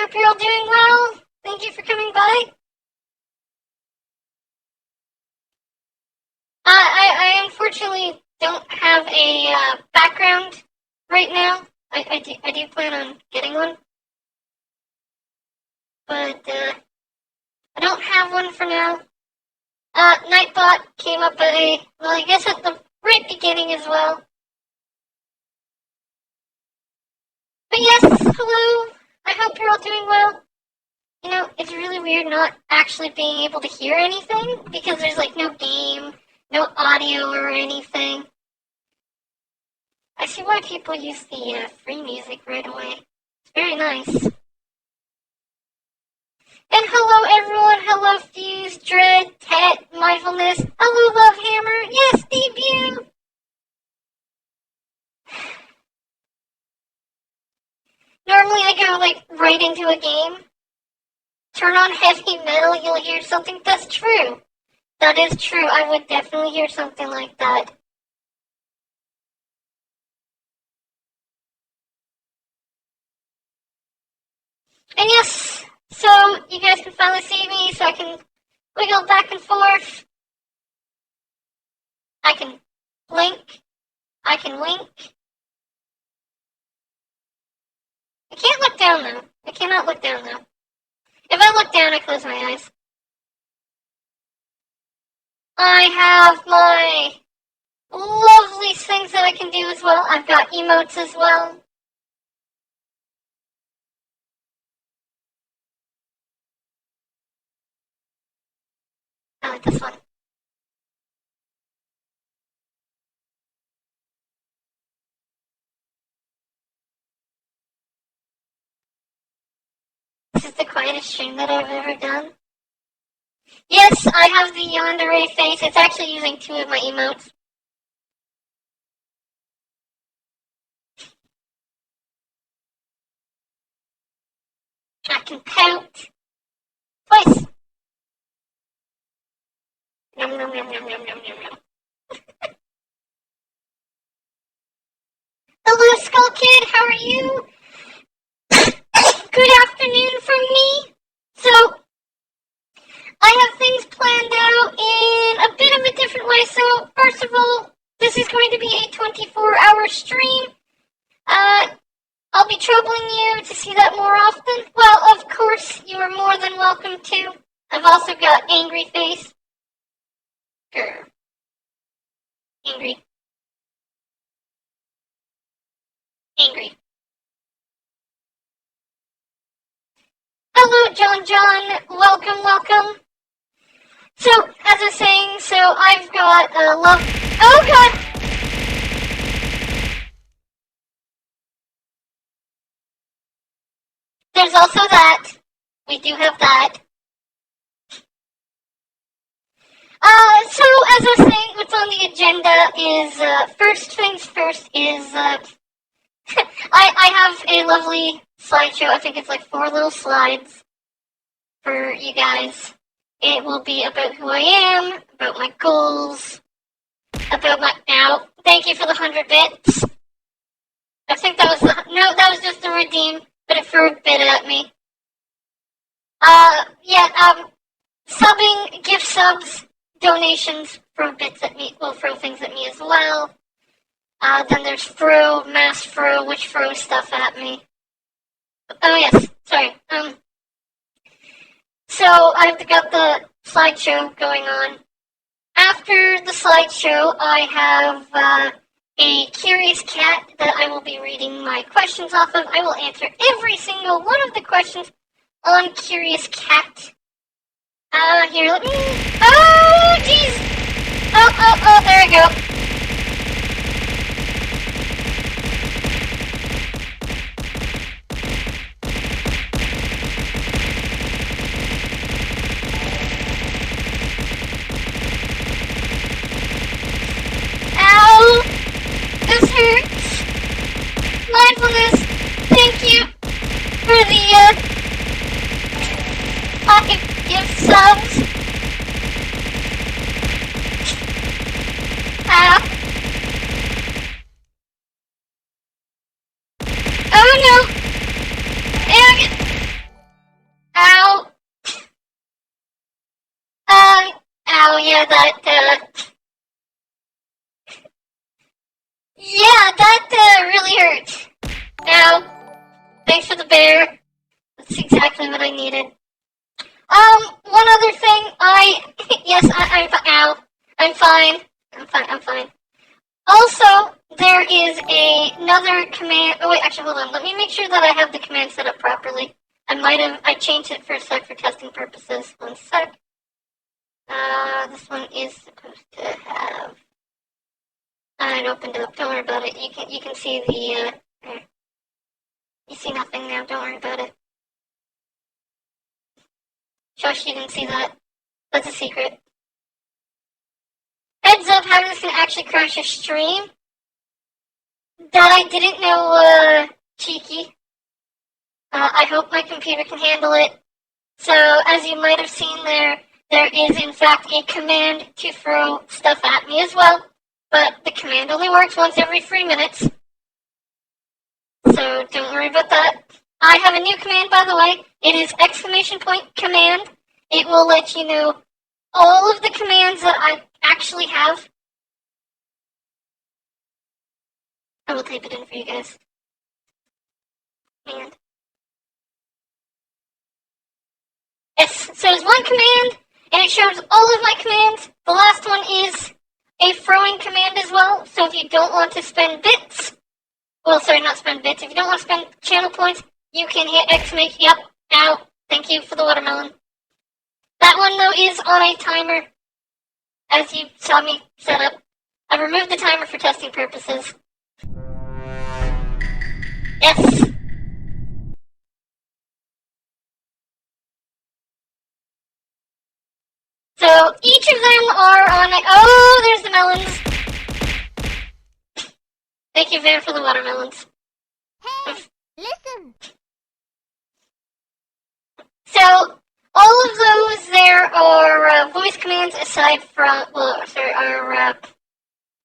hope you're all doing well. Thank you for coming by. I unfortunately don't have a background right now. I do plan on getting one. But I don't have one for now. Nightbot came up at I guess at the right beginning as well. But yes, hello. I hope you're all doing well. You know, it's really weird not actually being able to hear anything because there's like no game, no audio or anything. I see why people use the free music right away. It's very nice. And hello everyone, hello Fuse, Dread, Tet, Mindfulness, hello Love Hammer, yes, debut! Normally I go like right into a game. Turn on heavy metal, you'll hear something. That's true. That is true. I would definitely hear something like that. And yes, so you guys can finally see me, so I can wiggle back and forth. I can blink. I can wink. I can't look down though. I cannot look down though. If I look down, I close my eyes. I have my lovely things that I can do as well. I've got emotes as well. I like this one. This is the quietest stream that I've ever done. Yes, I have the yandere face. It's actually using 2 of my emotes. I can pout. Twice. Yum, yum, yum, yum, yum, yum, yum, yum. Hello, Skull Kid. How are you? Good afternoon from me. So, I have things planned out in a bit of a different way. So, first of all, this is going to be a 24-hour stream. I'll be troubling you to see that more often. Well, of course, you are more than welcome to. I've also got Angry Face. Grr. Angry. Angry. Hello, John. Welcome, welcome. So, as I was saying, so I've got love. Oh god! There's also that. We do have that. So as I was saying, what's on the agenda is first things first is I have a lovely slideshow. I think it's like 4 little slides for you guys. It will be about who I am, about my goals, about my... Ow. Thank you for the 100 bits. I think that was the... No, that was just the redeem, but it threw a bit at me. Subbing, gift subs, donations throw bits at me, will throw things at me as well. Then there's throw, mass throw, which throws stuff at me. Oh yes, sorry. So I've got the slideshow going on. After the slideshow, I have a curious cat that I will be reading my questions off of. I will answer every single one of the questions on Curious Cat. Here, let me... Oh, jeez! Oh, there we go. Ow! This hurts. Mindfulness, thank you for the, 5 gift subs. Ow! yeah, that really hurt. Now, thanks for the bear. That's exactly what I needed. One other thing, ow. I'm fine. Also, there is another command. Oh wait, actually, hold on. Let me make sure that I have the command set up properly. I changed it for a sec for testing purposes. One sec. This one is supposed to have. It opened up. Don't worry about it. You can see the. You see nothing now. Don't worry about it. Josh, you didn't see that. That's a secret. Heads up, how this can actually crash your stream. That I didn't know, cheeky. I hope my computer can handle it. So, as you might have seen there is in fact a command to throw stuff at me as well. But the command only works once every 3 minutes. So, don't worry about that. I have a new command, by the way. It is !command. It will let you know all of the commands that I actually have. I will type it in for you guys. Command. Yes, so there's one command, and it shows all of my commands. The last one is a throwing command as well, so if you don't want to spend bits, not spend bits, if you don't want to spend channel points, you can hit !. Yep, ow, thank you for the watermelon. That one, though, is on a timer, as you saw me set up. I removed the timer for testing purposes. Yes. So, each of them are on a... Oh, there's the melons. Thank you, Van, for the watermelons. Hey, listen. So, all of those there are voice commands aside from...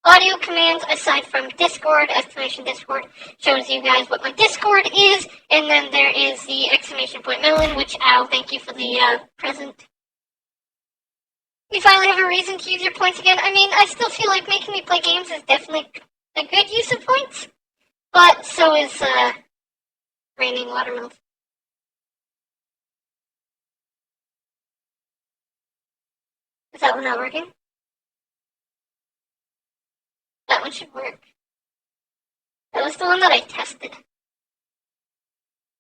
audio commands aside from Discord. !Discord shows you guys what my Discord is. And then there is the !melon, which, ow, thank you for the present. We finally have a reason to use your points again. I mean, I still feel like making me play games is definitely a good use of points. But so is, raining watermelons. Is that one not working? That one should work. That was the one that I tested.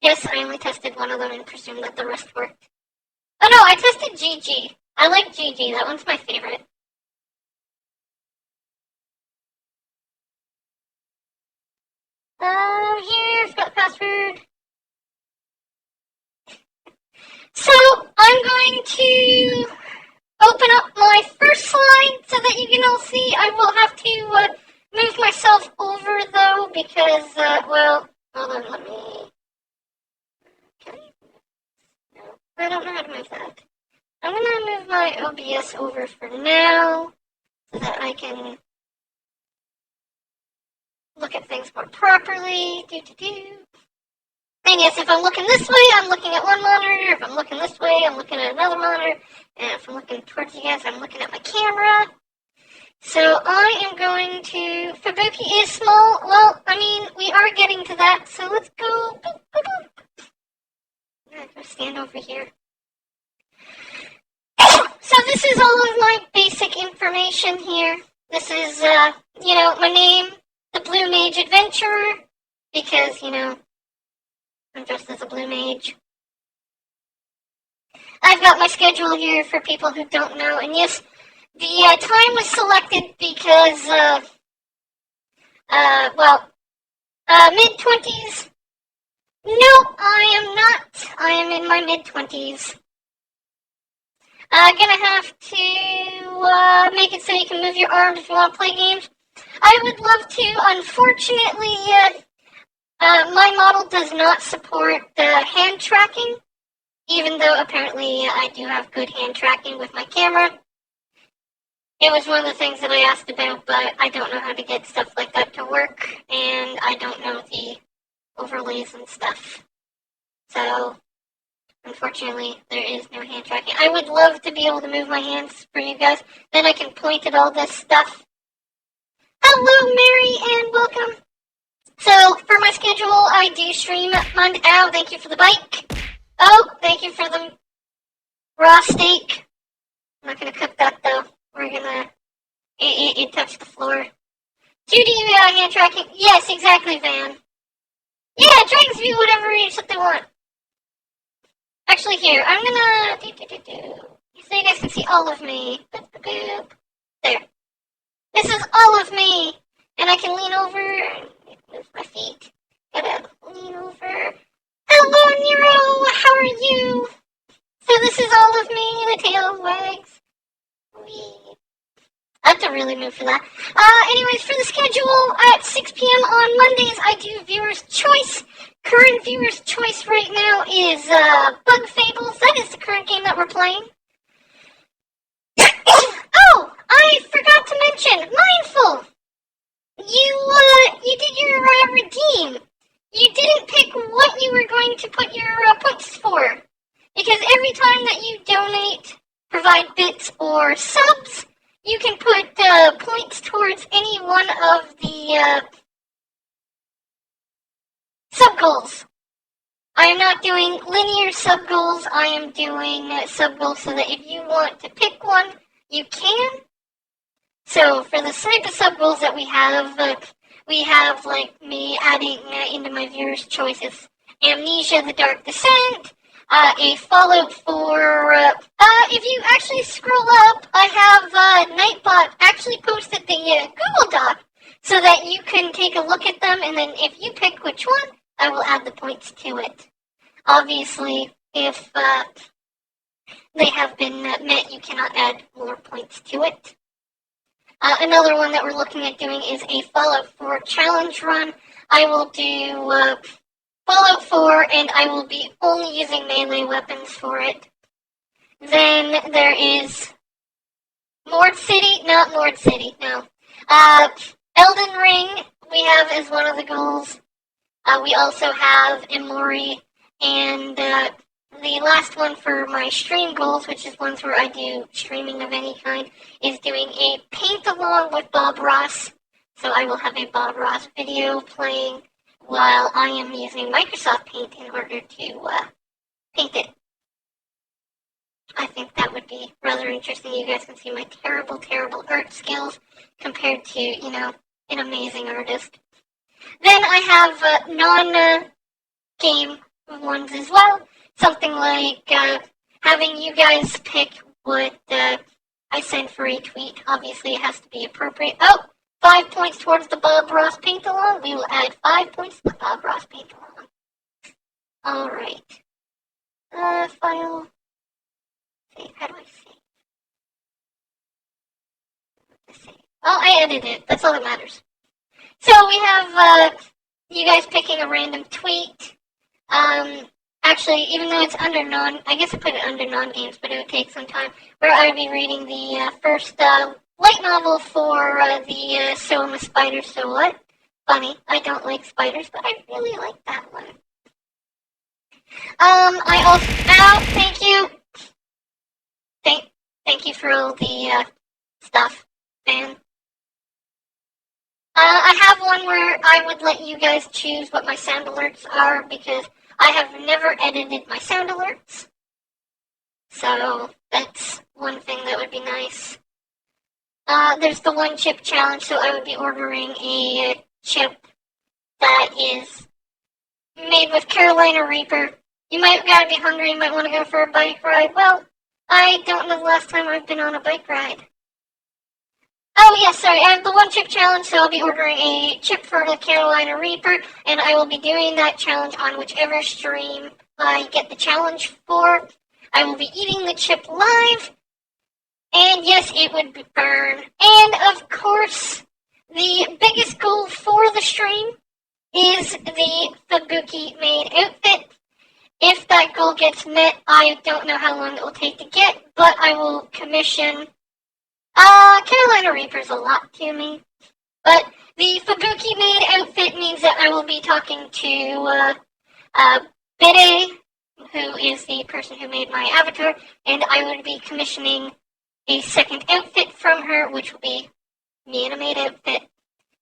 Yes, I only tested one of them and presumed that the rest worked. Oh no, I tested GG. I like GG. That one's my favorite. Here, forgot the password. So, I'm going to open up my first slide so that you can all see. I will have to move myself over, though, because, hold on, let me... Okay. No, I don't know how to move that. I'm going to move my OBS over for now so that I can look at things more properly. And yes, if I'm looking this way, I'm looking at one monitor. If I'm looking this way, I'm looking at another monitor. And if I'm looking towards you guys, I'm looking at my camera. So I am going to... Fubuki is small. Well, I mean, we are getting to that, so let's go... Boop, boop, boop. I'm going to stand over here. So this is all of my basic information here. This is, my name, the Blue Mage Adventurer, because, I'm dressed as a Blue Mage. I've got my schedule here for people who don't know, and yes, the time was selected because, mid-20s. No, I am not. I am in my mid-20s. Gonna have to make it so you can move your arms if you want to play games. I would love to. Unfortunately, my model does not support hand tracking, even though apparently I do have good hand tracking with my camera. It was one of the things that I asked about, but I don't know how to get stuff like that to work, and I don't know the overlays and stuff. So, unfortunately, there is no hand tracking. I would love to be able to move my hands for you guys. Then I can point at all this stuff. Hello, Mary, and welcome. So, for my schedule, I do stream Monday. Ow, thank you for the bike. Oh, thank you for the raw steak. I'm not going to cook that, though. We're going to... It touched the floor. Judy, hand tracking. Yes, exactly, Van. Yeah, dragons view whatever it is that they want. Actually, here, I'm gonna so you guys can see all of me. There. This is all of me, and I can lean over and move my feet. Gotta lean over. Hello, Nero. How are you? So this is all of me. The tail wags. Wee. I have to really move for that. Anyways, for the schedule, at 6 p.m. on Mondays, I do Viewer's Choice. Current Viewer's Choice right now is Bug Fables. That is the current game that we're playing. Oh, I forgot to mention, Mindful. You did your redeem. You didn't pick what you were going to put your points for, because every time that you donate, provide bits or subs, you can put points towards any one of the sub-goals. I am not doing linear sub-goals. I am doing sub-goals so that if you want to pick one, you can. So for the type of sub-goals that we have like me adding into my viewers' choices, Amnesia, The Dark Descent, a Fallout 4. If you actually scroll up, I have Nightbot actually posted the Google Doc so that you can take a look at them, and then if you pick which one, I will add the points to it. Obviously, if they have been met, you cannot add more points to it. Another one that we're looking at doing is a Fallout 4 challenge run. I will do Fallout 4, and I will be only using melee weapons for it. Then there is Mord City, not Mord City, no. Elden Ring, we have as one of the goals. We also have Imori, and the last one for my stream goals, which is ones where I do streaming of any kind, is doing a paint-along with Bob Ross. So I will have a Bob Ross video playing while I am using Microsoft Paint in order to paint it. I think that would be rather interesting. You guys can see my terrible, terrible art skills compared to, an amazing artist. Then I have non-game ones as well. Something like having you guys pick what I send for a tweet. Obviously, it has to be appropriate. Oh, 5 points towards the Bob Ross paint-along. We will add 5 points to the Bob Ross paint-along. Alright. File. Save. How do I save? Oh, I edited it. That's all that matters. So we have you guys picking a random tweet. Actually, even though it's under I guess I put it under non-games, but it would take some time, where I would be reading the first light novel for the So I'm a Spider, So What? Funny, I don't like spiders, but I really like that one. I also... Ow, thank you! Thank you for all the stuff, man. I have one where I would let you guys choose what my sound alerts are, because I have never edited my sound alerts. So that's one thing that would be nice. There's the one chip challenge, so I would be ordering a chip that is made with Carolina Reaper. You might gotta be hungry, you might want to go for a bike ride. Well, I don't know the last time I've been on a bike ride. Oh, yes, sorry, I have the one chip challenge, so I'll be ordering a chip for the Carolina Reaper, and I will be doing that challenge on whichever stream I get the challenge for. I will be eating the chip live, and yes, it would burn. And, of course, the biggest goal for the stream is the Fubuki made outfit. If that goal gets met, I don't know how long it will take to get, but I will commission... Carolina Reaper's a lot to me. But the Fubuki made outfit means that I will be talking to, Bede, who is the person who made my avatar, and I would be commissioning a second outfit from her, which will be the animated outfit.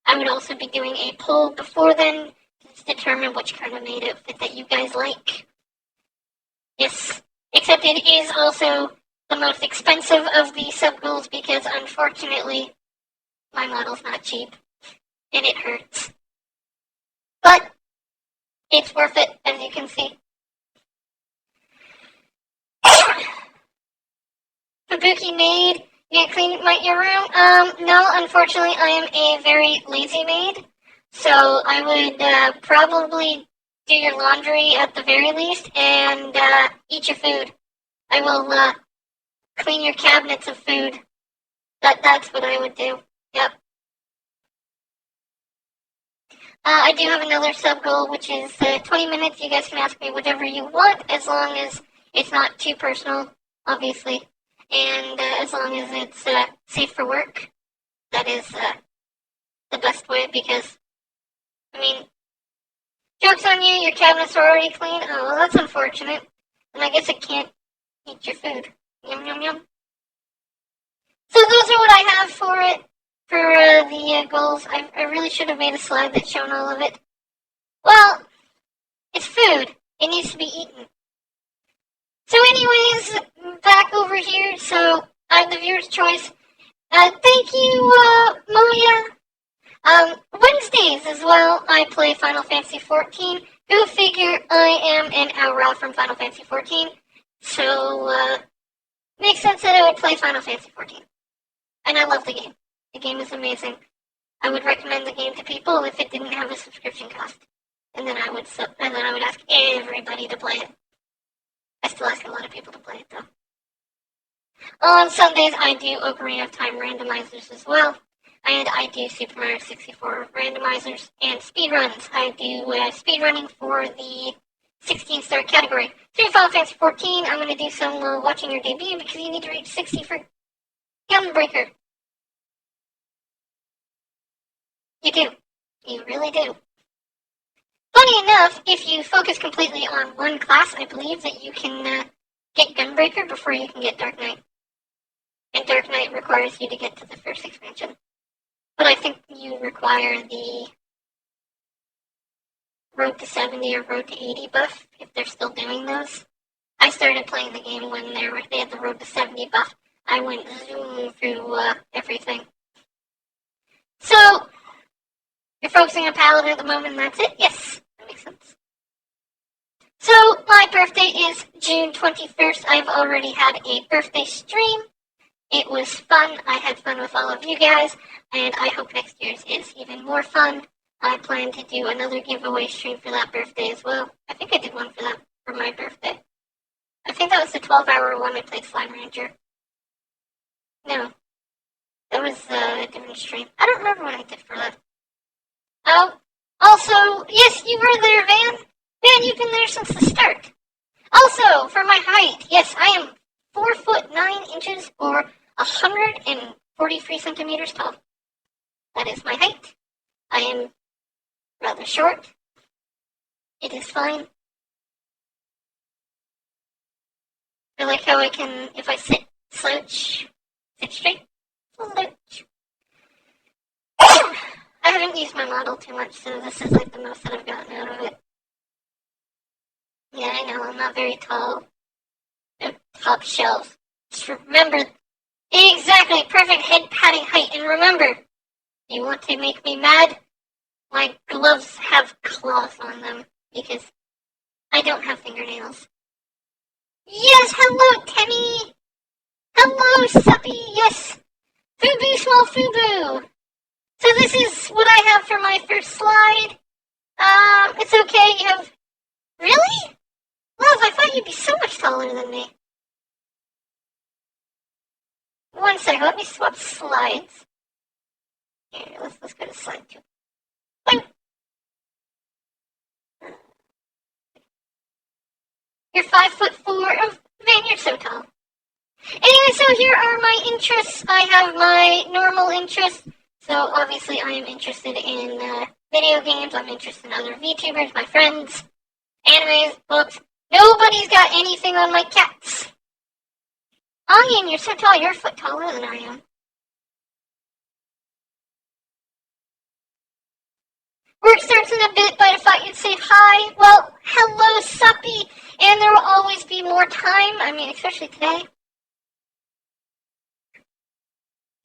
I would also be doing a poll before then to determine which kind of maid outfit that you guys like. Yes, except it is also the most expensive of the sub-goals because, unfortunately, my model's not cheap, and it hurts. But it's worth it, as you can see. Fubuki maid, you gonna clean your room? No, unfortunately, I am a very lazy maid, so I would probably do your laundry at the very least, and eat your food. I will clean your cabinets of food. That's what I would do. Yep. I do have another sub goal, which is 20 minutes. You guys can ask me whatever you want, as long as it's not too personal, obviously, and as long as it's safe for work. That is the best way, because, I mean, joke's on you, your cabinets are already clean. Oh, well, that's unfortunate. And I guess I can't eat your food. Yum, yum, yum. So those are what I have for it, for the goals. I really should have made a slide that's shown all of it. Well, it's food. It needs to be eaten. So anyways, back over here. So I'm the viewer's choice. Thank you, Moya. Wednesdays as well, I play Final Fantasy XIV. Go figure, I am an Aura from Final Fantasy XIV. So, makes sense that I would play Final Fantasy XIV. And I love the game. The game is amazing. I would recommend the game to people if it didn't have a subscription cost. And then I would ask everybody to play it. I still ask a lot of people to play it though. On Sundays I do Ocarina of Time randomizers as well. And I do Super Mario 64 randomizers and speedruns. I do speedrunning for the 16-star category. Through Final Fantasy 14, I'm going to do some watching your debut because you need to reach 60 for Gunbreaker. You do. You really do. Funny enough, if you focus completely on one class, I believe that you can get Gunbreaker before you can get Dark Knight. And Dark Knight requires you to get to the first expansion. But I think you require the Road to 70 or Road to 80 buff, if they're still doing those. I started playing the game when they had the Road to 70 buff. I went zoom through everything. So, you're focusing on Paladin at the moment and that's it? Yes, that makes sense. So, my birthday is June 21st. I've already had a birthday stream. It was fun. I had fun with all of you guys, and I hope next year's is even more fun. I plan to do another giveaway stream for that birthday as well. I think I did one for my birthday. I think that was the 12-hour one I played Slime Ranger. No, that was a different stream. I don't remember what I did for that. Oh, also, yes, you were there, Van. Van, you've been there since the start. Also, for my height, yes, I am 4 foot 9 inches or 143 centimeters tall. That is my height. I am rather short. It is fine. I like how I can, if I sit straight. Slouch. I haven't used my model too much, so this is like the most that I've gotten out of it. Yeah, I know, I'm not very tall. Top shelf. Just remember, exactly, perfect head padding height, and remember, you want to make me mad? My gloves have claws on them, because I don't have fingernails. Yes, hello, Tenny! Hello, Suppy, yes! Fubu, small Fubu! So this is what I have for my first slide. It's okay, you have... Really? Love, I thought you'd be so much taller than me. One second, let me swap slides. Here, let's go to slide 2. Boing. You're 5'4". Oh, man, you're so tall. Anyway, so here are my interests. I have my normal interests. So obviously I am interested in video games. I'm interested in other VTubers, my friends, animes, books, Nobody's got anything on my cats. Onion, you're so tall. You're a foot taller than I am. Work starts in a bit, but I thought you'd say hi. Well, hello, Suppy. And there will always be more time. I mean, especially today.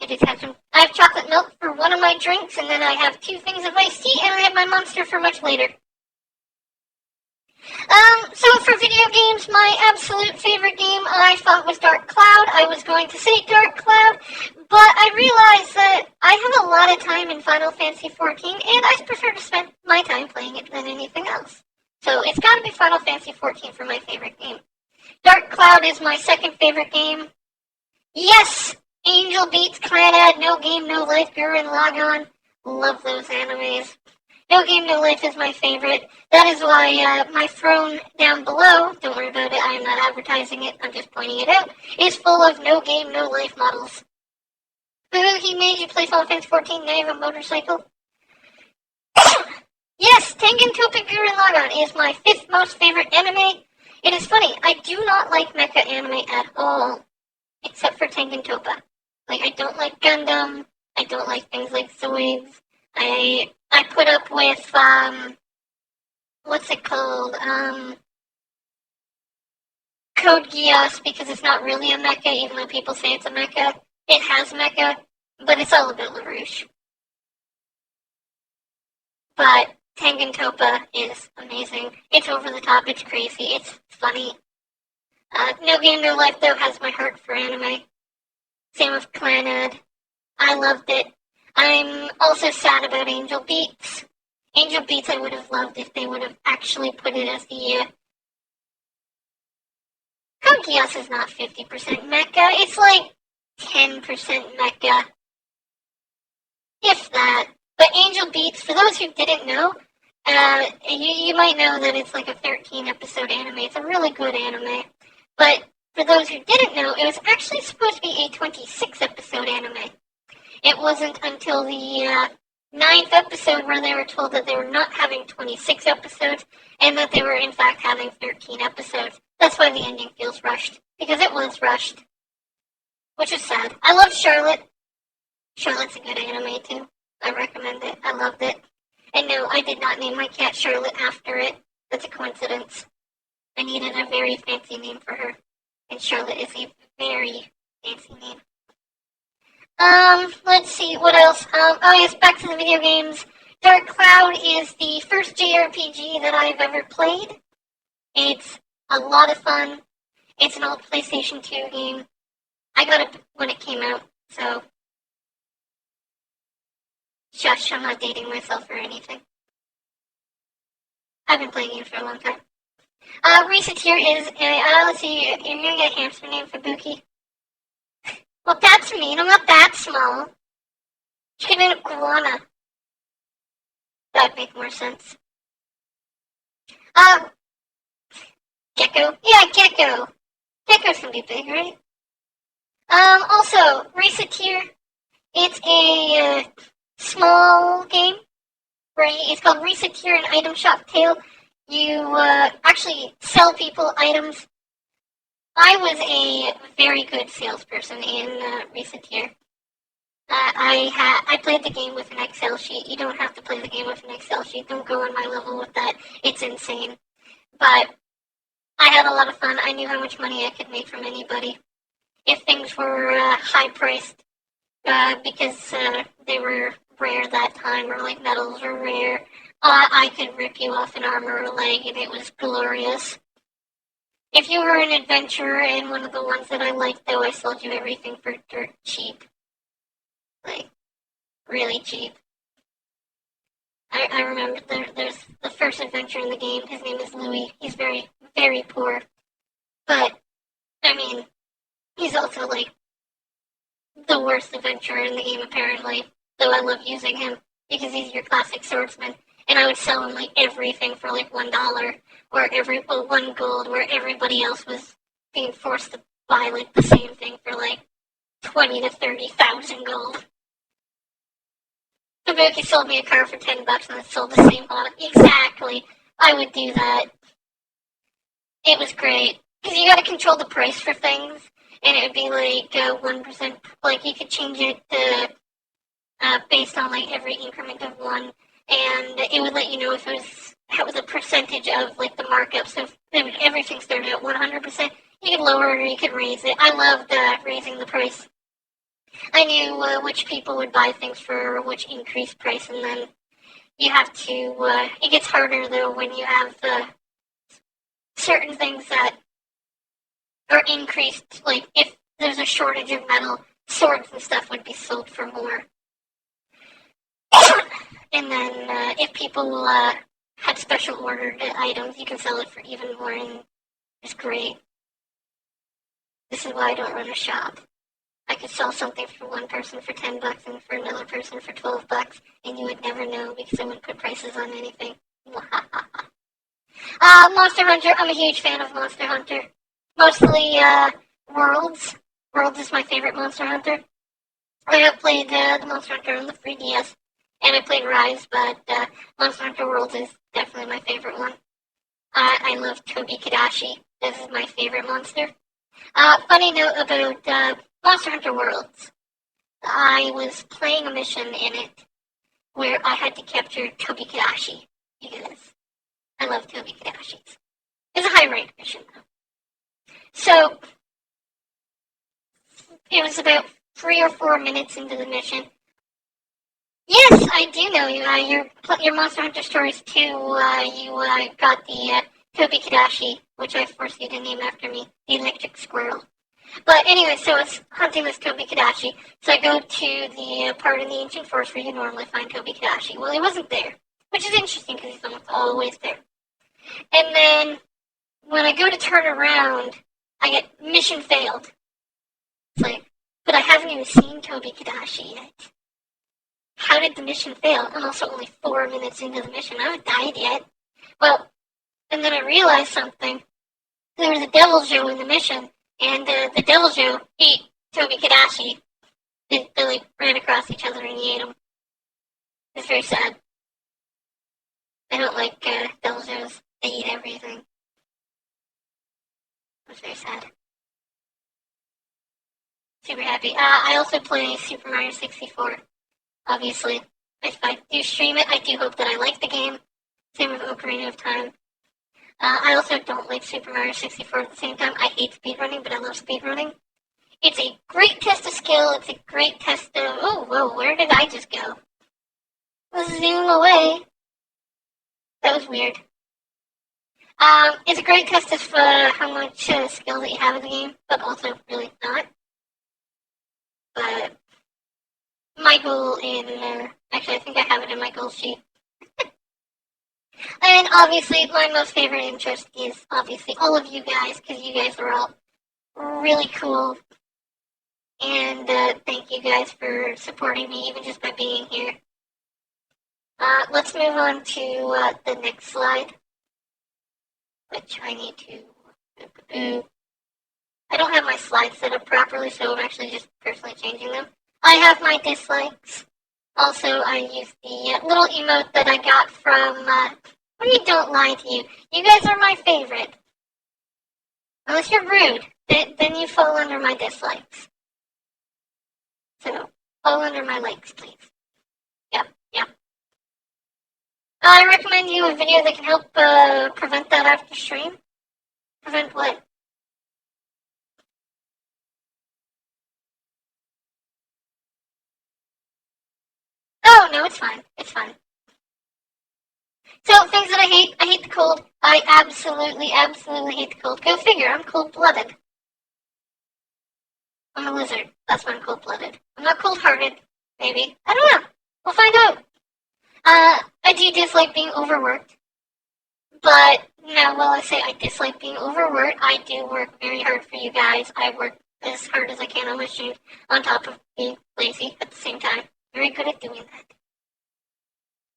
I have chocolate milk for one of my drinks, and then I have 2 things of iced tea, and I have my Monster for much later. So for video games, my absolute favorite game I thought was Dark Cloud. I was going to say Dark Cloud, but I realized that I have a lot of time in Final Fantasy XIV, and I prefer to spend my time playing it than anything else. So it's got to be Final Fantasy XIV for my favorite game. Dark Cloud is my second favorite game. Yes! Angel Beats, Clanad, No Game, No Life, Gurren Lagann. Love those animes. No Game, No Life is my favorite. That is why my throne down below, don't worry about it, I am not advertising it, I'm just pointing it out, is full of No Game, No Life models. Fubuki made you play Final Fantasy XIV, now you have a motorcycle. Yes, Tengen Toppa Gurren Lagann is my 5th most favorite anime. It is funny, I do not like mecha anime at all, except for Tengen Toppa. Like, I don't like Gundam, I don't like things like Zoids, I put up with, what's it called, Code Geass, because it's not really a mecha, even though people say it's a mecha. It has mecha, but it's all about LaRouche. But Tengen Toppa is amazing. It's over the top, it's crazy, it's funny. No Game No Life, though, has my heart for anime. Same with Clanad. I loved it. I'm also sad about Angel Beats. Angel Beats I would have loved if they would have actually put it as the... Code Geass is not 50% mecha. It's like 10% mecha. If that. But Angel Beats, for those who didn't know, you might know that it's like a 13-episode anime. It's a really good anime. But for those who didn't know, it was actually supposed to be a 26-episode anime. It wasn't until the 9th episode where they were told that they were not having 26 episodes and that they were in fact having 13 episodes. That's why the ending feels rushed, because it was rushed, which is sad. I love Charlotte. Charlotte's a good anime too. I recommend it. I loved it. And no, I did not name my cat Charlotte after it. That's a coincidence. I needed a very fancy name for her, and Charlotte is a very fancy name. Let's see, what else? Oh yes, back to the video games. Dark Cloud is the first JRPG that I've ever played. It's a lot of fun. It's an old PlayStation 2 game. I got it when it came out, so... Shush, I'm not dating myself or anything. I've been playing games for a long time. Recent here is, let's see, you're gonna get a hamster named Fubuki. Well, that's mean. I'm not that small. She could be an iguana. That'd make more sense. Gecko? Yeah, Gecko. Geckos can be big, right? Also, recent here, it's a small game where it's called Recent Here, an item shop tale. You actually sell people items. I was a very good salesperson in Recent Here. I played the game with an Excel sheet. You don't have to play the game with an Excel sheet. Don't go on my level with that. It's insane. But I had a lot of fun. I knew how much money I could make from anybody. If things were high priced, because they were rare that time, or like metals were rare, I could rip you off an arm or a leg, and it was glorious. If you were an adventurer and one of the ones that I liked, though, I sold you everything for dirt cheap. Like, really cheap. I remember there's the first adventurer in the game. His name is Louis. He's very, very poor. But, I mean, he's also, like, the worst adventurer in the game, apparently. Though I love using him, because he's your classic swordsman. And I would sell him, like, everything for, like, $1, or 1 gold, where everybody else was being forced to buy, like, the same thing for, like, 20 to 30,000 gold. Fubuki sold me a car for $10 and then sold the same model. Exactly. I would do that. It was great because you got to control the price for things, and it would be like 1%. Like you could change it based on like every increment of one, and it would let you know if it was a percentage of like the markup. So if everything started at 100%, you could lower it or you could raise it. I loved raising the price. I knew which people would buy things for which increased price, and then you have to. It gets harder though when you have certain things that are increased. Like if there's a shortage of metal, swords and stuff would be sold for more. And then if people had special ordered items, you can sell it for even more, and it's great. This is why I don't run a shop. I could sell something for one person for $10 and for another person for $12, and you would never know because I wouldn't put prices on anything. Monster Hunter. I'm a huge fan of Monster Hunter. Mostly Worlds. Worlds is my favorite Monster Hunter. I have played the Monster Hunter on the 3DS, and I played Rise, but Monster Hunter Worlds is definitely my favorite one. I love Tobi Kadashi. This is my favorite monster. Funny note about Monster Hunter Worlds. I was playing a mission in it where I had to capture Tobi Kadashi because I love Tobi Kadashis. It's a high rank mission though. So it was about 3 or 4 minutes into the mission. Yes, I do know you. Your Monster Hunter Stories 2, you got the Tobi Kadashi, which I forced you to name after me, the electric squirrel. But anyway, so I was hunting this Tobi Kadashi, so I go to the part in the ancient forest where you normally find Tobi Kadashi. Well, he wasn't there, which is interesting because he's almost always there. And then when I go to turn around, I get mission failed. It's like, but I haven't even seen Tobi Kadashi yet. How did the mission fail? I'm also only 4 minutes into the mission. I haven't died yet. Well, and then I realized something. There was a devil Joe in the mission, and the devil Joe ate Tobi Kadashi. They like ran across each other and he ate them. It's very sad. I don't like devil Joes. They eat everything. It's very sad. Super happy. I also play Super Mario 64. Obviously, if I do stream it, I do hope that I like the game. Same with Ocarina of Time. I also don't like Super Mario 64 at the same time. I hate speedrunning, but I love speedrunning. It's a great test of skill. It's a great test of... Oh, whoa, where did I just go? Zoom away. That was weird. It's a great test of how much skill that you have in the game, but also really not. But my goal in... actually, I think I have it in my goal sheet. And obviously, my most favorite interest is obviously all of you guys, because you guys are all really cool. And thank you guys for supporting me, even just by being here. Let's move on to the next slide, which I need to... I don't have my slides set up properly, so I'm actually just personally changing them. I have my dislikes. Also, I use the little emote that I got from... when you don't lie to you. You guys are my favorite. Unless you're rude, then you fall under my dislikes. So, fall under my likes, please. Yep, yep. I recommend you a video that can help prevent that after stream. Prevent what? Oh, no, it's fine. It's fine. So, things that I hate the cold. I absolutely hate the cold. Go figure, I'm cold-blooded. I'm a lizard. That's why I'm cold-blooded. I'm not cold-hearted, maybe. I don't know. We'll find out. I do dislike being overworked. But, now, while I say I dislike being overworked, I do work very hard for you guys. I work as hard as I can on my streams, on top of being lazy at the same time. Very good at doing that.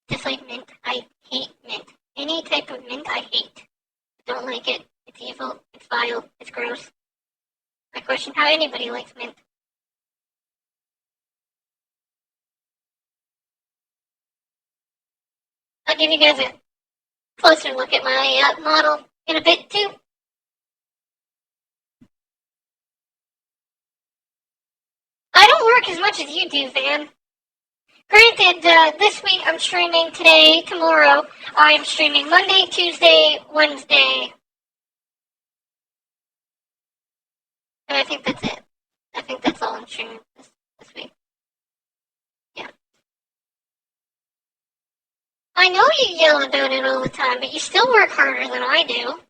Just like mint. I hate mint. Any type of mint I hate. I don't like it. It's evil. It's vile. It's gross. I question how anybody likes mint. I'll give you guys a closer look at my model in a bit too. I don't work as much as you do, Van. Granted, this week I'm streaming today, tomorrow. I'm streaming Monday, Tuesday, Wednesday. And I think that's it. I think that's all I'm streaming this week. Yeah. I know you yell about it all the time, but you still work harder than I do.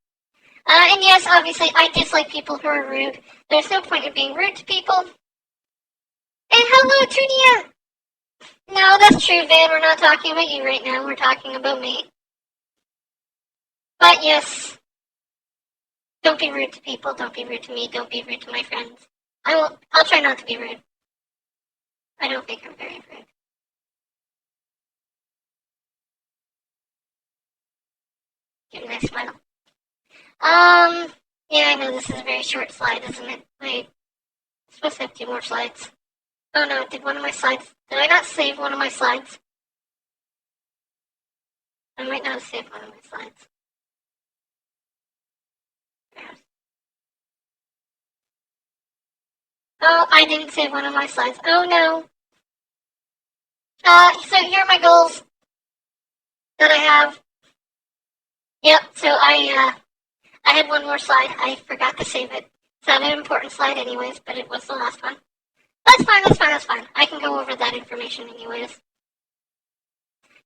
And yes, obviously, I dislike people who are rude. There's no point in being rude to people. And hello, Tunia! No, that's true, Van. We're not talking about you right now. We're talking about me. But yes, don't be rude to people. Don't be rude to me. Don't be rude to my friends. I'll try not to be rude. I don't think I'm very rude. Give me a nice smile. Yeah, I know this is a very short slide, isn't it? I'm supposed to have 2 more slides. Oh no, did I not save one of my slides? I might not have saved one of my slides. Oh, I didn't save one of my slides. Oh no. So here are my goals that I have. Yep, so I had one more slide. I forgot to save it. It's not an important slide anyways, but it was the last one. That's fine. I can go over that information anyways.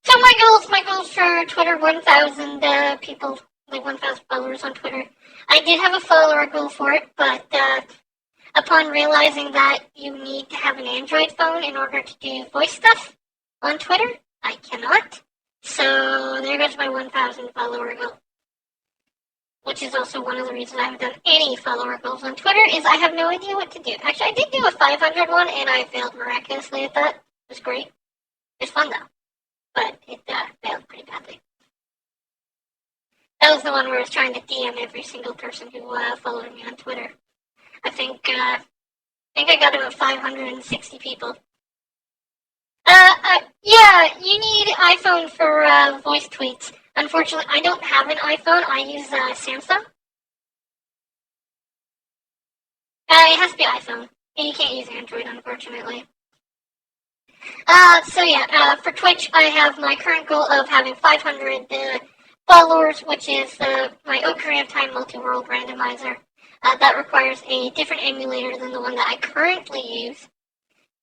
So my goals for Twitter, 1,000 people, like 1,000 followers on Twitter. I did have a follower goal for it, but upon realizing that you need to have an Android phone in order to do voice stuff on Twitter, I cannot. So there goes my 1,000 follower goal. Which is also one of the reasons I haven't done any follower goals on Twitter, is I have no idea what to do. Actually, I did do a 500 one, and I failed miraculously at that. It was great. It was fun, though. But it failed pretty badly. That was the one where I was trying to DM every single person who followed me on Twitter. I think I got about 560 people. Yeah, you need iPhone for voice tweets. Unfortunately, I don't have an iPhone. I use Samsung. It has to be iPhone. And you can't use Android, unfortunately. So yeah, for Twitch, I have my current goal of having 500 followers, which is my Ocarina of Time multi-world randomizer. That requires a different emulator than the one that I currently use.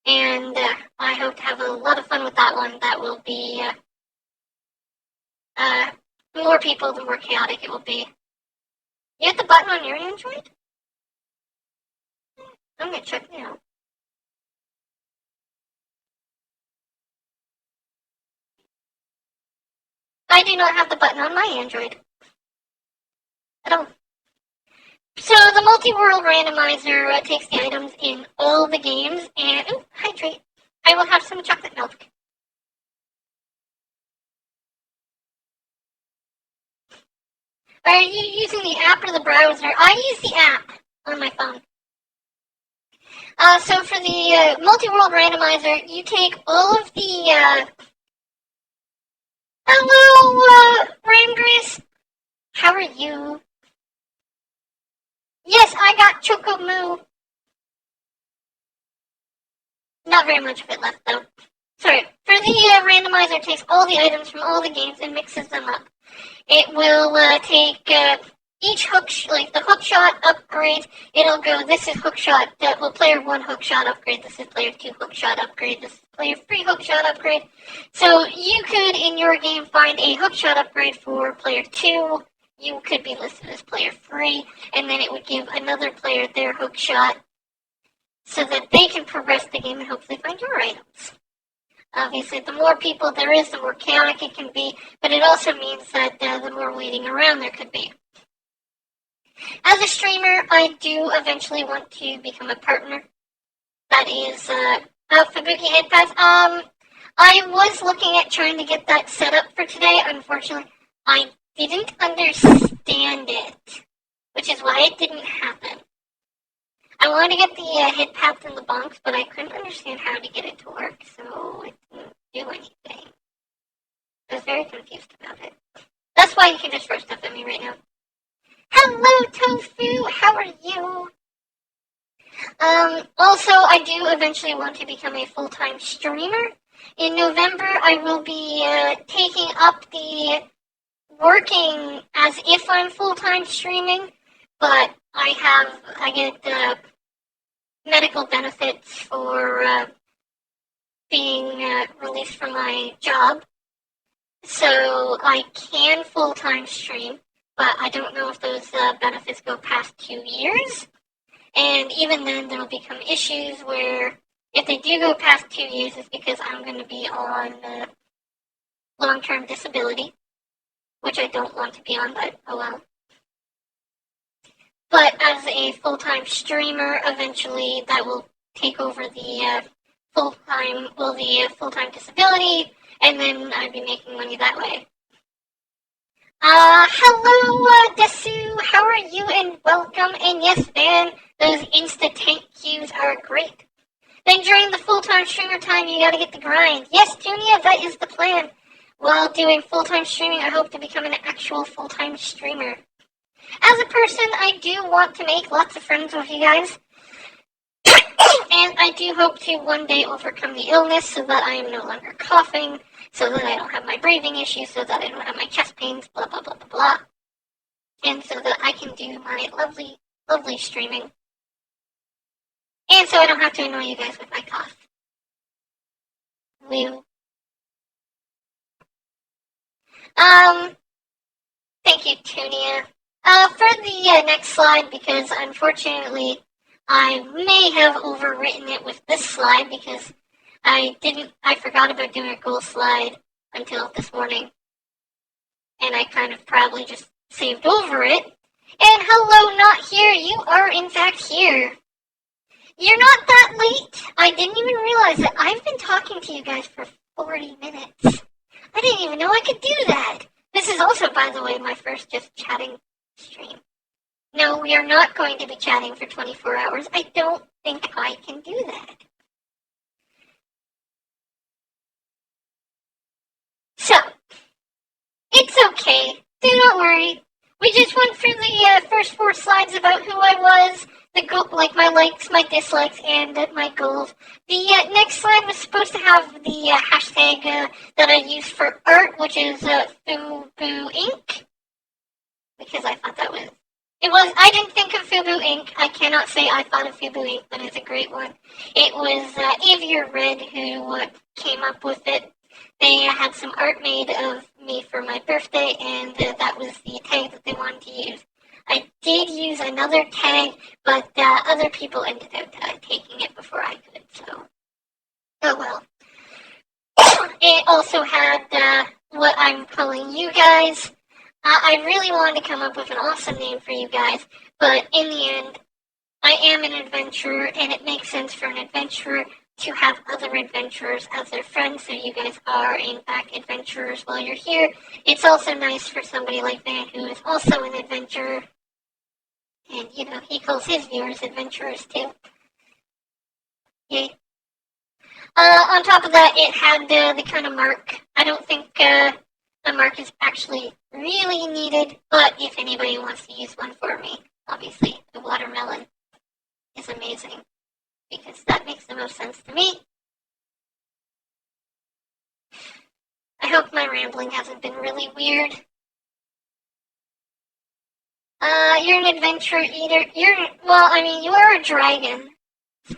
And I hope to have a lot of fun with that one. That will be more people, the more chaotic it will be. You hit the button on your Android? I'm gonna check now. I do not have the button on my Android at all. So the multi-world randomizer takes the items in all the games and hydrate. I will have some chocolate milk. Are you using the app or the browser? I use the app on my phone. So for the multi-world randomizer, you take all of the hello, Ramgris. How are you? Yes, I got Chocomoo. Not very much of it left, though. Sorry. For the randomizer, it takes all the items from all the games and mixes them up. It will take each like the hookshot upgrade. It'll go, this is hookshot, player 1 hookshot upgrade, this is player 2 hookshot upgrade, this is player 3 hookshot upgrade. So you could, in your game, find a hookshot upgrade for player 2. You could be listed as player 3, and then it would give another player their hookshot so that they can progress the game and hopefully find your items. Obviously, the more people there is, the more chaotic it can be, but it also means that the more waiting around there could be. As a streamer, I do eventually want to become a partner. That is Fubuki Headpass. I was looking at trying to get that set up for today. Unfortunately, I didn't understand it, which is why it didn't happen. I wanted to get the hit paths and the bonks, but I couldn't understand how to get it to work, so it didn't do anything. I was very confused about it. That's why you can just throw stuff at me right now. Hello, Tofu! How are you? Also, I do eventually want to become a full-time streamer. In November, I will be taking up the working as if I'm full-time streaming, but I get medical benefits for being released from my job, so I can full-time stream, but I don't know if those benefits go past 2 years. And even then, there will become issues where if they do go past 2 years, it's because I'm going to be on long-term disability, which I don't want to be on, but oh well. But as a full-time streamer, eventually that will take over the full-time disability, and then I'd be making money that way. Hello, Desu, how are you, and welcome, and yes, Van, those insta-tank queues are great. Then during the full-time streamer time, you gotta get the grind. Yes, Tunia, that is the plan. While doing full-time streaming, I hope to become an actual full-time streamer. As a person, I do want to make lots of friends with you guys, and I do hope to one day overcome the illness so that I am no longer coughing, so that I don't have my breathing issues, so that I don't have my chest pains, blah, blah, blah, blah, blah. And so that I can do my lovely, lovely streaming. And so I don't have to annoy you guys with my cough. Woo. Thank you, Tunia. For the next slide, because unfortunately I may have overwritten it with this slide because I forgot about doing a goal slide until this morning. And I kind of probably just saved over it. And hello, not here. You are in fact here. You're not that late. I didn't even realize that I've been talking to you guys for 40 minutes. I didn't even know I could do that. This is also, by the way, my first just chatting stream. No, we are not going to be chatting for 24 hours. I don't think I can do that. So, it's okay. Do not worry. We just went through the first 4 slides about who I was, like my likes, my dislikes, and my goals. The next slide was supposed to have the hashtag that I use for art, which is Fubu Ink, because I thought that was. I didn't think of Fubu Ink. I cannot say I thought of Fubu Ink, but it's a great one. It was Avier Red who came up with it. They had some art made of me for my birthday, and that was the tag that they wanted to use. I did use another tag, but other people ended up taking it before I could, so. Oh well. It also had what I'm calling you guys. I really wanted to come up with an awesome name for you guys, but in the end, I am an adventurer, and it makes sense for an adventurer to have other adventurers as their friends, so you guys are, in fact, adventurers while you're here. It's also nice for somebody like Van, who is also an adventurer, and, he calls his viewers adventurers, too. Yay. On top of that, it had the kind of mark. I don't think a mark is actually really needed, but if anybody wants to use one for me, obviously, the watermelon is amazing, because that makes the most sense to me. I hope my rambling hasn't been really weird. You're an adventure eater. You are a dragon,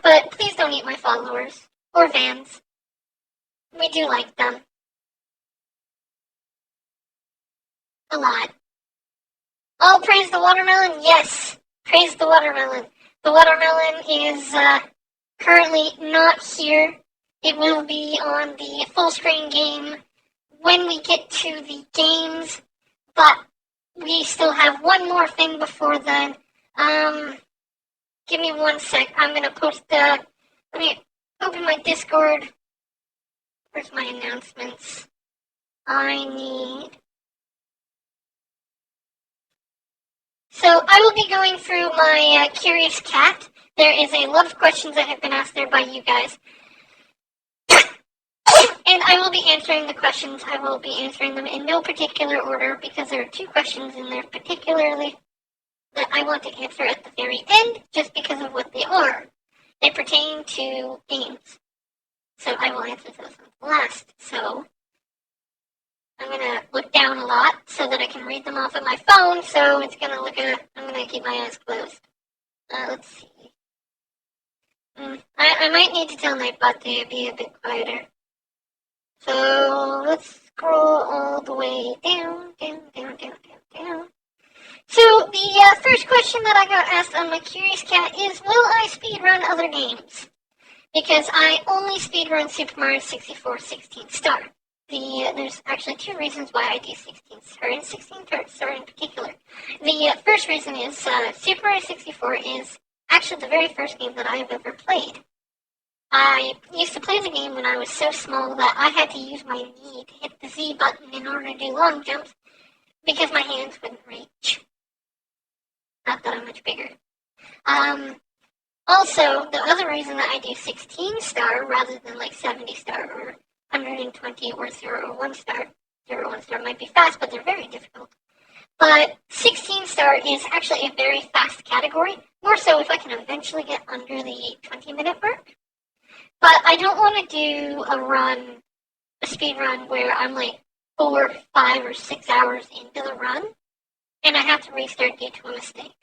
but please don't eat my followers, or Vans. We do like them. A lot. Oh, praise the watermelon? Yes, praise the watermelon. The watermelon is currently not here. It will be on the full screen game when we get to the games, but we still have one more thing before then. Give me 1 sec. I'm gonna post let me open my Discord. Where's my announcements? So I will be going through my Curious Cat. There is a lot of questions that have been asked there by you guys. And I will be answering the questions. I will be answering them in no particular order because there are 2 questions in there particularly that I want to answer at the very end just because of what they are. They pertain to games. So I will answer those last. So I'm going to look down a lot so that I can read them off of my phone. So it's going to I'm going to keep my eyes closed. Let's see. I might need to tell Nightbot to be a bit quieter. So let's scroll all the way down. So the first question that I got asked on my Curious Cat is, will I speedrun other games? Because I only speedrun Super Mario 64 16 Star. There's actually two reasons why I do 16 Star and 16 Star in particular. The first reason is Super Mario 64 is actually the very first game that I have ever played. I used to play the game when I was so small that I had to use my knee to hit the Z button in order to do long jumps because my hands wouldn't reach. Not that I'm much bigger. Also, the other reason that I do 16 star rather than like 70 star or 120 or 0 star. 1 star might be fast, but they're very difficult. But 16 star is actually a very fast category, more so if I can eventually get under the 20-minute mark. But I don't want to do a speed run where I'm like 4, 5, or 6 hours into the run, and I have to restart due to a mistake.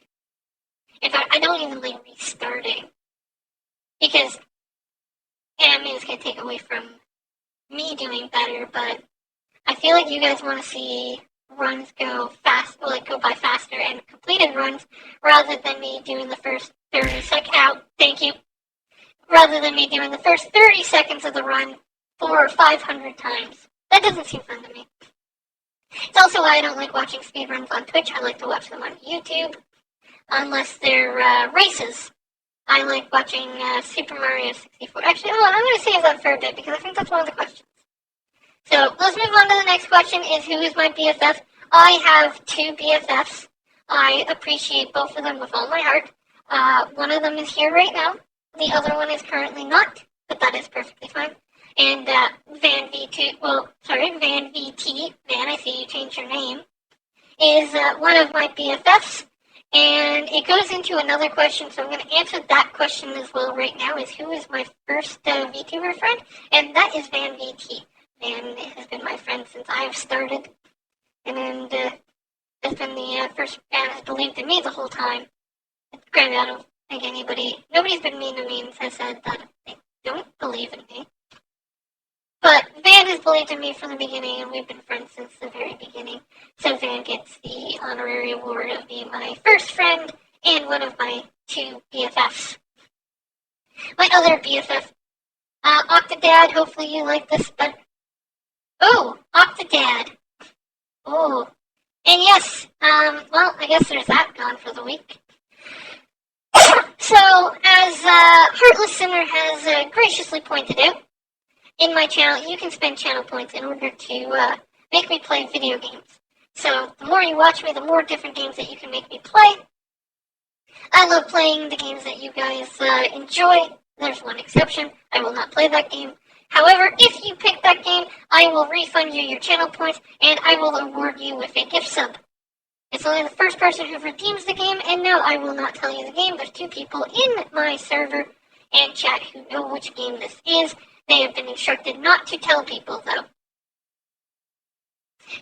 In fact, I don't even like restarting, because it's going to take away from me doing better, but I feel like you guys want to see runs go fast, go by faster and completed runs, rather than me doing the first 30 seconds out. Thank you. Rather than me doing the first 30 seconds of the run 400 or 500 times. That doesn't seem fun to me. It's also why I don't like watching speedruns on Twitch. I like to watch them on YouTube, unless they're races. I like watching Super Mario 64. Actually, hold on, I'm going to save that for a bit because I think that's one of the questions. So let's move on to the next question is, who is my BFF? I have two BFFs. I appreciate both of them with all my heart. One of them is here right now. The other one is currently not, but that is perfectly fine. And Van VT, Van, I see you changed your name, is one of my BFFs. And it goes into another question, so I'm going to answer that question as well right now, is who is my first VTuber friend? And that is Van VT. Van has been my friend since I have started, and has been the first fan has believed in me the whole time. Granted, I don't think nobody's been mean to me and has said that they don't believe in me. But Van has believed in me from the beginning, and we've been friends since the very beginning. So Van gets the honorary award of being my first friend and one of my two BFFs. My other BFF, Octodad, hopefully you like this, but... Oh, Octodad. Oh. And yes, well, I guess there's that gone for the week. So, as Heartless Sinner has graciously pointed out, in my channel, you can spend channel points in order to make me play video games. So, the more you watch me, the more different games that you can make me play. I love playing the games that you guys enjoy. There's one exception. I will not play that game. However, if you pick that game, I will refund you your channel points, and I will award you with a gift sub. It's only the first person who redeems the game, and no, I will not tell you the game. There's two people in my server and chat who know which game this is. They have been instructed not to tell people, though.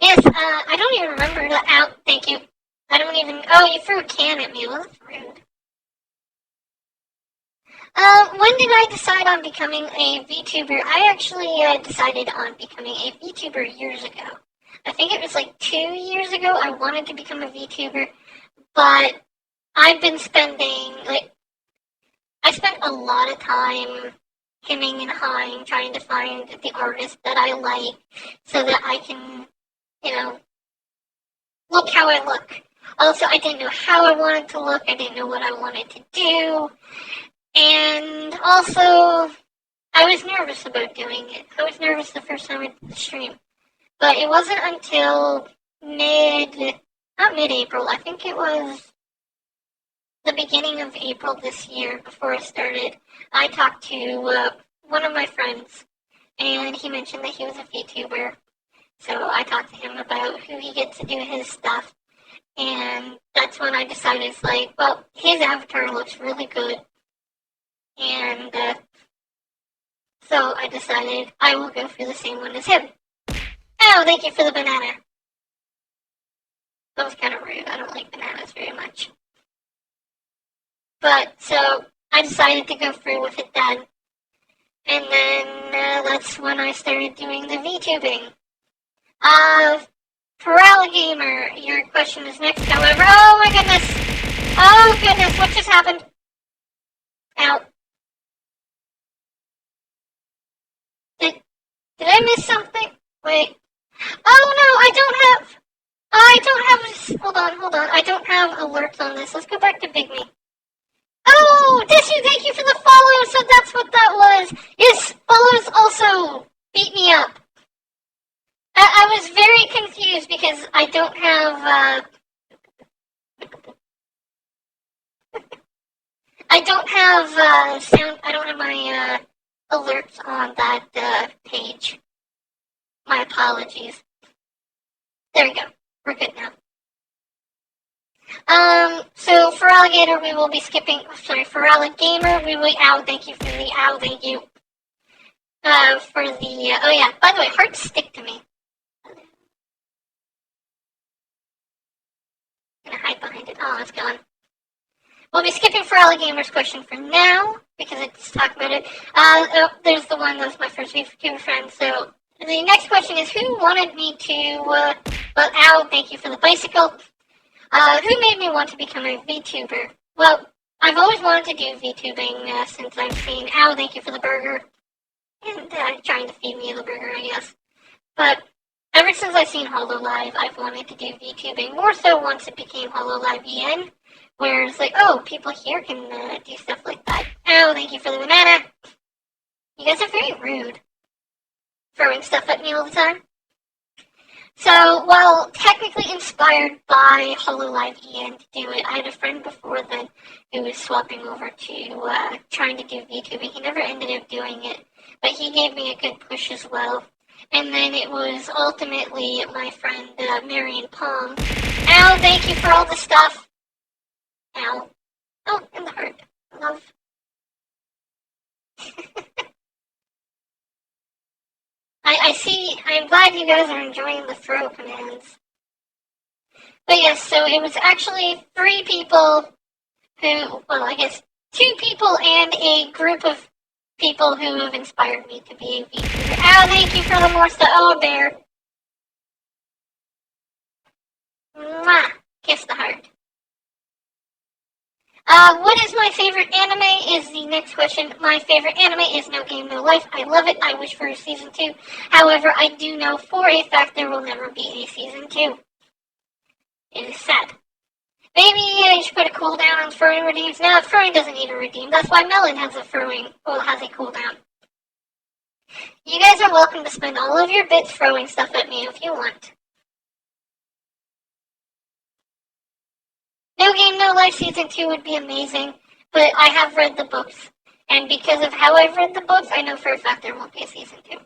Yes, I don't even remember the out. Thank you. Oh, you threw a can at me. Well, that's rude. When did I decide on becoming a VTuber? I actually decided on becoming a VTuber years ago. I think it was like 2 years ago I wanted to become a VTuber, but I've been I spent a lot of time hemming and hawing trying to find the artist that I like so that I can, look how I look. Also, I didn't know how I wanted to look. I didn't know what I wanted to do. And also, I was nervous about doing it. I was nervous the first time I did the stream. But it wasn't until not mid-April, I think it was the beginning of April this year before I started, I talked to one of my friends, and he mentioned that he was a VTuber. So I talked to him about who he gets to do his stuff, and that's when I decided, his avatar looks really good, and so I decided I will go for the same one as him. Oh, thank you for the banana. That was kind of rude. I don't like bananas very much. But, so, I decided to go through with it then. And then, that's when I started doing the VTubing. Gamer, your question is next, however. Oh my goodness! Oh goodness, what just happened? Ow. Did I miss something? Wait. Oh no, hold on. I don't have alerts on this. Let's go back to Big Me. Oh, Dishu, thank you for the follow. So that's what that was. Yes, follows also beat me up. I was very confused because I don't have, sound, I don't have my, alerts on that, page. My apologies. There we go. We're good now. So for Alligator, we will be skipping, for Alligator, we will, thank you for the thank you. For the, oh yeah, by the way, hearts stick to me. I'm gonna hide behind it. Oh, it's gone. We'll be skipping for Alligator's question for now, because I just talked about it. There's the one that was my first VTuber friend, so the next question is, who wanted me to, thank you for the bicycle. Who made me want to become a VTuber? Well, I've always wanted to do VTubing since I've seen thank you for the burger. And trying to feed me the burger, I guess. But ever since I've seen HoloLive, I've wanted to do VTubing. More so once it became HoloLive EN, where it's like, oh, people here can do stuff like that. Oh, thank you for the banana. You guys are very rude. Throwing stuff at me all the time. So, while technically inspired by HoloLive EN to do it, I had a friend before then who was swapping over to trying to do VTubing. He never ended up doing it, but he gave me a good push as well. And then it was ultimately my friend Marion Pong. Ow, thank you for all the stuff. Ow. Oh, and the heart. Love. I see. I'm glad you guys are enjoying the throw commands. But yes, so it was actually 3 people who, well, I guess 2 people and a group of people who have inspired me to be a VTuber. Ow, thank you for the more stuff. Oh, bear. Mwah. Kiss the heart. What is my favorite anime is the next question. My favorite anime is No Game, No Life. I love it. I wish for a season 2. However, I do know for a fact there will never be a season 2. It is sad. Maybe I should put a cooldown on throwing redeems. No, throwing doesn't need a redeem. That's why Melon has a cooldown. You guys are welcome to spend all of your bits throwing stuff at me if you want. No Game, No Life Season 2 would be amazing, but I have read the books, and because of how I've read the books, I know for a fact there won't be a Season 2.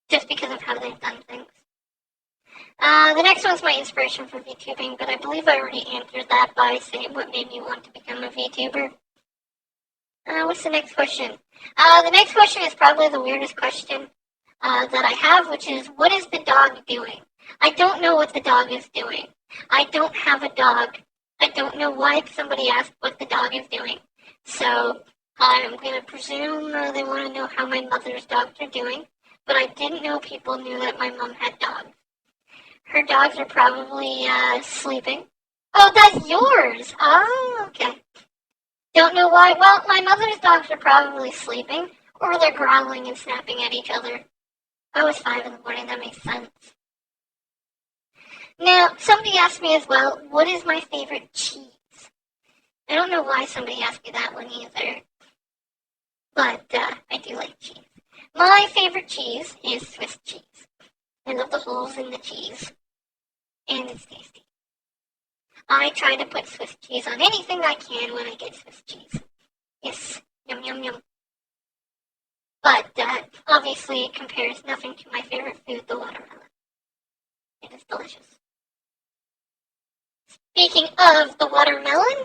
Just because of how they've done things. The next one's my inspiration for VTubing, but I believe I already answered that by saying what made me want to become a VTuber. What's the next question? The next question is probably the weirdest question that I have, which is, what is the dog doing? I don't know what the dog is doing. I don't have a dog. I don't know why somebody asked what the dog is doing. So I'm going to presume they want to know how my mother's dogs are doing, but I didn't know people knew that my mom had dogs. Her dogs are probably sleeping. Oh, that's yours! Oh, okay. Don't know why. Well, my mother's dogs are probably sleeping, or they're growling and snapping at each other. Oh, it's 5 in the morning. That makes sense. Now, somebody asked me as well, what is my favorite cheese? I don't know why somebody asked me that one either, but I do like cheese. My favorite cheese is Swiss cheese. I love the holes in the cheese, and it's tasty. I try to put Swiss cheese on anything I can when I get Swiss cheese. Yes, yum yum yum. But obviously it compares nothing to my favorite food, the watermelon. It is delicious. Speaking of the watermelon,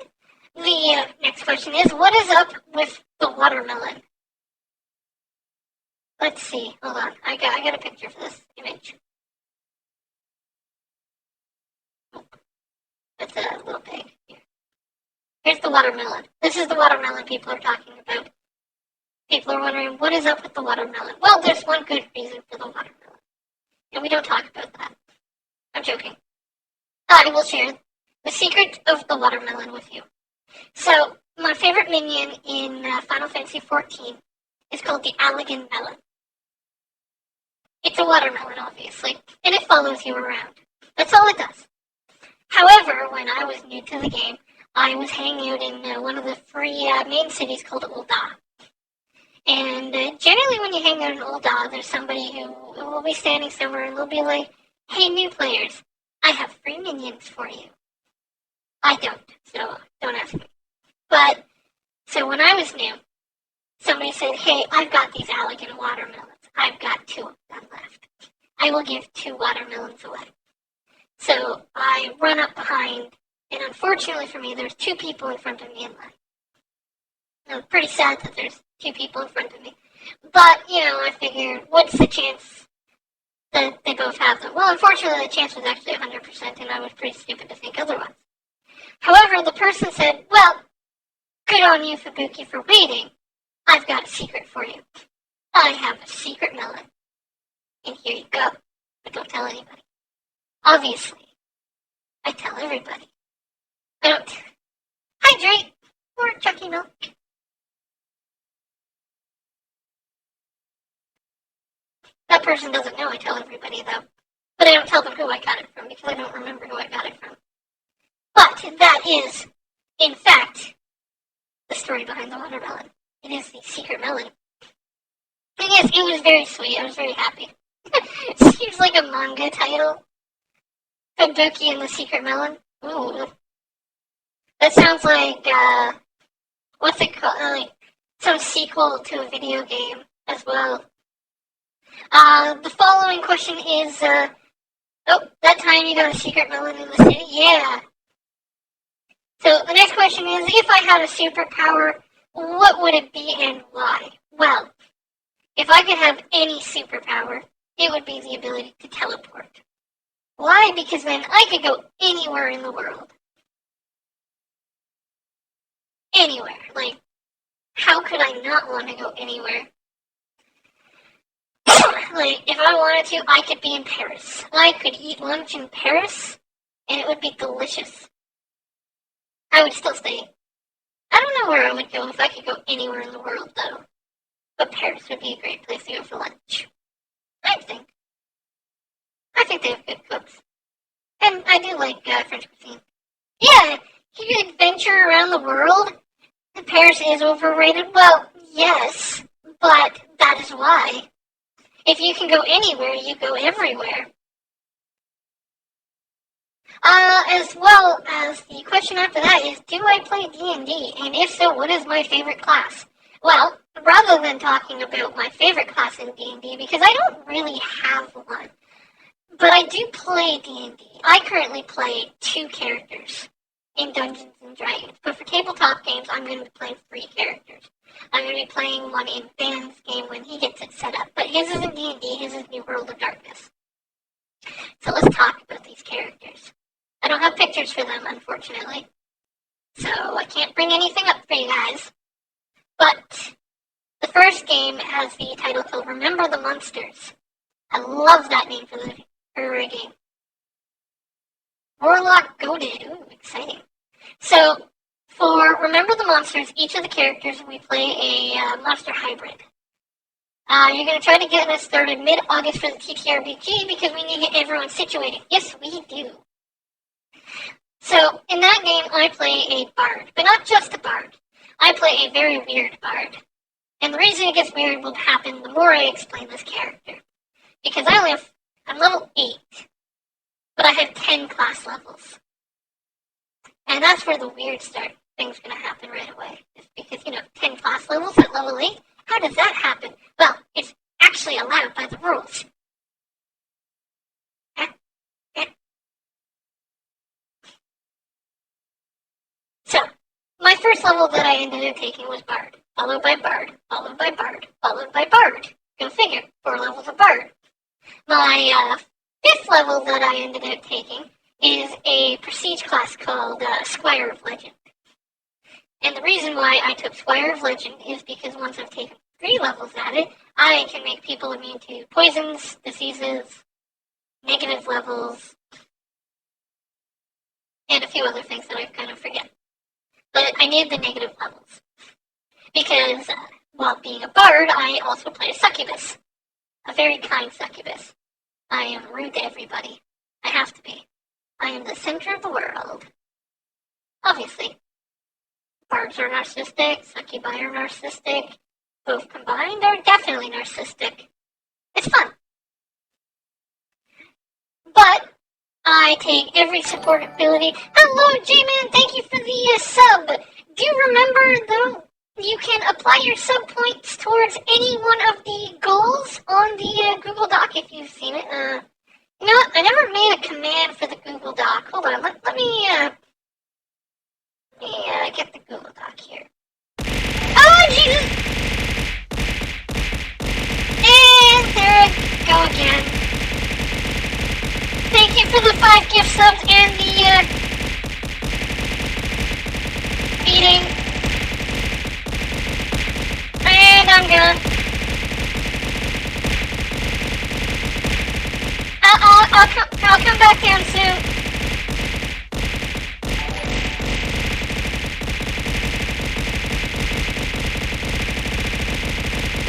the next question is, what is up with the watermelon? Let's see. Hold on. I got a picture for this image. It's a little big. Here's the watermelon. This is the watermelon people are talking about. People are wondering, what is up with the watermelon? Well, there's one good reason for the watermelon. And we don't talk about that. I'm joking. I will share the secret of the watermelon with you. So, my favorite minion in Final Fantasy XIV is called the Elegant Melon. It's a watermelon, obviously, and it follows you around. That's all it does. However, when I was new to the game, I was hanging out in one of the free main cities called Ul'dah. And generally when you hang out in Ul'dah, there's somebody who will be standing somewhere and they'll be like, hey, new players, I have free minions for you. I don't, so don't ask me. But, so when I was new, somebody said, hey, I've got these elegant watermelons. I've got 2 of them left. I will give 2 watermelons away. So I run up behind, and unfortunately for me, there's 2 people in front of me in line. I'm pretty sad that there's 2 people in front of me. But, I figured, what's the chance that they both have them? Well, unfortunately, the chance was actually 100%, and I was pretty stupid to think otherwise. However, the person said, well, good on you, Fubuki, for waiting. I've got a secret for you. I have a secret melon. And here you go. But don't tell anybody. Obviously, I tell everybody. I don't hydrate or chucky milk. That person doesn't know I tell everybody, though. But I don't tell them who I got it from because I don't remember who I got it from. But that is, in fact, the story behind the watermelon. It is the secret melon. And yes, it was very sweet. I was very happy. Seems like a manga title. Fubuki and the Secret Melon. Ooh. That sounds like, what's it called? Like, some sequel to a video game as well. The following question is, that time you got a Secret Melon in the city? Yeah. So, the next question is, if I had a superpower, what would it be and why? Well, if I could have any superpower, it would be the ability to teleport. Why? Because then I could go anywhere in the world. Anywhere. Like, how could I not want to go anywhere? Like, if I wanted to, I could be in Paris. I could eat lunch in Paris, and it would be delicious. I would still stay. I don't know where I would go if I could go anywhere in the world, though. But Paris would be a great place to go for lunch. I think. I think they have good cooks. And I do like French cuisine. Yeah, you could adventure around the world. Paris is overrated. Well, yes, but that is why. If you can go anywhere, you go everywhere. As well as the question after that is, do I play D&D? And if so, what is my favorite class? Well, rather than talking about my favorite class in D&D, because I don't really have one, but I do play D&D. I currently play 2 characters in Dungeons & Dragons, but for tabletop games, I'm going to be playing 3 characters. I'm going to be playing one in Ben's game when he gets it set up, but his isn't D&D, his is New World of Darkness. So let's talk about these characters. I don't have pictures for them, unfortunately, so I can't bring anything up for you guys. But the first game has the title called Remember the Monsters. I love that name for a game. Warlock Goaded. Ooh, exciting. So, for Remember the Monsters, each of the characters, we play a monster hybrid. You're going to try to get us started mid-August for the TTRPG because we need to get everyone situated. Yes, we do. So, in that game, I play a bard, but not just a bard. I play a very weird bard. And the reason it gets weird will happen the more I explain this character. Because I'm level 8, but I have 10 class levels. And that's where the weird thing's going to happen right away. It's because, 10 class levels at level 8? How does that happen? Well, it's actually allowed by the rules. So, my first level that I ended up taking was Bard, followed by Bard, followed by Bard, followed by Bard. Go figure, 4 levels of Bard. My 5th level that I ended up taking is a prestige class called Squire of Legend. And the reason why I took Squire of Legend is because once I've taken 3 levels at it, I can make people immune to poisons, diseases, negative levels, and a few other things that I kind of forget. But I need the negative levels. Because while being a bard, I also play a succubus. A very kind succubus. I am rude to everybody. I have to be. I am the center of the world. Obviously. Bards are narcissistic, succubi are narcissistic. Both combined are definitely narcissistic. It's fun. But I take every support ability. Hello, J-Man, thank you for the sub. Do you remember, though, you can apply your sub points towards any one of the goals on the Google Doc if you've seen it. You know what? I never made a command for the Google Doc. Hold on, let me get the Google Doc here. Oh, Jesus! And there I go again. Thank you for the 5 gift subs and the feeding. And I'm gone. I'll come back down soon.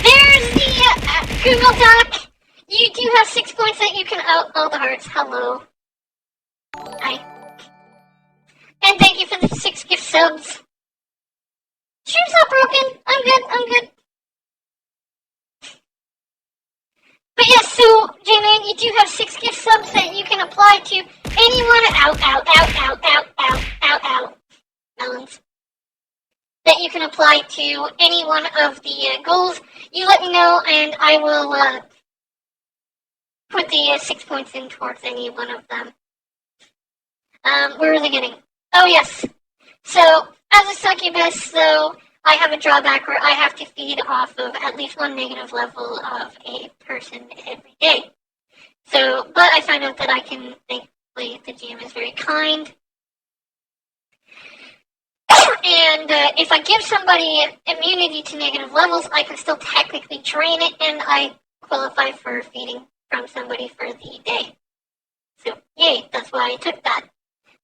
There's the Google Doc. You do have 6 points that you can out all the hearts. Hello. Hi. And thank you for the 6 gift subs. Shoes not broken. I'm good. But yes, so, J-Man, you do have 6 gift subs that you can apply to anyone melons. That you can apply to any one of the goals. You let me know, and I will put the 6 points in towards any one of them. Where are they getting? Oh, yes. So, as a succubus, so I have a drawback where I have to feed off of at least 1 negative level of a person every day. So, but I find out that I can, thankfully, the GM is very kind. And if I give somebody immunity to negative levels, I can still technically drain it, and I qualify for feeding from somebody for the day. So, yay, that's why I took that.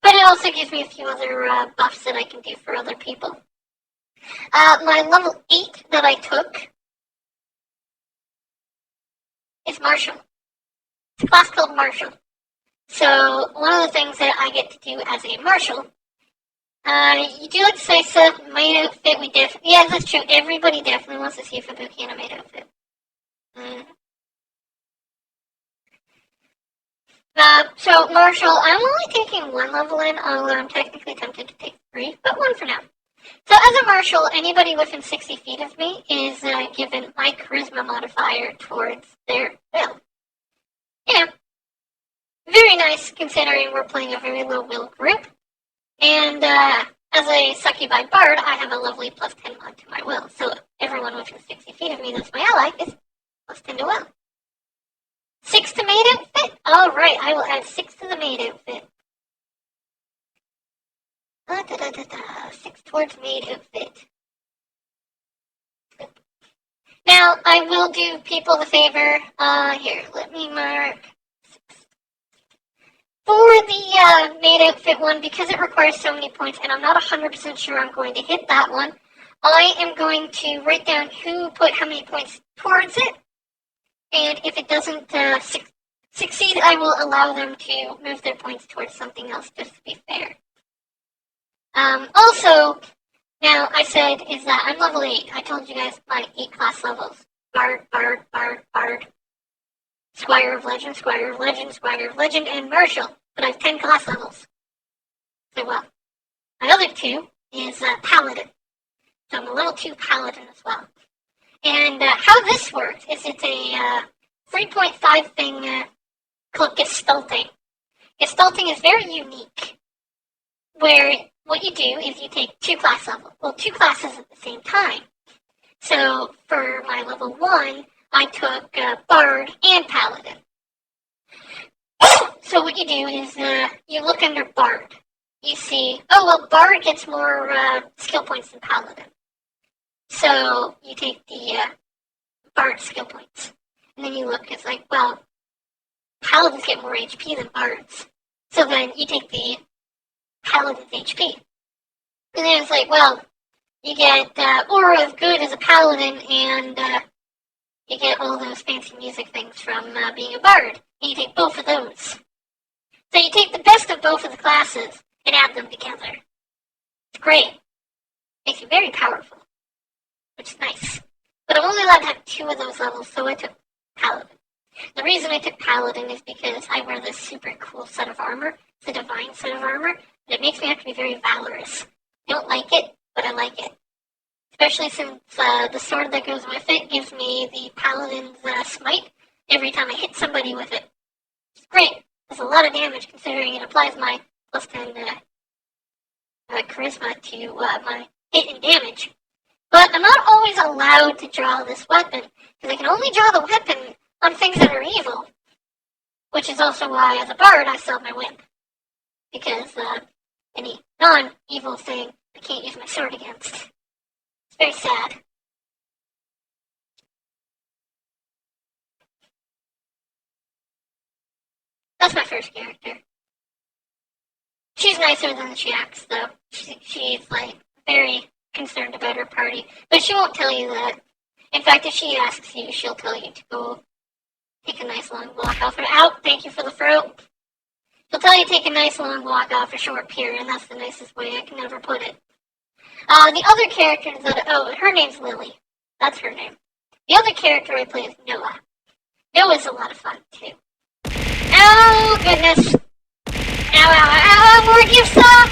But it also gives me a few other buffs that I can do for other people. My level 8 that I took is Marshall. It's a class called Marshall. So, one of the things that I get to do as a Marshal, you do like to say, so, maid outfit, yeah, that's true, everybody definitely wants to see a Fubuki in a maid outfit. So, Marshall, I'm only taking 1 level in, although I'm technically tempted to take 3, but 1 for now. So, as a Marshal, anybody within 60 feet of me is given my charisma modifier towards their will. You know, very nice considering we're playing a very low will group. And as a succubi bard, I have a lovely plus 10 mod to my will. So, everyone within 60 feet of me that's my ally is plus 10 to will. 6 to maid outfit? Alright, I will add 6 to the maid outfit. 6 towards maid outfit. Now, I will do people the favor. Here, let me mark 6. For the maid outfit one, because it requires so many points, and I'm not 100% sure I'm going to hit that one, I am going to write down who put how many points towards it. And if it doesn't succeed, I will allow them to move their points towards something else, just to be fair. Also, now I said is that I'm level 8. I told you guys my 8 class levels. Bard, Squire of Legend, and Marshal. But I have 10 class levels. So, well, my other 2 is Paladin. So I'm a level 2 Paladin as well. And how this works is it's a 3.5 thing called Gestalting. Gestalting is very unique, where what you do is you take two classes at the same time. So for my level 1, I took Bard and Paladin. So what you do is you look under Bard. You see, Bard gets more skill points than Paladin. So you take the Bard skill points. And then you look, it's like, well, Paladins get more HP than Bards. So then you take the Paladin's HP. And then it's like, well, you get Aura of Good as a Paladin, and you get all those fancy music things from being a Bard. And you take both of those. So you take the best of both of the classes and add them together. It's great. Makes you very powerful, which is nice. But I'm only allowed to have 2 of those levels, so I took Paladin. The reason I took Paladin is because I wear this super cool set of armor. It's a divine set of armor, and it makes me have to be very valorous. I don't like it, but I like it. Especially since the sword that goes with it gives me the Paladin's smite every time I hit somebody with it. It's great. It's a lot of damage considering it applies my plus 10 charisma to my hit and damage. But I'm not always allowed to draw this weapon, because I can only draw the weapon on things that are evil. Which is also why, as a bard, I still have my whip. Because any non-evil thing I can't use my sword against. It's very sad. That's my first character. She's nicer than she acts, though. She's, like, very concerned about her party. But she won't tell you that. In fact, if she asks you, she'll tell you to go take a nice long walk off her. Ow, thank you for the throat. She'll tell you to take a nice long walk off a short pier, and that's the nicest way I can ever put it. The other characters her name's Lily. That's her name. The other character I play is Noah. Noah's a lot of fun, too. Oh, goodness. Ow, more gift subs!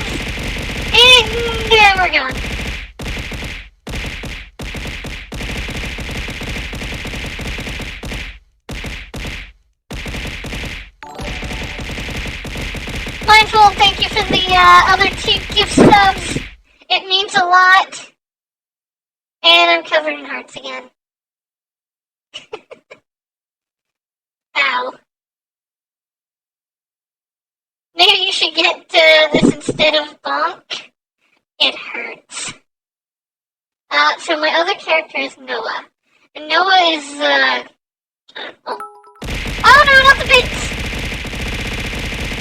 And there we're gone. Mindful, thank you for the other 2 gift subs. It means a lot. And I'm covered in hearts again. Ow. Maybe you should get this instead of bonk. It hurts. So my other character is Noah. And Noah is, Oh no, not the bits!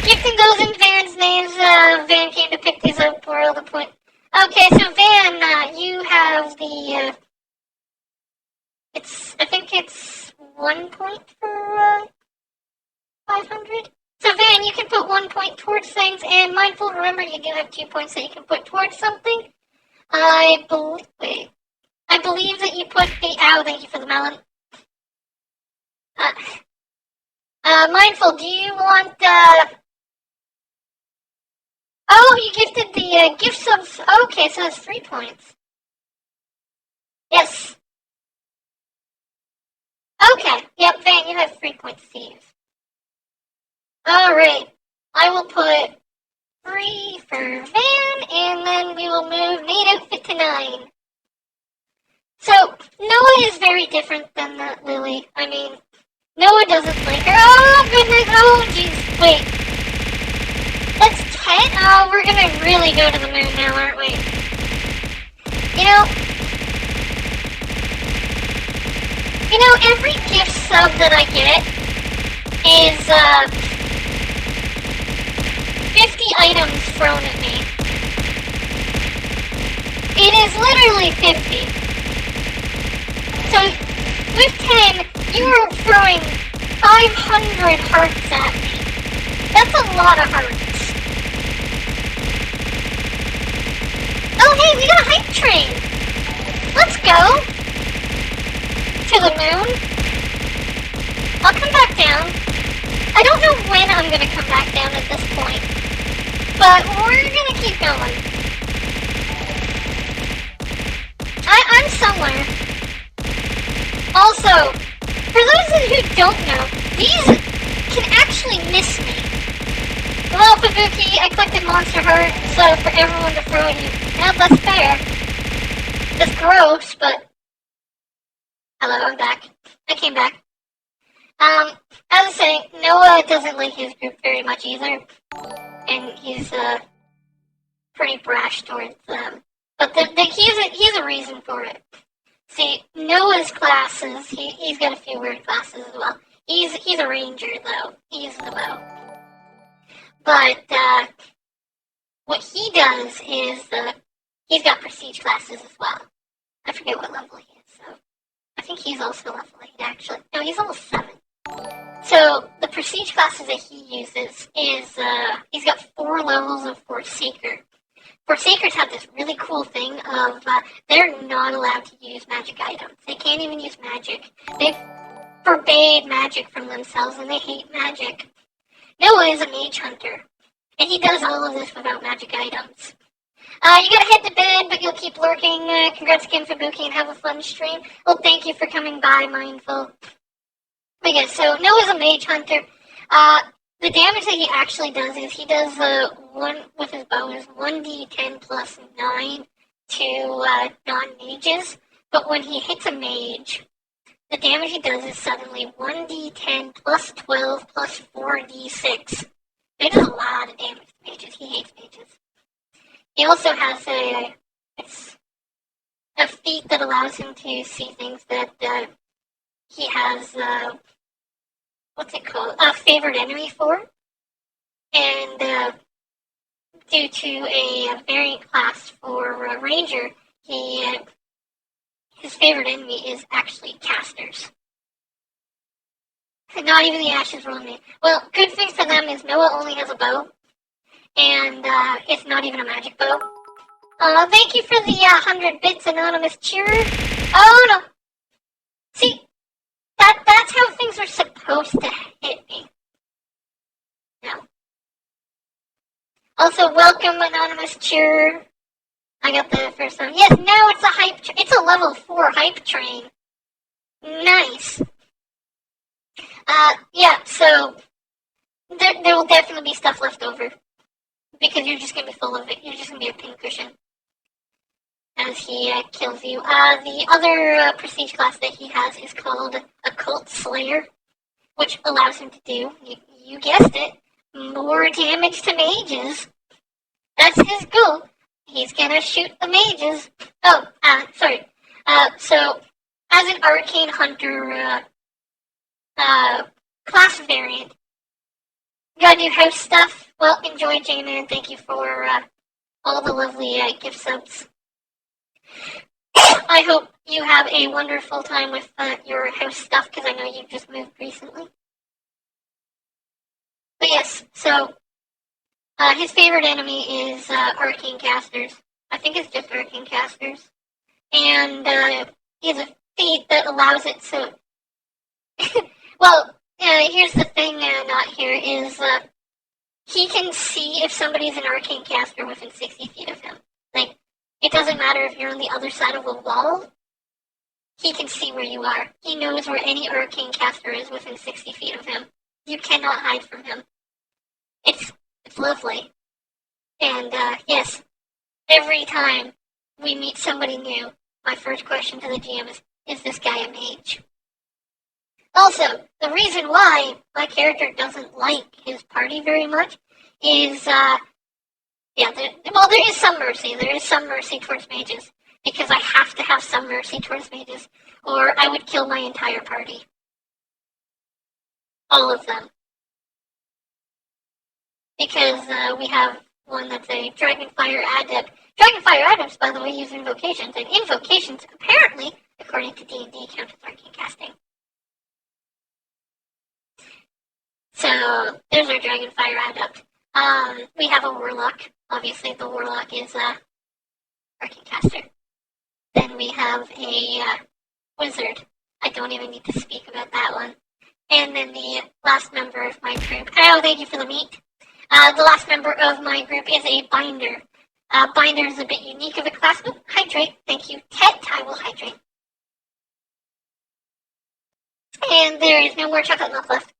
Gifting those in Van's names, Van came to pick these up for all the point. Okay, so Van, you have the, I think it's 1 point for, 500? So Van, you can put 1 point towards things, and Mindful, remember you do have 2 points that you can put towards something. I believe that you put the, thank you for the melon. Mindful, do you want, you gifted the, gift subs, okay, so that's 3 points. Yes. Okay, yep, Van, you have 3 points to use. Alright, I will put 3 for Van, and then we will move maid outfit to 9. So, Noah is very different than Lily. I mean, Noah doesn't like her. Oh, goodness, oh, jeez, wait. That's 10? Oh, we're gonna really go to the moon now, aren't we? You know, every gift sub that I get is, 50 items thrown at me. It is literally 50. So, with 10, you are throwing 500 hearts at me. That's a lot of hearts. Oh, hey, we got a hype train. Let's go. To the moon. I'll come back down. I don't know when I'm gonna come back down at this point. But we're gonna keep going. I'm somewhere. Also, for those of you who don't know, these can actually miss me. well, Fubuki, I collected Monster Heart, so for everyone to throw at you. Now, that's fair. That's gross, but... Hello, I'm back. I came back. As I was saying, Noah doesn't like his group very much either. And he's, pretty brash towards them. But he's a reason for it. See, Noah's classes, he's got a few weird classes as well. He's a ranger, though. He uses a bow. But, what he does is, he's got prestige classes as well. I forget what level he is, so... I think he's also level 8, actually. No, he's almost 7. So, the prestige classes that he uses is, he's got 4 levels of Forsaker. Forsakers have this really cool thing of, they're not allowed to use magic items. They can't even use magic. They forbade magic from themselves, and they hate magic. Noah is a mage hunter, and he does all of this without magic items. You gotta head to bed, but you'll keep lurking. Congrats again, Fubuki, and have a fun stream. Well, thank you for coming by, Mindful. But yeah, so Noah's a mage hunter. The damage that he actually does is he does, one with his bow is 1d10 plus 9 to, non-mages. But when he hits a mage, the damage he does is suddenly 1d10 plus 12 plus 4d6. It does a lot of damage to mages. He hates mages. He also has a feat that allows him to see things that he has, what's it called? A favored enemy for. And due to a variant class for Ranger, his favorite enemy is actually casters. And not even the Ashes Roll me. Well, good thing for them is Noah only has a bow. And it's not even a magic bow. Thank you for the 100 bits, Anonymous Cheerer. Oh, no. See, that's how things are supposed to hit me. No. Also, welcome, Anonymous Cheerer. I got the first one. Yes, now it's a it's a level 4 hype train. Nice. Yeah, so there will definitely be stuff left over. Because you're just going to be full of it. You're just going to be a pincushion as he kills you. The other prestige class that he has is called Occult Slayer, which allows him to do, you guessed it, more damage to mages. That's his goal. He's going to shoot the mages. Oh, sorry. So, as an Arcane Hunter class variant, you gotta do house stuff. Well, enjoy, J-Man. Thank you for all the lovely gift subs. I hope you have a wonderful time with your house stuff, because I know you just moved recently. But yes, so his favorite enemy is Arcane Casters. I think it's just Arcane Casters. And he has a feat that allows it so... well... here's the thing not here is he can see if somebody's an arcane caster within 60 feet of him. Like, it doesn't matter if you're on the other side of a wall, he can see where you are. He knows where any arcane caster is within 60 feet of him. You cannot hide from him. It's lovely. And yes, every time we meet somebody new, my first question to the GM is this guy a mage? Also, the reason why my character doesn't like his party very much is, there is some mercy. There is some mercy towards mages. Because I have to have some mercy towards mages, or I would kill my entire party. All of them. Because we have one that's a Dragonfire Adept. Dragonfire Adepts, by the way, use invocations, and invocations, apparently, according to D&D, count as arcane casting. So, there's our Dragonfire Adept. We have a Warlock. Obviously, the Warlock is Arcane Caster. Then we have a Wizard. I don't even need to speak about that one. And then the last member of my group. Oh, thank you for the meat. The last member of my group is a Binder. Binder is a bit unique of a class. Oh, hydrate. Thank you. Tet, I will hydrate. And there is no more chocolate milk left.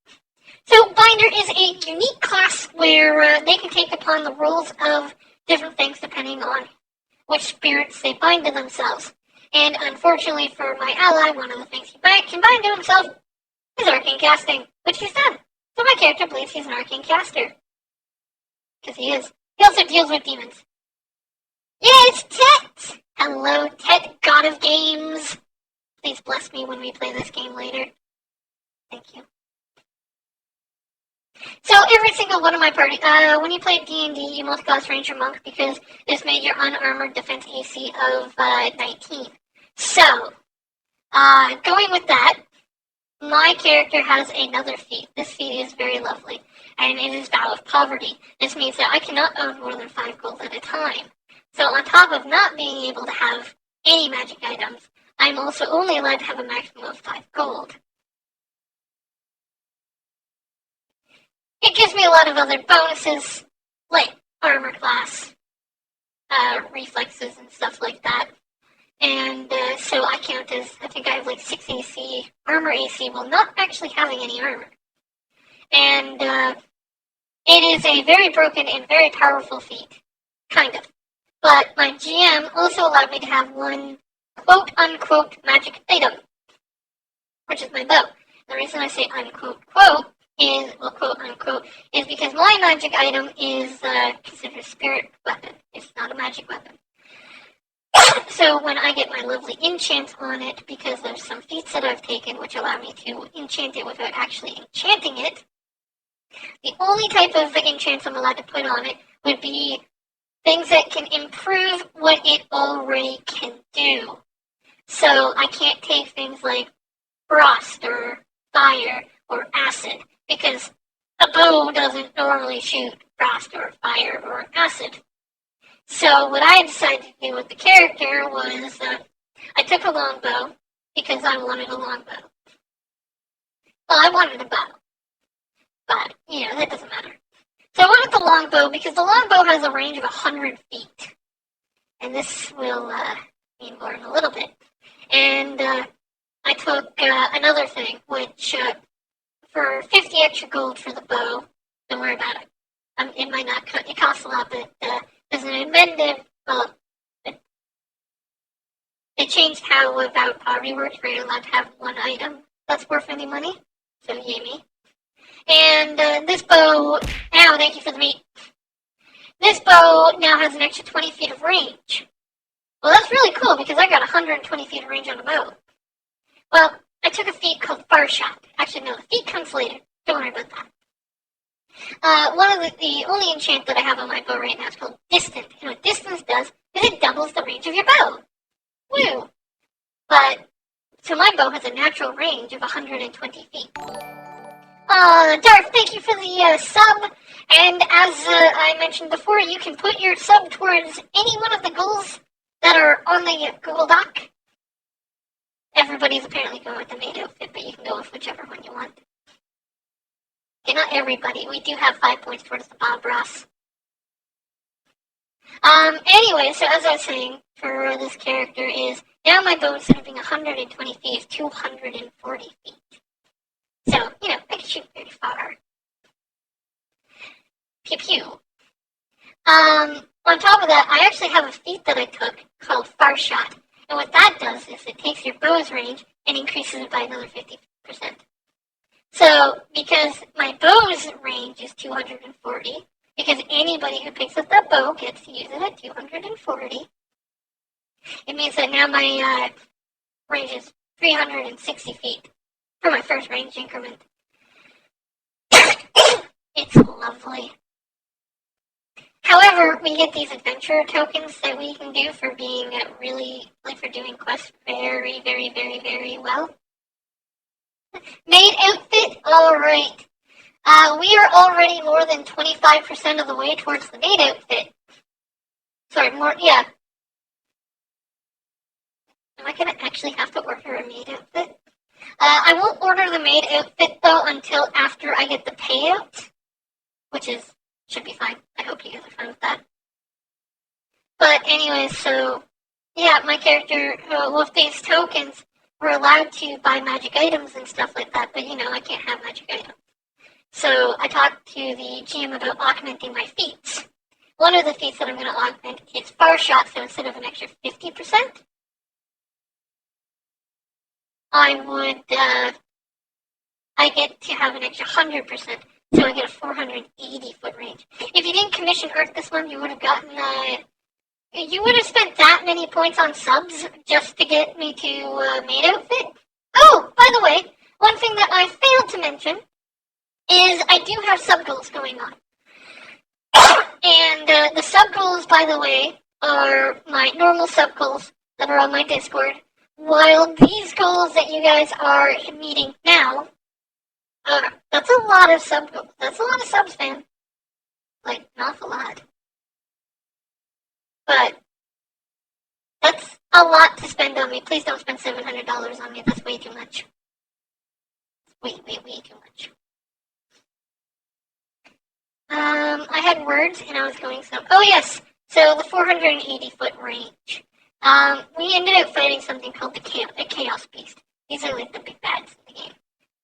So Binder is a unique class where they can take upon the roles of different things depending on which spirits they bind to themselves. And unfortunately for my ally, one of the things he can bind to himself is arcane casting, which he's done. So my character believes he's an arcane caster. Because he is. He also deals with demons. Yeah, it's Tet! Hello, Tet, god of games. Please bless me when we play this game later. Thank you. So every single one of my party, when you play D&D, you must class Ranger Monk because this made your unarmored defense AC of 19. So, going with that, my character has another feat. This feat is very lovely, and it is Vow of Poverty. This means that I cannot own more than 5 gold at a time. So on top of not being able to have any magic items, I'm also only allowed to have a maximum of 5 gold. It gives me a lot of other bonuses, like armor class, reflexes and stuff like that. And so I count as, I think I have like 6 AC, armor AC, while not actually having any armor. And it is a very broken and very powerful feat, kind of. But my GM also allowed me to have one quote-unquote magic item, which is my bow. The reason I say unquote quote is, well, quote-unquote, is because my magic item is considered a spirit weapon. It's not a magic weapon. So when I get my lovely enchant on it, because there's some feats that I've taken which allow me to enchant it without actually enchanting it, the only type of enchants I'm allowed to put on it would be things that can improve what it already can do. So I can't take things like frost or fire or acid, because a bow doesn't normally shoot frost or fire or acid. So what I decided to do with the character was I took a longbow because I wanted a longbow. Well, I wanted a bow, but, that doesn't matter. So I wanted the longbow because the longbow has a range of 100 feet. And this will mean more in a little bit. And I took another thing, which for 50 extra gold for the bow, don't worry about it. It might not it costs a lot, but there's an amended, well, they changed how Avowed Poverty works, where you're allowed to have one item that's worth any money. So yay me. And this bow, thank you for the meat. This bow now has an extra 20 feet of range. Well, that's really cool because I got 120 feet of range on the bow. Well, I took a feat called Far Shot. Actually, no, the feat comes later. Don't worry about that. One of the only enchant that I have on my bow right now is called Distant. And what Distance does is it doubles the range of your bow. Woo! But, so my bow has a natural range of 120 feet. Darth, thank you for the sub. And as I mentioned before, you can put your sub towards any one of the goals that are on the Google Doc. Everybody's apparently going with the maid outfit, but you can go with whichever one you want. Okay, not everybody. We do have 5 points towards the Bob Ross. Anyway, so as I was saying, for this character is, now my bow, instead of being 120 feet, is 240 feet. So, I can shoot very far. Pew pew. On top of that, I actually have a feat that I took called Far Shot. And what that does is it takes your bow's range and increases it by another 50%. So, because my bow's range is 240, because anybody who picks up that bow gets to use it at 240, it means that now my range is 360 feet for my first range increment. It's lovely. However, we get these adventure tokens that we can do for being really, for doing quests very, very, very, very well. Maid outfit? Alright. We are already more than 25% of the way towards the maid outfit. Sorry, yeah. Am I going to actually have to order a maid outfit? I won't order the maid outfit, though, until after I get the payout, which should be fine. I hope you guys are fine with that. But anyway, so, yeah, my character, with these tokens, we're allowed to buy magic items and stuff like that, but, I can't have magic items. So I talked to the GM about augmenting my feats. One of the feats that I'm going to augment is far shot, so instead of an extra 50%, I get to have an extra 100%, so I get a 480 foot range. If you didn't commission Earth this month, you would have gotten, you would have spent that many points on subs just to get me to maid outfit. Oh, by the way, one thing that I failed to mention is I do have sub goals going on. And the sub goals, by the way, are my normal sub goals that are on my Discord. While these goals that you guys are meeting now, that's a lot of sub goals. That's a lot of subs, man. Like, not a lot. But that's a lot to spend on me. Please don't spend $700 on me. That's way too much. Way too much. I had words and I was going so. Oh yes. So the 480 foot range. We ended up fighting something called the Chaos Beast. These are like the big bads in the game.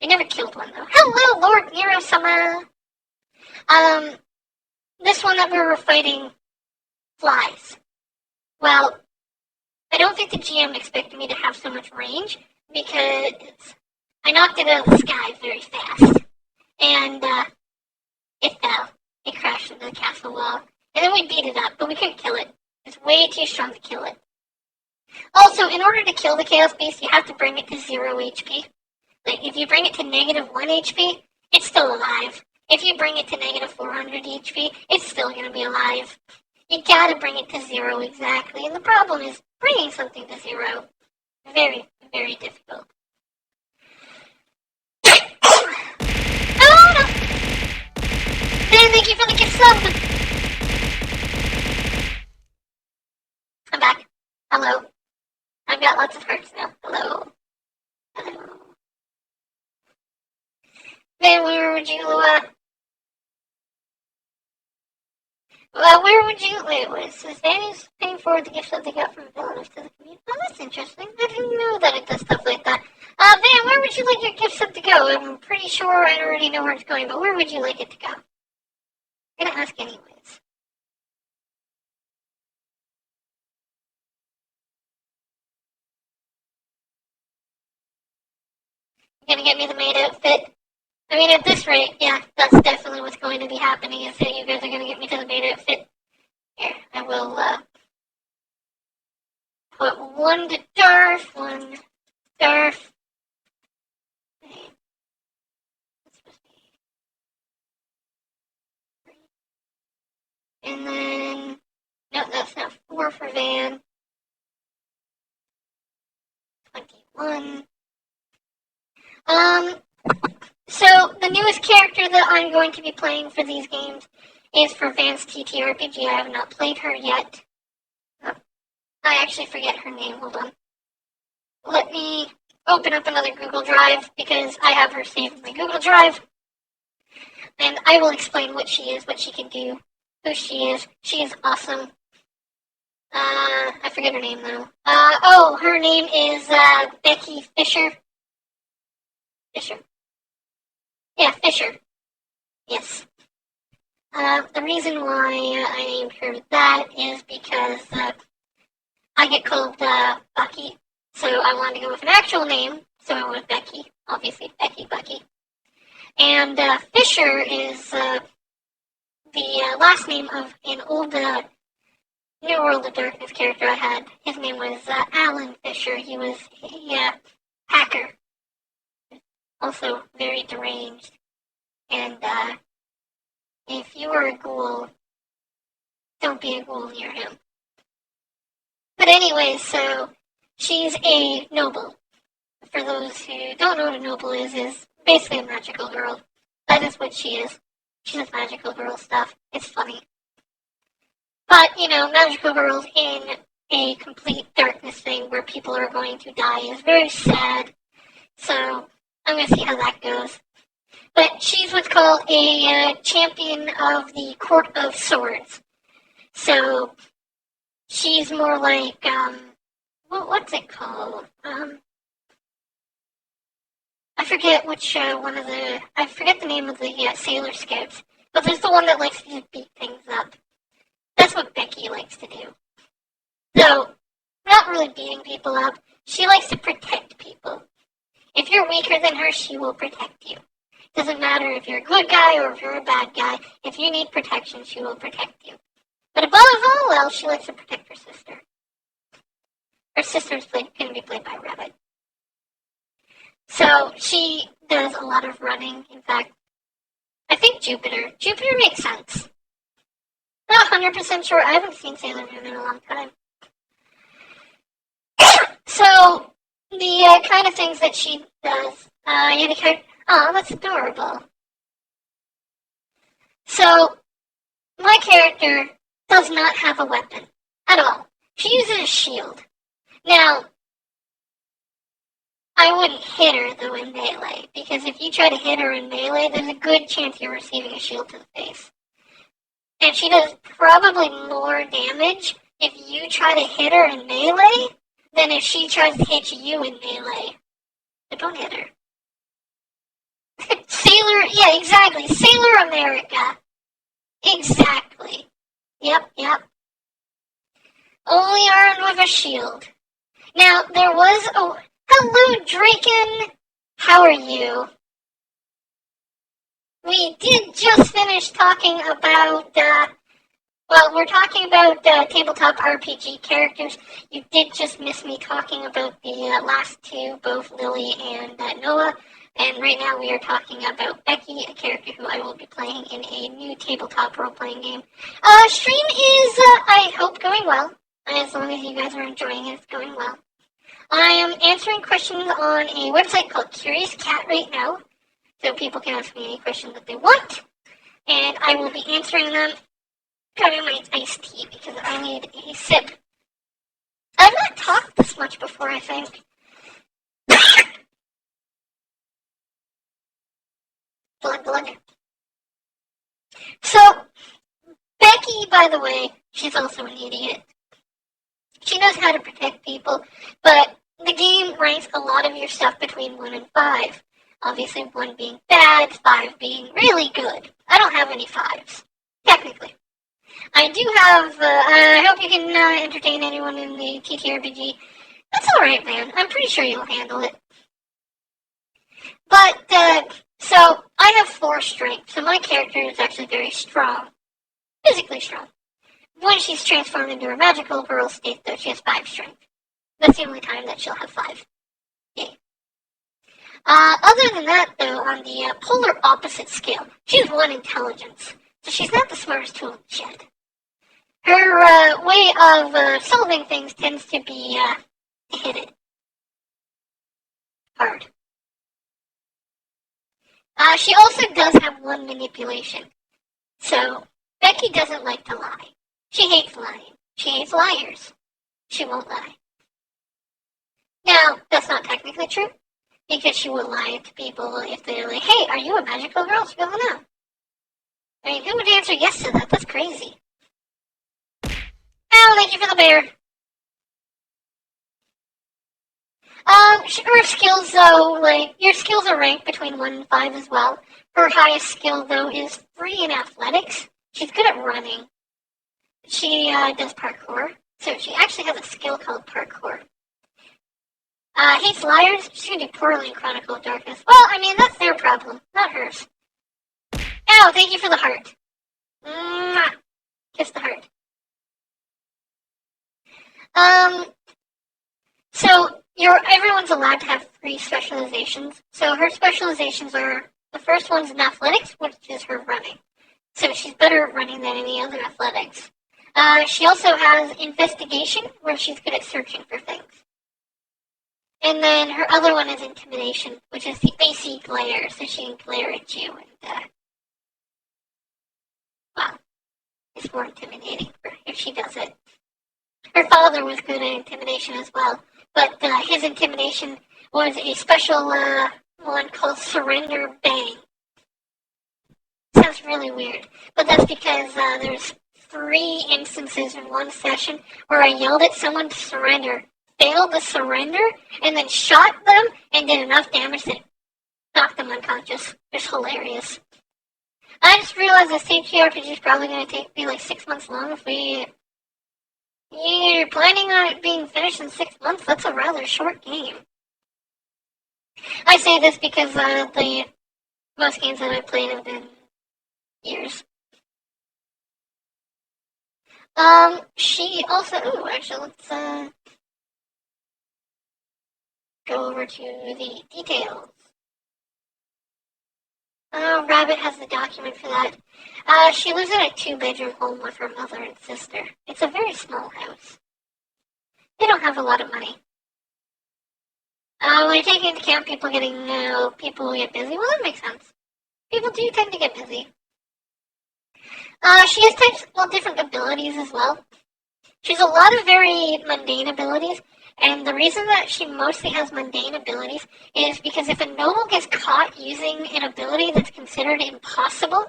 We never killed one though. Hello, Lord Nero-sama. This one that we were fighting flies. Well, I don't think the GM expected me to have so much range because I knocked it out of the sky very fast, and it fell. It crashed into the castle wall, and then we beat it up, but we couldn't kill it. It's way too strong to kill it. Also, in order to kill the Chaos Beast, you have to bring it to 0 HP. Like, if you bring it to negative 1 HP, it's still alive. If you bring it to negative 400 HP, it's still going to be alive. You gotta bring it to 0 exactly, and the problem is bringing something to 0. Very, very difficult. Oh no! Dan, thank you for the gift sub! I'm back. Hello. I've got lots of hearts now. Hello. Hello. Then where would you, where would you, wait, was Danny's paying forward the gift that they got from villainers to the community? Oh, that's interesting. I didn't know that it does stuff like that. Van, where would you like your gift sub to go? I'm pretty sure I already know where it's going, but where would you like it to go? I'm gonna ask anyways. You're gonna get me the maid outfit? I mean, at this rate, yeah, that's definitely what's going to be happening, is that you guys are gonna get me to the maid outfit. Here, I will, put one to Darth. And then, no, that's not 4 for Van. 21. So the newest character that I'm going to be playing for these games is for Van's TTRPG. I have not played her yet. I actually forget her name. Hold on. Let me open up another Google Drive because I have her saved in my Google Drive. And I will explain what she is, what she can do, who she is. She is awesome. I forget her name though. Her name is Becky Fisher. Fisher. Yeah, Fisher. Yes. The reason why I named her that is because I get called Bucky, so I wanted to go with an actual name, so I went with Becky, obviously Becky Bucky. And Fisher is the last name of an old New World of Darkness character I had. His name was Alan Fisher. He was a hacker, also very deranged. And if you are a ghoul, don't be a ghoul near him. But anyway, so she's a noble. For those who don't know what a noble is basically a magical girl. That is what she is. She does magical girl stuff. It's funny. But, magical girls in a complete darkness thing where people are going to die is very sad. So, I'm going to see how that goes. But she's what's called a champion of the Court of Swords. So, she's more like, what's it called? I forget which one of the... I forget the name of the Sailor Scouts. But there's the one that likes to just beat things up. That's what Becky likes to do. So, not really beating people up. She likes to protect people. If you're weaker than her, she will protect you. Doesn't matter if you're a good guy or if you're a bad guy. If you need protection, she will protect you. But above all else, she likes to protect her sister. Her sister's going to be played by Rabbit. So she does a lot of running. In fact, I think Jupiter. Jupiter makes sense. Not 100% sure. I haven't seen Sailor Moon in a long time. So, the kind of things that she does, oh, that's adorable. So, my character does not have a weapon at all. She uses a shield. Now, I wouldn't hit her, though, in melee, because if you try to hit her in melee, there's a good chance you're receiving a shield to the face. And she does probably more damage if you try to hit her in melee than if she tries to hit you in melee. But don't hit her. Sailor, yeah, exactly. Sailor America. Exactly. Yep. Only armed with a shield. Now, there was a... Hello, Draken! How are you? We did just finish talking about, we're talking about tabletop RPG characters. You did just miss me talking about the last two, both Lily and Noah. And right now we are talking about Becky, a character who I will be playing in a new tabletop role-playing game. Stream is, I hope, going well. As long as you guys are enjoying it, it's going well. I am answering questions on a website called Curious Cat right now, so people can ask me any questions that they want, and I will be answering them. Grabbing my iced tea because I need a sip. I've not talked this much before, I think. Blood. So, Becky, by the way, she's also an idiot. She knows how to protect people, but the game ranks a lot of your stuff between 1 and 5. Obviously, 1 being bad, 5 being really good. I don't have any 5s, technically. I do have, I hope you can entertain anyone in the TTRPG. That's alright, man. I'm pretty sure you'll handle it. But, so, I have 4 strength, so my character is actually very strong. Physically strong. When she's transformed into her magical girl state, though, she has 5 strength. That's the only time that she'll have 5. Yay. Other than that, though, on the polar opposite scale, she's 1 intelligence, so she's not the smartest tool in the shed. Her way of solving things tends to be to hit it hard. She also does have 1 manipulation, so Becky doesn't like to lie. She hates lying. She hates liars. She won't lie. Now, that's not technically true, because she will lie to people if they're like, hey, are you a magical girl? She goes, no. I mean, who would answer yes to that? That's crazy. Oh, thank you for the bear. Her skills, though, like, your skills are ranked between 1 and 5 as well. Her highest skill, though, is 3 in athletics. She's good at running. She does parkour, so she actually has a skill called parkour. Hates liars. She's gonna do poorly in Chronicle of Darkness. Well, I mean, that's their problem, not hers. Ow, thank you for the heart. Mwah. Kiss the heart. So everyone's allowed to have 3 specializations. So her specializations are, the first one's in athletics, which is her running. So she's better at running than any other athletics. She also has investigation, where she's good at searching for things. And then her other one is intimidation, which is the AC glare, so she can glare at you and, well, it's more intimidating if she does it. Her father was good at intimidation as well, but his intimidation was a special one called Surrender Bang. Sounds really weird, but that's because there's 3 instances in one session where I yelled at someone to surrender, failed to surrender, and then shot them and did enough damage that knock them unconscious. It's hilarious. I just realized the CTRPG is probably going to be like 6 months long if you're planning on it being finished in 6 months. That's a rather short game. I say this because the most games that I've played have been years. She also... Ooh, actually, let's go over to the details. Rabbit has the document for that. She lives in a 2-bedroom home with her mother and sister. It's a very small house. They don't have a lot of money. When taking into account people get busy, well, that makes sense. People do tend to get busy. She has different abilities as well. She has a lot of very mundane abilities, and the reason that she mostly has mundane abilities is because if a noble gets caught using an ability that's considered impossible,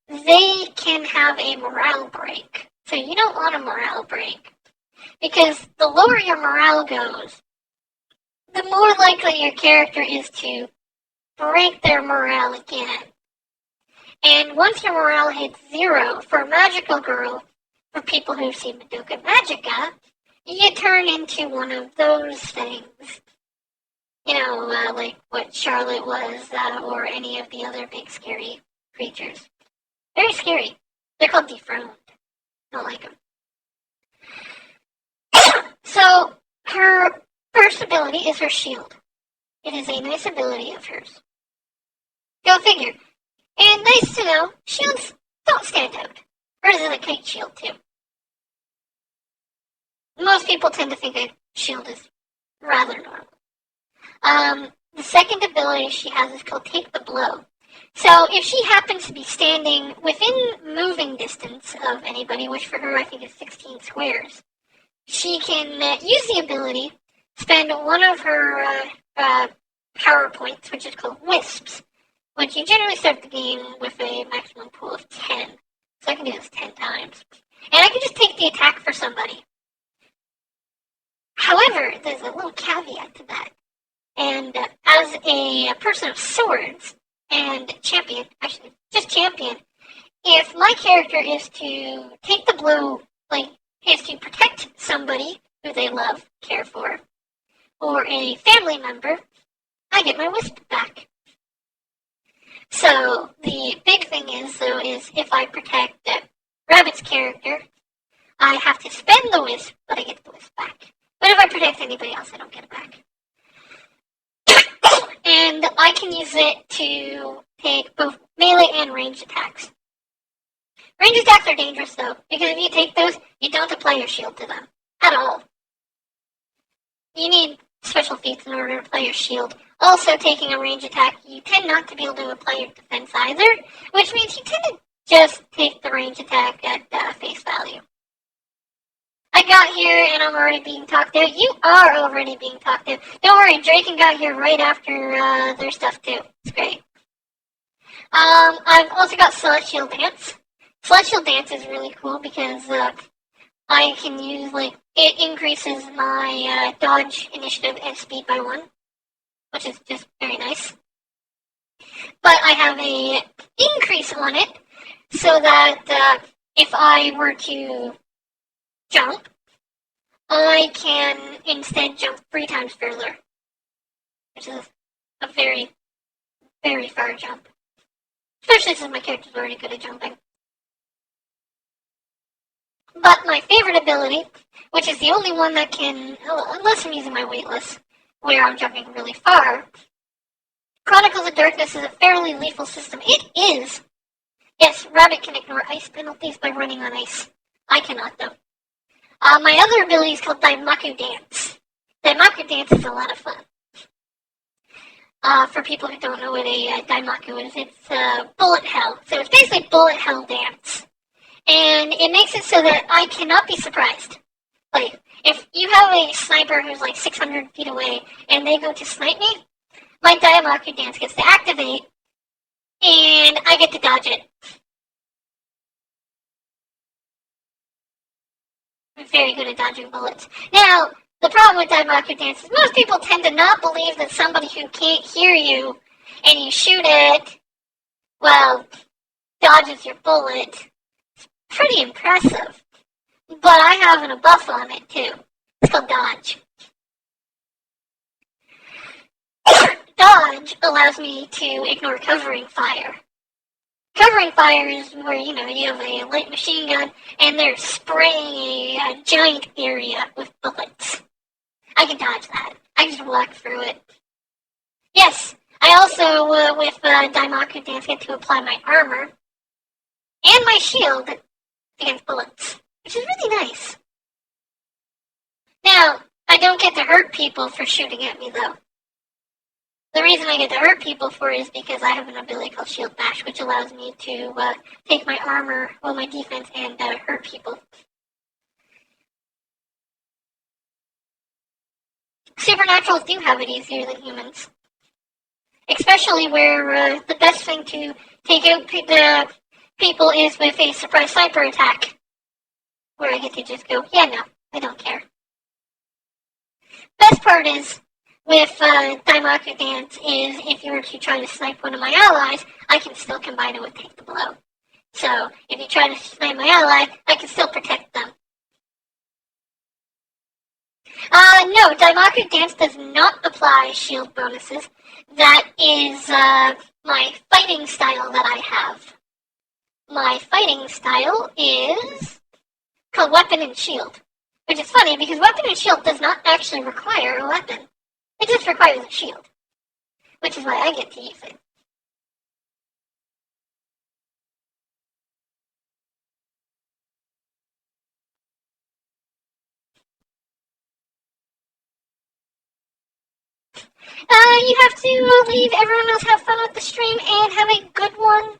they can have a morale break. So you don't want a morale break. Because the lower your morale goes, the more likely your character is to break their morale again. And once your morale hits 0, for a magical girl, for people who've seen Madoka Magica, you turn into one of those things. Like what Charlotte was, or any of the other big scary creatures. Very scary. They're called dethroned. Don't like them. So, her first ability is her shield. It is a nice ability of hers. Go figure. And nice to know, shields don't stand out. Hers is a kite shield, too. Most people tend to think a shield is rather normal. The second ability she has is called Take the Blow. So if she happens to be standing within moving distance of anybody, which for her I think is 16 squares, she can use the ability, spend one of her power points, which is called Wisps, which you generally start the game with a maximum pool of 10. So I can do this 10 times. And I can just take the attack for somebody. However, there's a little caveat to that. And as a person of swords and champion, actually just champion, if my character is to take the blow, is to protect somebody who they love, care for, or a family member, I get my wisp back. So the big thing is if I protect Rabbit's character, I have to spend the wisp, but I get the wisp back. But if I protect anybody else, I don't get it back. And I can use it to take both melee and ranged attacks. Ranged attacks are dangerous, though, because if you take those, you don't apply your shield to them. At all. You need special feats in order to apply your shield. Also, taking a ranged attack, you tend not to be able to apply your defense either, which means you tend to just take the ranged attack at face value. I got here and I'm already being talked out. You are already being talked out. Don't worry, Draken got here right after their stuff too. It's great. I've also got Celestial Dance. Celestial Dance is really cool because I can use, it increases my dodge, initiative, and speed by 1, which is just very nice. But I have a increase on it so that if I were to jump, I can instead jump 3 times further, which is a very, very far jump. Especially since my character's already good at jumping. But my favorite ability, which is the only one that can, unless I'm using my weightless, where I'm jumping really far, Chronicles of Darkness is a fairly lethal system. It is. Yes, Rabbit can ignore ice penalties by running on ice. I cannot, though. My other ability is called Daimaku Dance. Daimaku Dance is a lot of fun. For people who don't know what a Daimaku is, it's bullet hell. So it's basically bullet hell dance. And it makes it so that I cannot be surprised. If you have a sniper who's 600 feet away and they go to snipe me, my Daimaku Dance gets to activate, and I get to dodge it. I'm very good at dodging bullets. Now, the problem with Daimaku Dance is most people tend to not believe that somebody who can't hear you and you shoot it, well, dodges your bullet. Pretty impressive. But I have a buff on it, too. It's called dodge. Dodge allows me to ignore covering fire. Covering fire is where, you have a light machine gun and they're spraying a giant area with bullets. I can dodge that. I just walk through it. Yes, I also, with Daimaku Dance, get to apply my armor and my shield against bullets, which is really nice. Now, I don't get to hurt people for shooting at me, though. The reason I get to hurt people for it is because I have an ability called Shield Bash, which allows me to take my armor, my defense, and hurt people. Supernaturals do have it easier than humans. Especially where the best thing to take out the people is with a surprise sniper attack. Where I get to just go, yeah, no, I don't care. Best part is, with Daimaku Dance, is if you were to try to snipe one of my allies, I can still combine it with Take the Blow. So, if you try to snipe my ally, I can still protect them. No, Daimaku Dance does not apply shield bonuses. That is my fighting style that I have. My fighting style is called Weapon and Shield. Which is funny because Weapon and Shield does not actually require a weapon. It just requires a shield. Which is why I get to use it. You have to leave. Everyone else have fun with the stream and have a good one.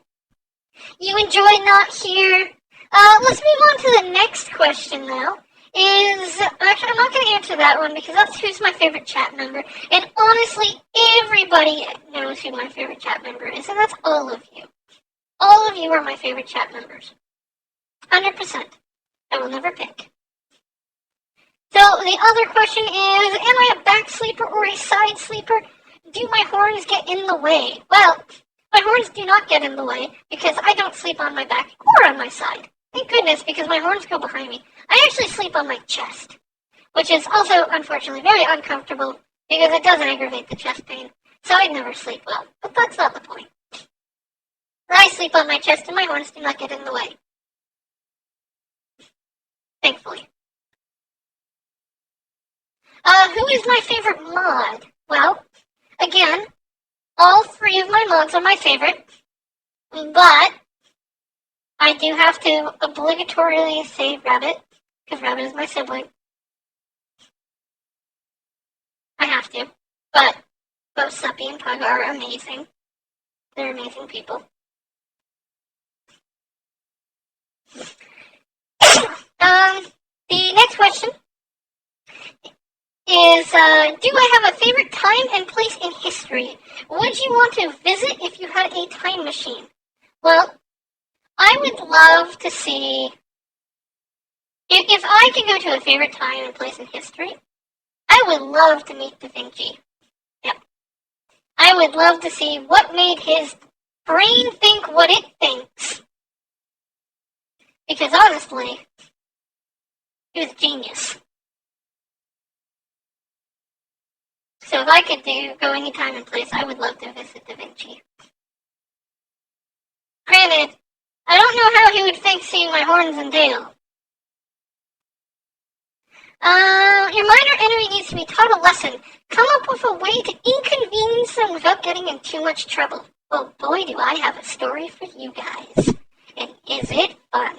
You enjoy not here. Let's move on to the next question now. Actually, I'm not going to answer that one because that's who's my favorite chat member. And honestly, everybody knows who my favorite chat member is, and that's all of you. All of you are my favorite chat members. 100%. I will never pick. So the other question is, am I a back sleeper or a side sleeper? Do my horns get in the way? Well, my horns do not get in the way because I don't sleep on my back or on my side. Thank goodness, because my horns go behind me. I actually sleep on my chest, which is also, unfortunately, very uncomfortable because it does aggravate the chest pain. So I never sleep well, but that's not the point. I sleep on my chest and my horns do not get in the way. Thankfully. Who is my favorite mod? Well, again, all three of my mods are my favorite, but I do have to obligatorily say Rabbit, because Rabbit is my sibling. I have to, but both Suppy and Pug are amazing. They're amazing people. The next question is, do I have a favorite time and place in history? Would you want to visit if you had a time machine? Well, I would love to see, if I could go to a favorite time and place in history, I would love to meet Da Vinci. Yep. I would love to see what made his brain think what it thinks. Because honestly, he was a genius. So if I could go any time and place, I would love to visit Da Vinci. Granted, I don't know how he would think seeing my horns and tail. Your minor enemy needs to be taught a lesson. Come up with a way to inconvenience them without getting in too much trouble. Oh boy, do I have a story for you guys. And is it fun?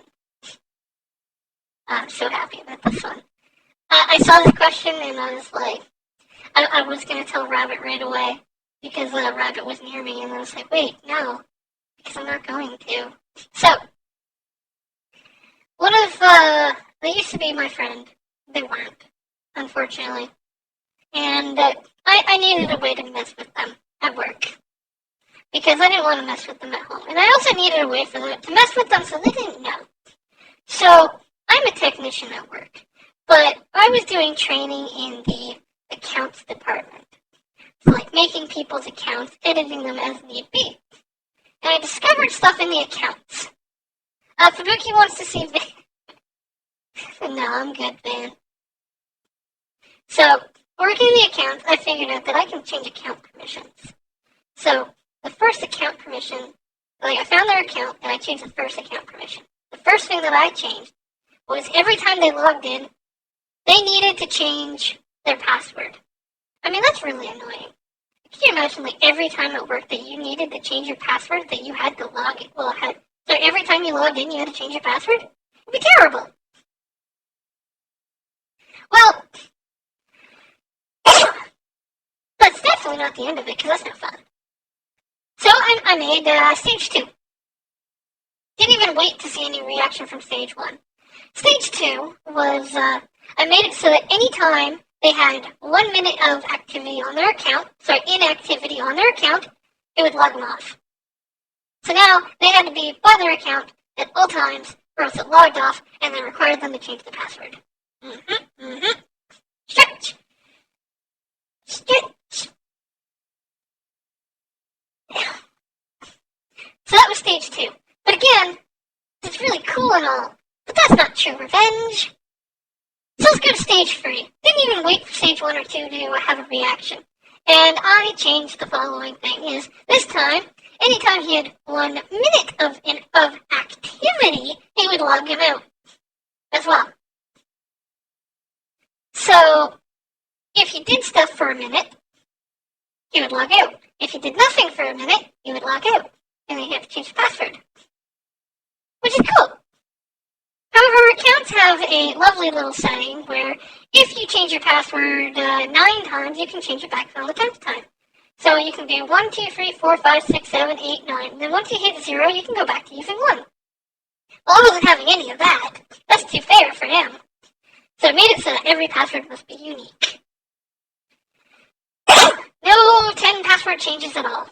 I'm so happy about this one. I saw this question and I was like, I was going to tell Rabbit right away because Rabbit was near me and I was like, wait, no, because I'm not going to. So, one of, they used to be my friend. They weren't, unfortunately. And I needed a way to mess with them at work. Because I didn't want to mess with them at home. And I also needed a way for them to mess with them so they didn't know. So, I'm a technician at work. But I was doing training in the accounts department. like making people's accounts, editing them as need be. And I discovered stuff in the accounts. Fubuki wants to see No, I'm good, man. So, working the accounts, I figured out that I can change account permissions. So, the first account permission, I found their account and I changed the first account permission. The first thing that I changed was every time they logged in, they needed to change their password. I mean, that's really annoying. Can you imagine, every time at work that you needed to change your password, that you had to log in? So every time you logged in, you had to change your password? It'd be terrible. Well, that's definitely not the end of it, because that's not fun. So I made stage 2. Didn't even wait to see any reaction from stage 1. Stage 2 was, I made it so that anytime they had 1 minute of activity on their account, inactivity on their account, it would log them off. So now they had to be by their account at all times, or else it logged off, and then required them to change the password. Stretch! So that was stage 2. But again, it's really cool and all, but that's not true revenge. So let's go to stage 3. Didn't even wait for stage 1 or 2 to have a reaction. And I changed the following thing is, this time, anytime he had 1 minute of activity, he would log him out as well. So, if he did stuff for a minute, he would log out. If he did nothing for a minute, he would log out. And then he'd have to change the password. Which is cool. However, accounts have a lovely little setting where if you change your password 9 times, you can change it back on the 10th time. So you can do 1, 2, 3, 4, 5, 6, 7, 8, 9. And then once you hit 0, you can go back to using 1. Well, I wasn't having any of that. That's too fair for him. So I made it so that every password must be unique. No 10 password changes at all.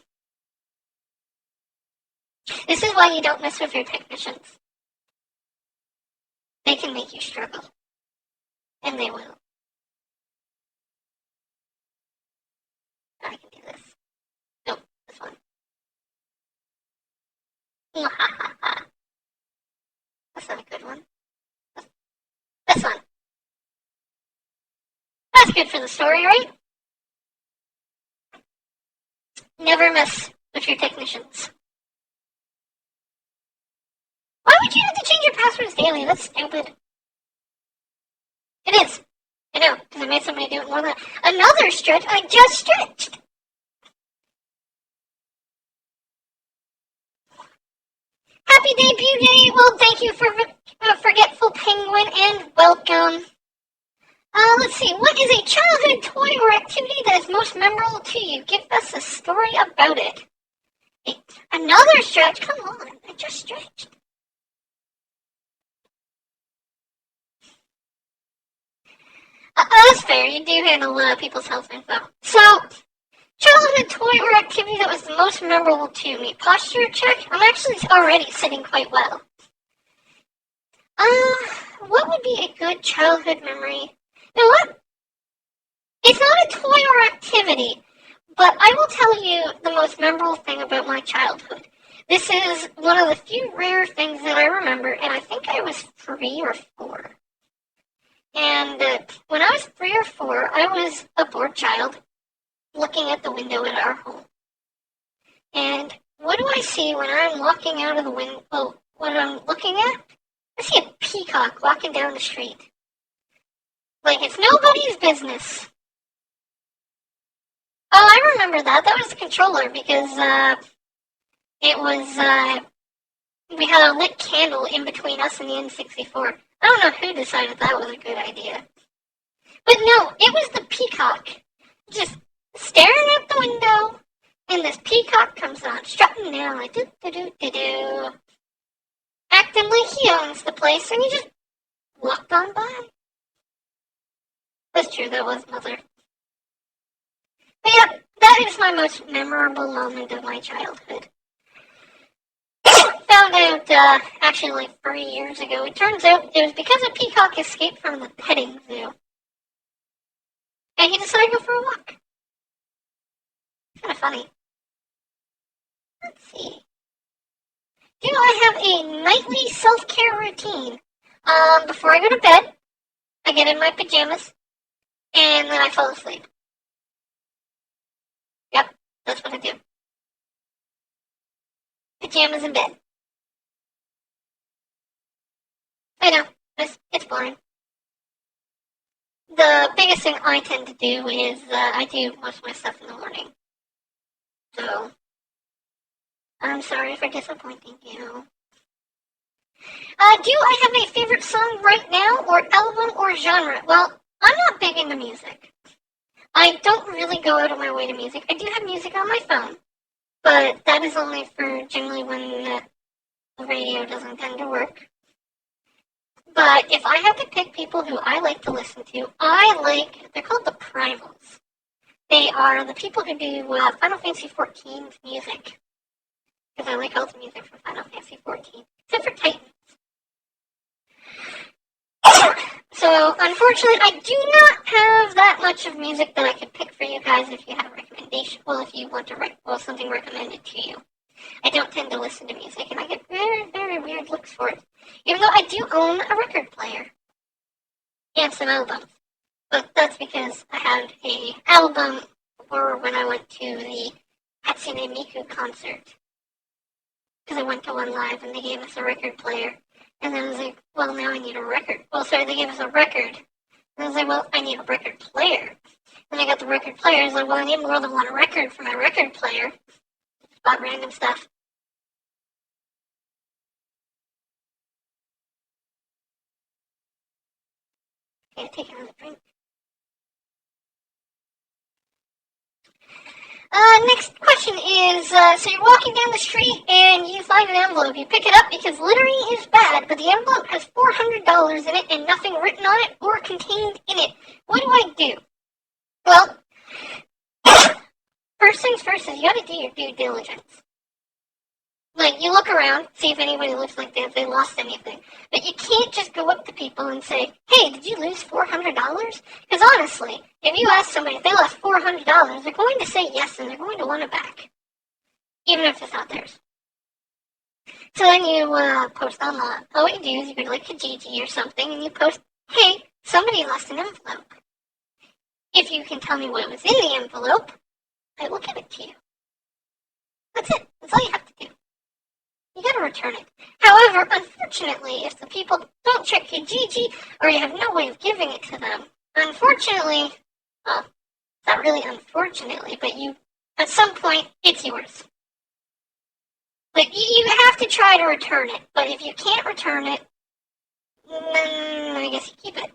This is why you don't mess with your technicians. They can make you struggle. And they will. I can do this. Nope, this one. That's not a good one. This one. That's good for the story, right? Never mess with your technicians. Why would you have to change your passwords daily? That's stupid. It is. I know, because I made somebody do it more than another stretch. I just stretched. Happy debut day. Well, thank you for Forgetful Penguin and welcome. Let's see. What is a childhood toy or activity that is most memorable to you? Give us a story about it. Another stretch? Come on. I just stretched. That's fair. You do handle people's health info. So, childhood toy or activity that was the most memorable to me. Posture check? I'm actually already sitting quite well. What would be a good childhood memory? You know what? It's not a toy or activity, but I will tell you the most memorable thing about my childhood. This is one of the few rare things that I remember, and I think I was 3 or 4. And when I was 3 or 4, I was a bored child looking at the window at our home. And what do I see when I'm walking out of the window? Well, what I'm looking at? I see a peacock walking down the street. Like it's nobody's business. Oh, I remember that. That was the controller because it was, we had a lit candle in between us and the N64. I don't know who decided that was a good idea. But no, it was the peacock. Just staring out the window, and this peacock comes on, strutting down like do-do-do-do-do. Acting like he owns the place, and he just walked on by. That's true, that was Mother. But yeah, that is my most memorable moment of my childhood. Found out, actually like 3 years ago, it turns out it was because a peacock escaped from the petting zoo. And he decided to go for a walk. Kind of funny. Let's see. Do I have a nightly self-care routine? Before I go to bed, I get in my pajamas, and then I fall asleep. Yep, that's what I do. Pajamas in bed. I know, it's boring. The biggest thing I tend to do is I do most of my stuff in the morning. So, I'm sorry for disappointing you. Do I have a favorite song right now, or album, or genre? Well, I'm not big into music. I don't really go out of my way to music. I do have music on my phone, but that is only for generally when the radio doesn't tend to work. But if I have to pick people who I like to listen to, they're called the Primals. They are the people who do Final Fantasy XIV's music. Because I like all the music for Final Fantasy XIV, except for Titan. So, unfortunately, I do not have that much of music that I could pick for you guys if you had a recommendation. Well, if you want something recommended to you. I don't tend to listen to music, and I get very, very weird looks for it. Even though I do own a record player. And some albums. But that's because I had an album for when I went to the Hatsune Miku concert. Because I went to one live, and they gave us a record player. And then I was like, well, now I need a record. Well, sorry, they gave us a record. And I was like, well, I need a record player. Then I got the record player. I was like, well, I need more than one record for my record player. Bought random stuff. Okay, take another drink. Next question is, so you're walking down the street and you find an envelope. You pick it up because littering is bad, but the envelope has $400 in it and nothing written on it or contained in it. What do I do? Well, first things first is you gotta do your due diligence. Like, you look around, see if anybody looks like they lost anything. But you can't just go up to people and say, hey, did you lose $400? Because honestly, if you ask somebody if they lost $400, they're going to say yes and they're going to want it back. Even if it's not theirs. So then you post online. All you do is you go to like Kijiji or something and you post, hey, somebody lost an envelope. If you can tell me what was in the envelope, I will give it to you. That's it. That's all you have to do. You gotta return it. However, unfortunately, if the people don't check Kijiji, or you have no way of giving it to them, unfortunately, well, not really unfortunately, but at some point, it's yours. Like, you have to try to return it, but if you can't return it, then I guess you keep it.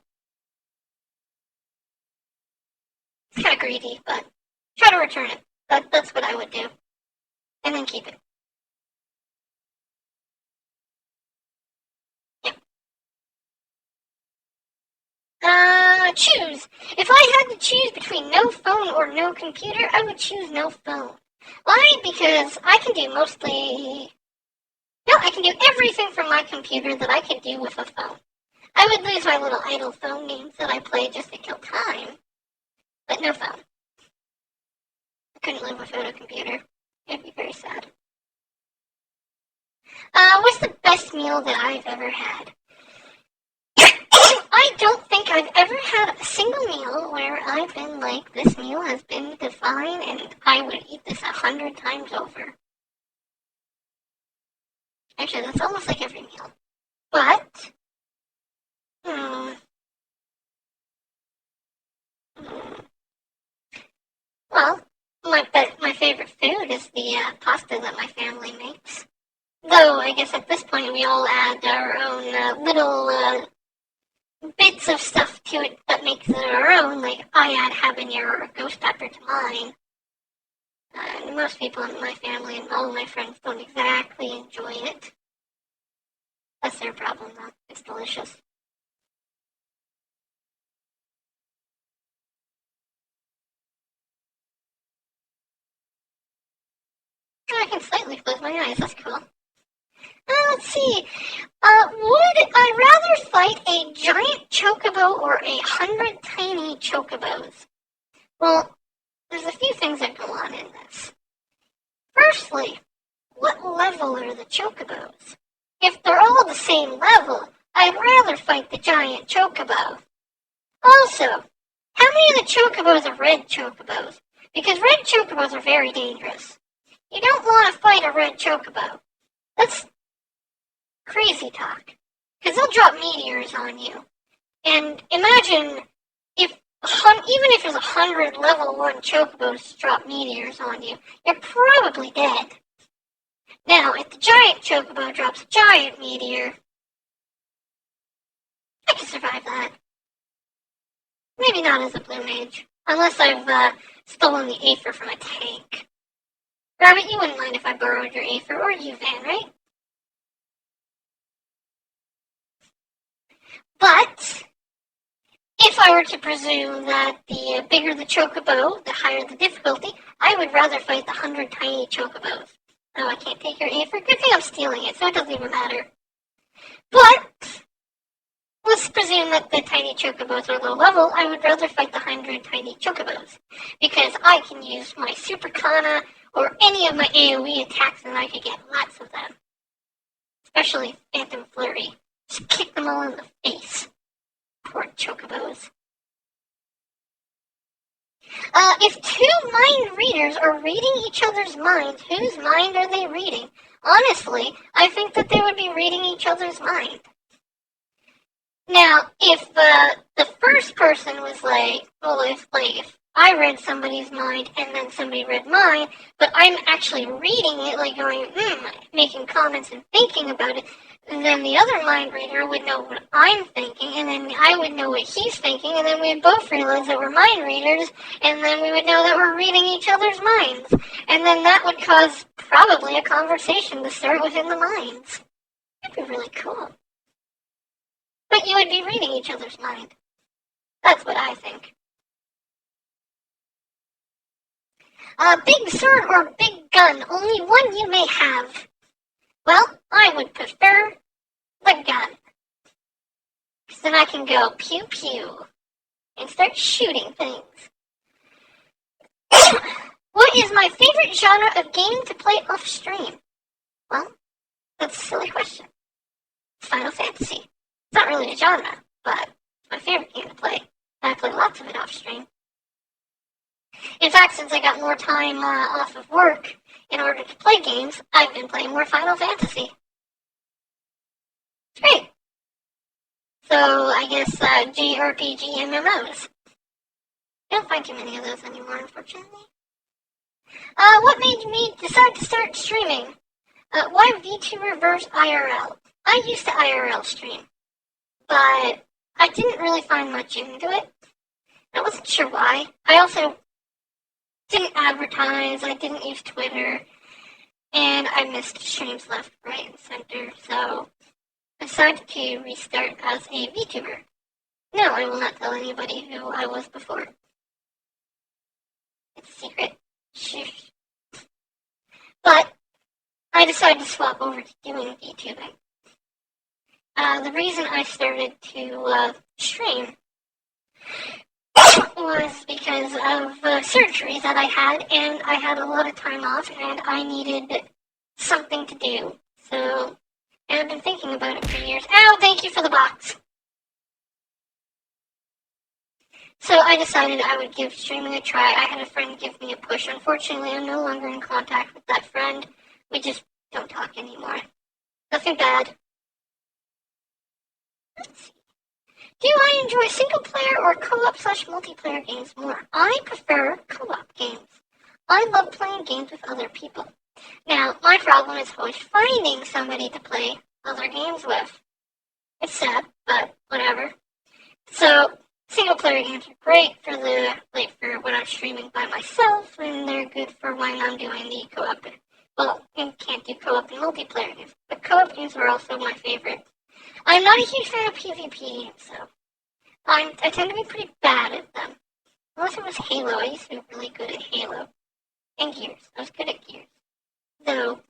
It's kind of greedy, but try to return it. That's what I would do. And then keep it. Choose. If I had to choose between no phone or no computer, I would choose no phone. Why? Because I can do I can do everything from my computer that I could do with a phone. I would lose my little idle phone games that I play just to kill time. But no phone. I couldn't live without a computer. It'd be very sad. What's the best meal that I've ever had? I don't think I've ever had a single meal where I've been like, this meal has been divine and I would eat this 100 times over. Actually, that's almost like every meal. But, well, my favorite food is the pasta that my family makes. Though, I guess at this point we all add our own little bits of stuff to it that makes it our own, like I add habanero or ghost pepper to mine. Most people in my family and all of my friends don't exactly enjoy it. That's their problem, though. It's delicious. I can slightly close my eyes. That's cool. Let's see. Would I rather fight a giant chocobo or 100 tiny chocobos? Well, there's a few things that go on in this. Firstly, what level are the chocobos? If they're all the same level, I'd rather fight the giant chocobo. Also, how many of the chocobos are red chocobos? Because red chocobos are very dangerous. You don't want to fight a red chocobo. That's crazy talk. Because they'll drop meteors on you. And imagine if, even if there's 100 level 1 chocobos drop meteors on you, you're probably dead. Now, if the giant chocobo drops a giant meteor, I can survive that. Maybe not as a blue mage, unless I've stolen the Aether from a tank. Rabbit, you wouldn't mind if I borrowed your Aether, or you, Van, right? But if I were to presume that the bigger the chocobo, the higher the difficulty, I would rather fight the 100 tiny chocobos. Oh, I can't take your Aether? Good thing I'm stealing it, so it doesn't even matter. But let's presume that the tiny chocobos are low level. I would rather fight the 100 tiny chocobos, because I can use my Super Kana or any of my AoE attacks and I could get lots of them. Especially Phantom Flurry. Just kick them all in the face. Poor chocobos. If two mind readers are reading each other's minds, whose mind are they reading? Honestly, I think that they would be reading each other's mind. Now, if the first person was like, well, if I read somebody's mind and then somebody read mine, but I'm actually reading it, like going, making comments and thinking about it, then the other mind reader would know what I'm thinking, and then I would know what he's thinking, and then we'd both realize that we're mind readers, and then we would know that we're reading each other's minds. And then that would cause probably a conversation to start within the minds. That'd be really cool. But you would be reading each other's mind. That's what I think. Big sword or big gun, only one you may have. Well, I would prefer the gun. Because then I can go pew pew and start shooting things. What is my favorite genre of game to play off stream? Well, that's a silly question. It's Final Fantasy. It's not really a genre, but it's my favorite game to play. And I play lots of it off stream. In fact, since I got more time off of work in order to play games, I've been playing more Final Fantasy. It's great. So, I guess JRPG MMOs. I don't find too many of those anymore, unfortunately. What made me decide to start streaming? Why VTuber versus IRL? I used to IRL stream, but I didn't really find much into it. I wasn't sure why. I also didn't advertise, I didn't use Twitter, and I missed streams left, right, and center, so I decided to restart as a VTuber. No, I will not tell anybody who I was before. It's a secret. Shh. But I decided to swap over to doing VTubing. The reason I started to stream was because of surgery that I had, and I had a lot of time off, and I needed something to do. So, and I've been thinking about it for years. Ow, thank you for the box! So I decided I would give streaming a try. I had a friend give me a push. Unfortunately, I'm no longer in contact with that friend. We just don't talk anymore. Nothing bad. Let's see. Do I enjoy single-player or co-op/multiplayer games more? I prefer co-op games. I love playing games with other people. Now, my problem is always finding somebody to play other games with. It's sad, but whatever. So, single-player games are great for for when I'm streaming by myself, and they're good for when I'm doing the co-op. Well, you can't do co-op and multiplayer games, but co-op games are also my favorite. I'm not a huge fan of PvP games, so I tend to be pretty bad at them. Unless it was Halo, I used to be really good at Halo. And Gears, I was good at Gears. Though,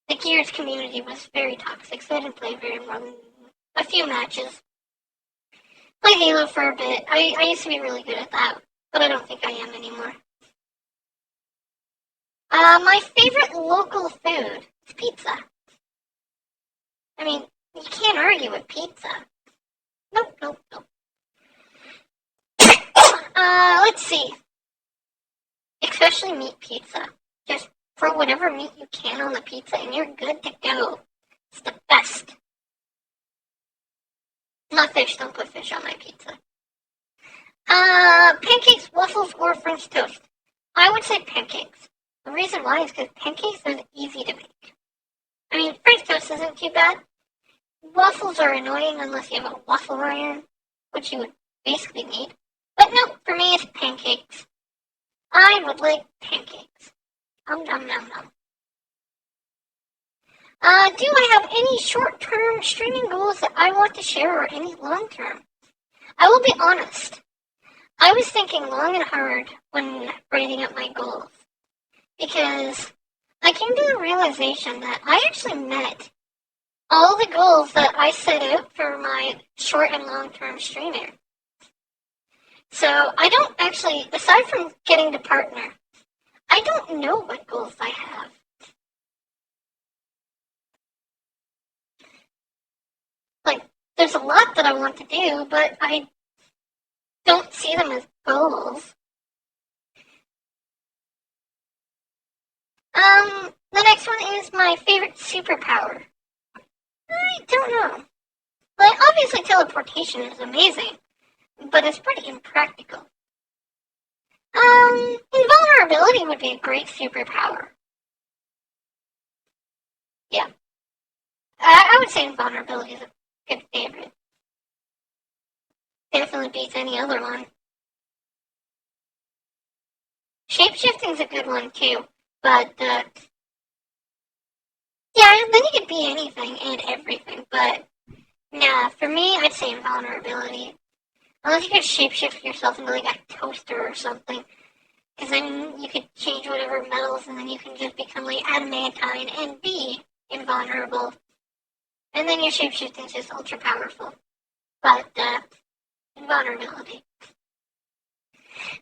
the Gears community was very toxic, so I didn't play very more than a few matches. Played Halo for a bit. I used to be really good at that, but I don't think I am anymore. My favorite local food is pizza. I mean, you can't argue with pizza. Nope, nope, nope. Let's see. Especially meat pizza. Just throw whatever meat you can on the pizza and you're good to go. It's the best. Not fish, don't put fish on my pizza. Pancakes, waffles, or French toast. I would say pancakes. The reason why is because pancakes are easy to make. I mean, French toast isn't too bad. Waffles are annoying unless you have a waffle iron, which you would basically need. But no, for me it's pancakes. I would like pancakes. Nom nom nom nom. Do I have any short-term streaming goals that I want to share or any long-term? I will be honest. I was thinking long and hard when writing up my goals because I came to the realization that I actually met all the goals that I set out for my short and long-term streamer. So I don't actually, aside from getting to partner, I don't know what goals I have. Like, there's a lot that I want to do, but I don't see them as goals. The next one is my favorite superpower. I don't know. Like, obviously teleportation is amazing, but it's pretty impractical. Invulnerability would be a great superpower. Yeah. I would say invulnerability is a good favorite. Definitely beats any other one. Shapeshifting's a good one too, but yeah, then you could be anything and everything, but nah, for me, I'd say invulnerability. Unless you could shapeshift yourself into like a toaster or something, because then you could change whatever metals and then you can just become like adamantine and be invulnerable. And then your shapeshifting is just ultra powerful. But invulnerability.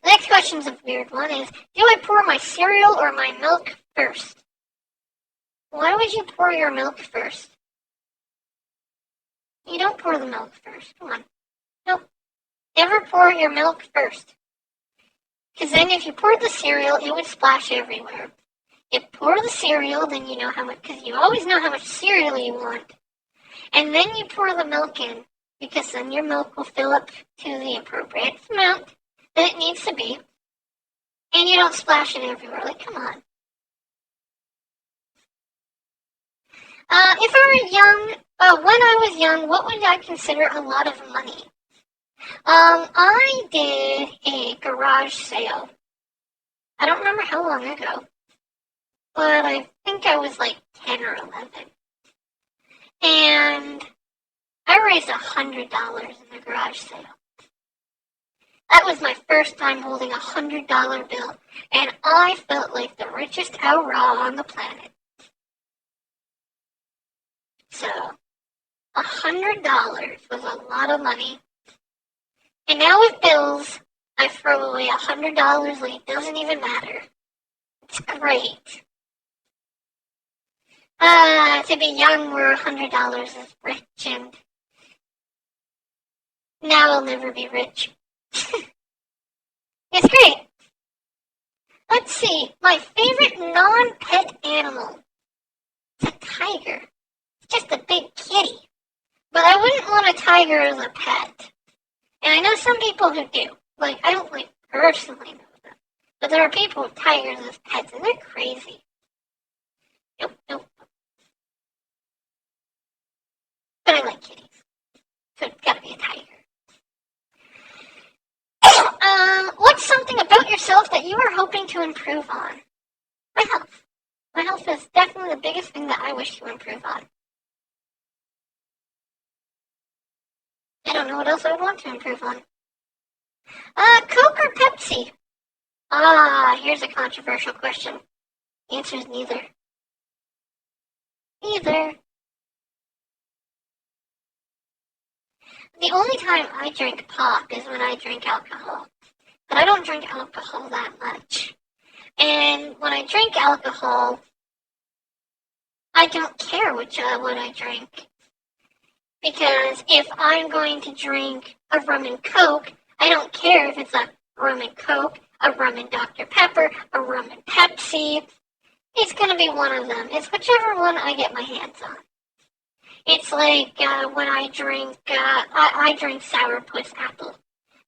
The next question's a weird one is, do I pour my cereal or my milk first? Why would you pour your milk first? You don't pour the milk first. Come on. Nope. Never pour your milk first. Because then if you pour the cereal, it would splash everywhere. You pour the cereal, then you know how much, because you always know how much cereal you want. And then you pour the milk in, because then your milk will fill up to the appropriate amount that it needs to be. And you don't splash it everywhere. Like, come on. If I were young, when I was young, what would I consider a lot of money? I did a garage sale. I don't remember how long ago, but I think I was like 10 or 11. And I raised $100 in the garage sale. That was my first time holding $100 bill, and I felt like the richest outlaw on the planet. So, $100 was a lot of money. And now with bills, I throw away $100 like it doesn't even matter. It's great. To be young where $100 is rich, and now I'll never be rich. It's great. Let's see. My favorite non-pet animal. It's a tiger. It's just a big kitty. But I wouldn't want a tiger as a pet. And I know some people who do. Like, I don't like personally know them. But there are people with tigers as pets, and they're crazy. Nope, nope. But I like kitties. So it's gotta be a tiger. What's something about yourself that you are hoping to improve on? My health. My health is definitely the biggest thing that I wish to improve on. I don't know what else I would want to improve on. Coke or Pepsi? Here's a controversial question. The answer is neither. Neither. The only time I drink pop is when I drink alcohol. But I don't drink alcohol that much. And when I drink alcohol, I don't care what I drink. Because if I'm going to drink a rum and coke, I don't care if it's a rum and coke, a rum and Dr. Pepper, a rum and Pepsi. It's going to be one of them. It's whichever one I get my hands on. It's like when I drink, I drink sourpuss apple.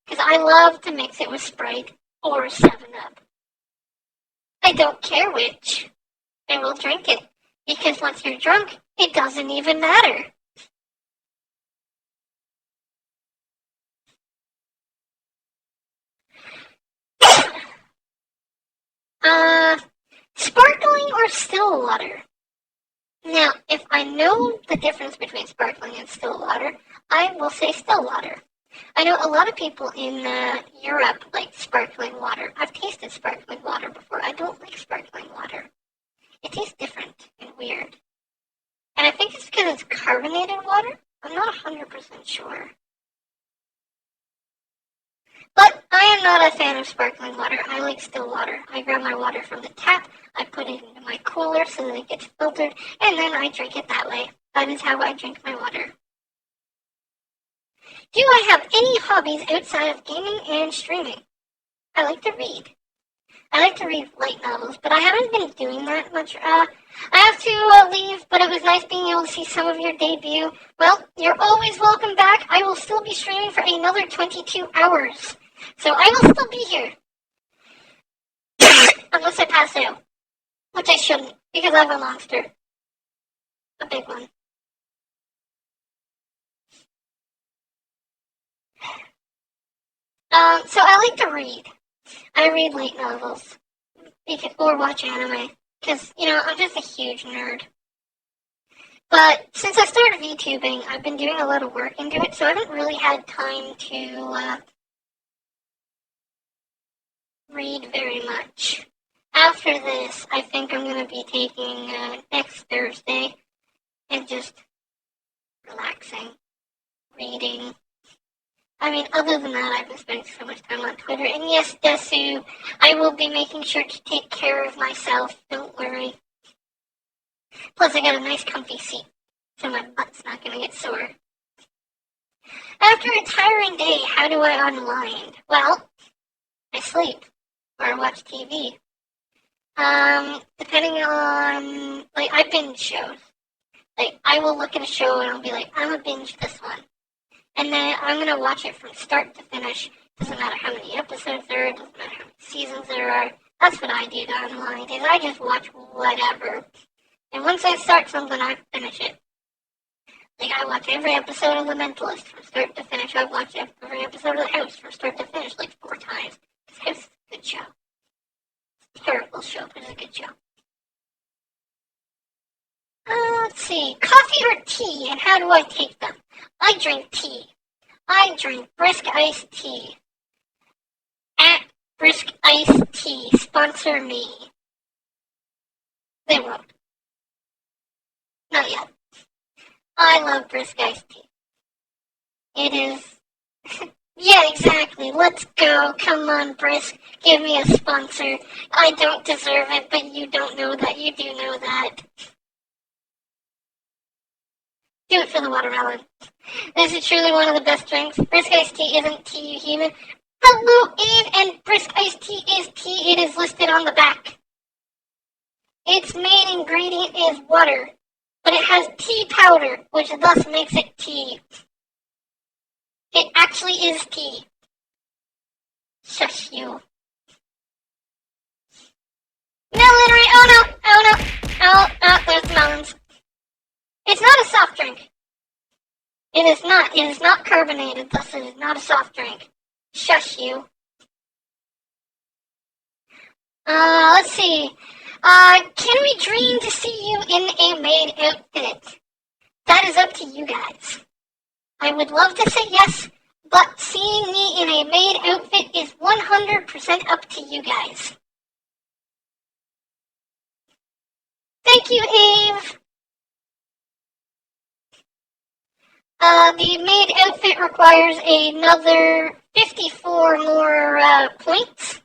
Because I love to mix it with Sprite or 7-Up. I don't care which. I will drink it. Because once you're drunk, it doesn't even matter. Sparkling or still water? Now, if I know the difference between sparkling and still water, I will say still water. I know a lot of people in Europe like sparkling water. I've tasted sparkling water before. I don't like sparkling water. It tastes different and weird. And I think it's because it's carbonated water. I'm not 100% sure. But I am not a fan of sparkling water. I like still water. I grab my water from the tap, I put it into my cooler so that it gets filtered, and then I drink it that way. That is how I drink my water. Do I have any hobbies outside of gaming and streaming? I like to read. I like to read light novels, but I haven't been doing that much. I have to leave, but it was nice being able to see some of your debut. Well, you're always welcome back. I will still be streaming for another 22 hours. So I will still be here. Unless I pass out. Which I shouldn't, because I have a monster. A big one. So I like to read. I read light novels. Or watch anime. Because, I'm just a huge nerd. But since I started VTubing, I've been doing a lot of work into it, so I haven't really had time to read very much. After this, I think I'm going to be taking next Thursday and just relaxing, reading. I mean, other than that, I've been spending so much time on Twitter. And yes, Desu, I will be making sure to take care of myself. Don't worry. Plus, I got a nice comfy seat, so my butt's not going to get sore. After a tiring day, how do I unwind? Well, I sleep or I watch TV. Depending on, I binge shows. I will look at a show and I'll be like, I'm gonna binge this one. And then I'm gonna watch it from start to finish. Doesn't matter how many episodes there are, doesn't matter how many seasons there are. That's what I do to unwind, is I just watch whatever. And once I start something, I finish it. I watch every episode of The Mentalist from start to finish. I've watched every episode of The House from start to finish 4 times. Because House is a good show. Terrible show, but it's a good show. Let's see. Coffee or tea, and how do I take them? I drink tea. I drink brisk iced tea. At brisk iced tea, sponsor me. They won't. Not yet. I love brisk iced tea. It is... Yeah, exactly. Let's go. Come on, Brisk. Give me a sponsor. I don't deserve it, but you don't know that. You do know that. Do it for the watermelon. This is truly one of the best drinks. Brisk iced tea isn't tea, you human. Hello, Eve, and brisk iced tea is tea. It is listed on the back. Its main ingredient is water, but it has tea powder, which thus makes it tea. It actually is tea. Shush you. Melonry! Oh no! Oh no! Oh, there's the melons. It's not a soft drink. It is not. It is not carbonated, thus it is not a soft drink. Shush you. Let's see. Can we dream to see you in a maid outfit? That is up to you guys. I would love to say yes, but seeing me in a maid outfit is 100% up to you guys. Thank you, Eve. The maid outfit requires another 54 more points.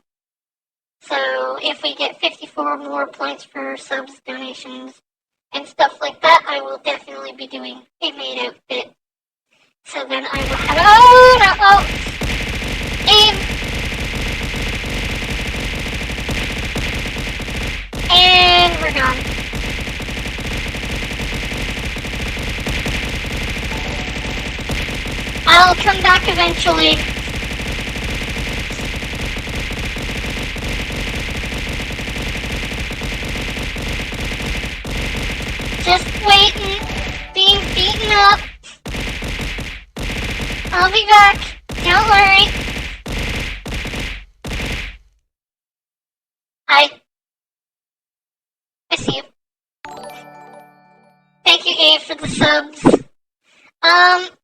So if we get 54 more points for subs, donations, and stuff like that, I will definitely be doing a maid outfit. So then I will have... Oh, no, oh! Aim! And we're gone. I'll come back eventually. Just waiting, being beaten up. I'll be back. Don't worry. I see you. Thank you, Ave, for the subs.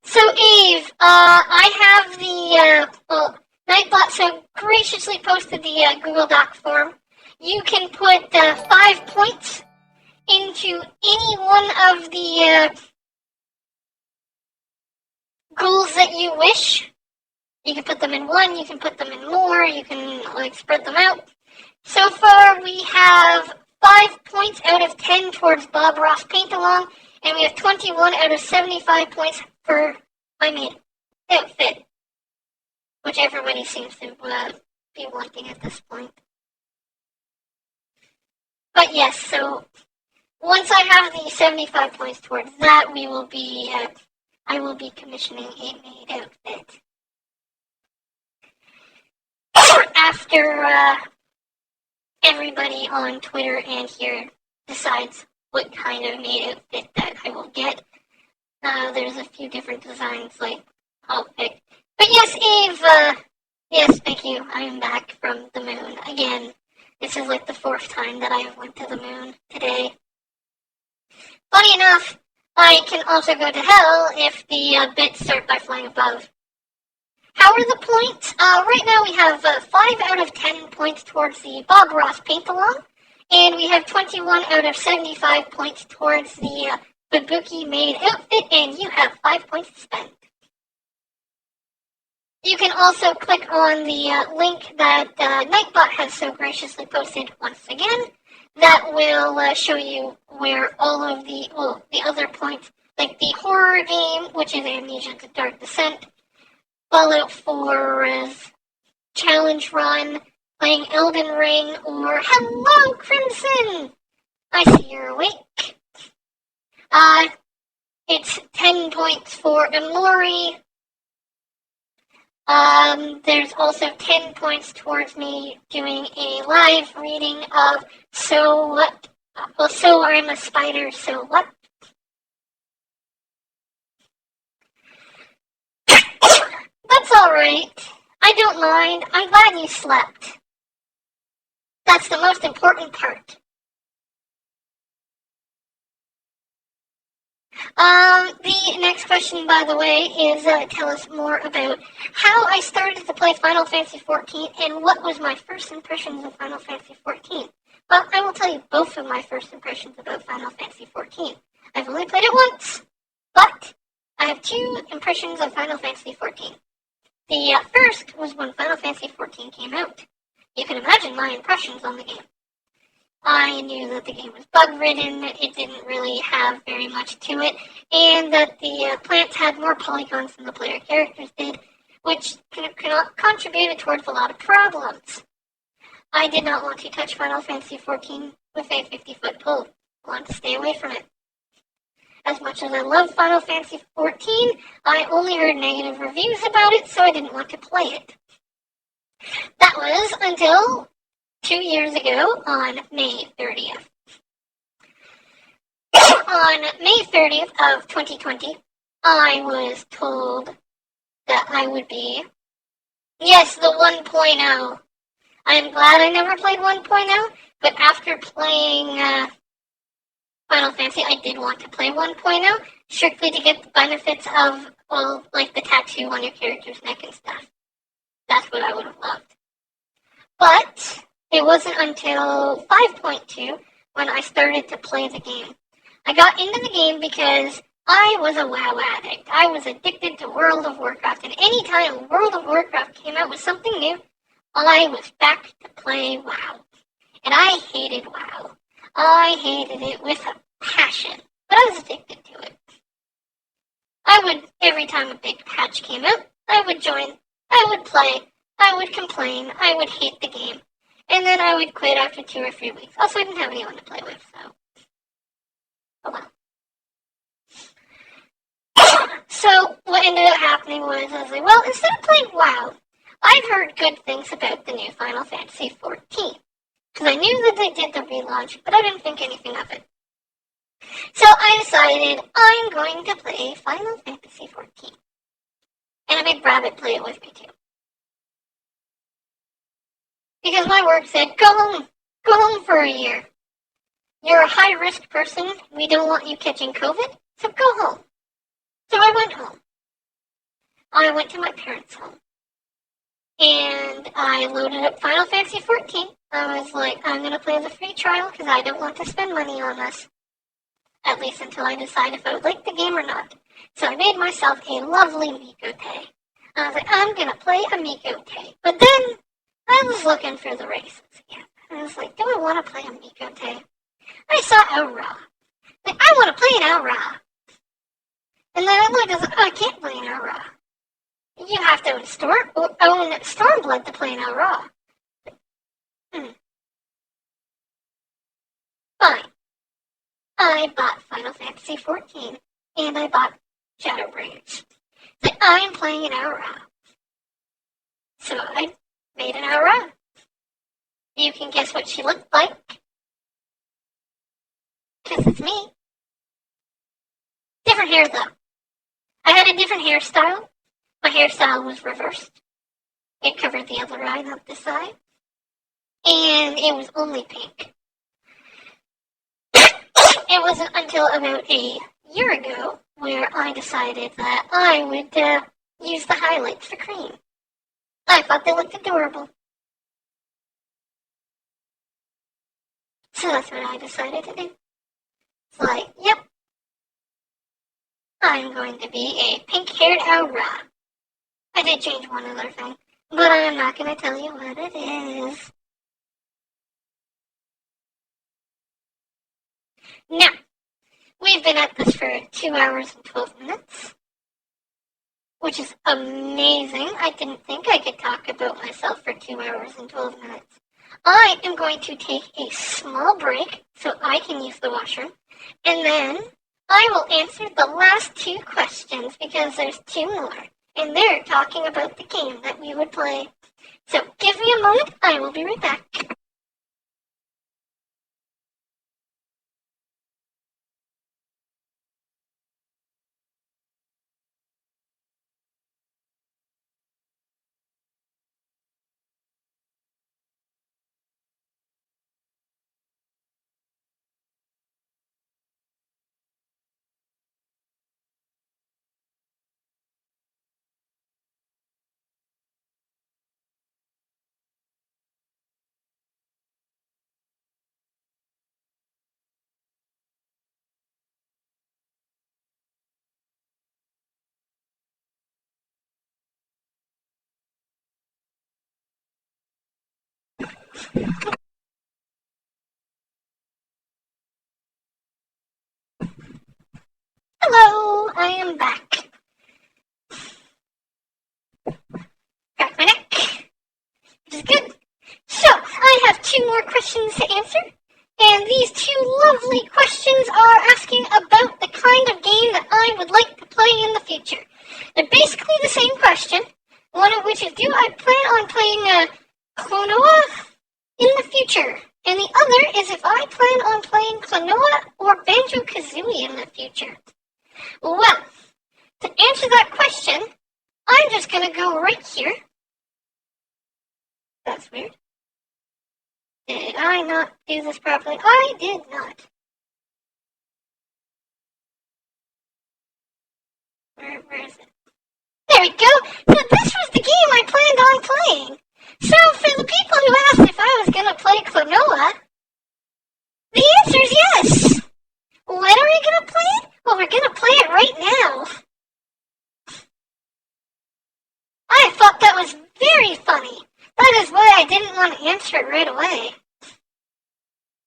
So Ave, I have the, Nightbot so graciously posted the Google Doc form. You can put 5 points into any one of the goals that you wish. You can put them in one, you can put them in more, you can spread them out. So far we have 5 points out of 10 towards Bob Ross Paint Along, and we have 21 out of 75 points for my maid outfit, which everybody seems to be wanting at this point. But yes, so once I have the 75 points towards that, I will be commissioning a maid outfit. After everybody on Twitter and here decides what kind of maid outfit that I will get. There's a few different designs I'll pick. But yes, Eve, yes, thank you. I am back from the moon again. This is the 4th time that I have went to the moon today. Funny enough, I can also go to hell if the bits start by flying above. How are the points? Right now we have 5 out of 10 points towards the Bob Ross Paint Along, and we have 21 out of 75 points towards the Fubuki maid outfit, and you have 5 points to spend. You can also click on the link that Nightbot has so graciously posted once again. That will show you where all of the other points, like the horror game, which is Amnesia: The Dark Descent, Fallout 4's Challenge Run, playing Elden Ring, or Hello Crimson! I see you're awake. It's 10 points for Amori. There's also 10 points towards me doing a live reading of So What? Well, So I'm a Spider, So What? That's alright. I don't mind. I'm glad you slept. That's the most important part. The next question, by the way, is tell us more about how I started to play Final Fantasy XIV and what was my first impressions of Final Fantasy XIV. Well, I will tell you both of my first impressions about Final Fantasy XIV. I've only played it once, but I have 2 impressions of Final Fantasy XIV. The first was when Final Fantasy XIV came out. You can imagine my impressions on the game. I knew that the game was bug-ridden, it didn't really have very much to it, and that the plants had more polygons than the player characters did, which contributed towards a lot of problems. I did not want to touch Final Fantasy XIV with a 50-foot pole. I wanted to stay away from it. As much as I love Final Fantasy XIV, I only heard negative reviews about it, so I didn't want to play it. That was until 2 years ago on May 30th. On May 30th of 2020, I was told that I would be, yes, the 1.0. I'm glad I never played 1.0, but after playing Final Fantasy, I did want to play 1.0, strictly to get the benefits of, the tattoo on your character's neck and stuff. That's what I would have loved. But it wasn't until 5.2 when I started to play the game. I got into the game because I was a WoW addict. I was addicted to World of Warcraft, and any time World of Warcraft came out with something new, I was back to play WoW. And I hated WoW. I hated it with a passion. But I was addicted to it. Every time a big patch came out, I would join, I would play, I would complain, I would hate the game. And then I would quit after 2 or 3 weeks. Also, I didn't have anyone to play with, so. Oh well. So, what ended up happening was, I was like, well, instead of playing WoW, I've heard good things about the new Final Fantasy XIV. Because I knew that they did the relaunch, but I didn't think anything of it. So I decided I'm going to play Final Fantasy XIV. And I made Rabbit play it with me too. Because my work said, go home for a year. You're a high-risk person, we don't want you catching COVID, so go home. So I went home. I went to my parents' home. And I loaded up Final Fantasy XIV. I was like, I'm going to play the free trial because I don't want to spend money on this. At least until I decide if I would like the game or not. So I made myself a lovely Mikote. I was like, I'm going to play a Mikote. But then I was looking for the races again. I was like, do I want to play a Mikote? I saw Aura. Like, I want to play an Aura. And then I looked, I was like, oh, I can't play an Aura. You have to own Stormblood to play an Aura. Fine. I bought Final Fantasy XIV, and I bought Shadowbringers. Like, I'm playing an Aura. So I made an Aura. You can guess what she looked like. Because it's me. Different hair, though. I had a different hairstyle. My hairstyle was reversed. It covered the other eye, not this side. And it was only pink. It wasn't until about a year ago where I decided that I would use the highlights for cream. I thought they looked adorable. So that's what I decided to do. It's like, yep, I'm going to be a pink-haired Aura. I did change one other thing, but I'm not going to tell you what it is. Now, we've been at this for 2 hours and 12 minutes, which is amazing. I didn't think I could talk about myself for 2 hours and 12 minutes. I am going to take a small break so I can use the washroom, and then I will answer the last 2 questions because there's 2 more, and they're talking about the game that we would play. So give me a moment, I will be right back. Hello, I am back. Got my neck, which is good. So, I have 2 more questions to answer, and these 2 lovely questions are asking about the kind of game that I would like to play in the future. They're basically the same question, one of which is, do I plan on playing Klonoa in the future? And the other is if I plan on playing Klonoa or Banjo-Kazooie in the future. Well, to answer that question, I'm just going to go right here. That's weird. Did I not do this properly? I did not. Where is it? There we go. So this was the game I planned on playing. So for the people who asked if I was going to play Klonoa, the answer is yes. When are we going to play it? Well, we're going to play it right now. I thought that was very funny. That is why didn't want to answer it right away.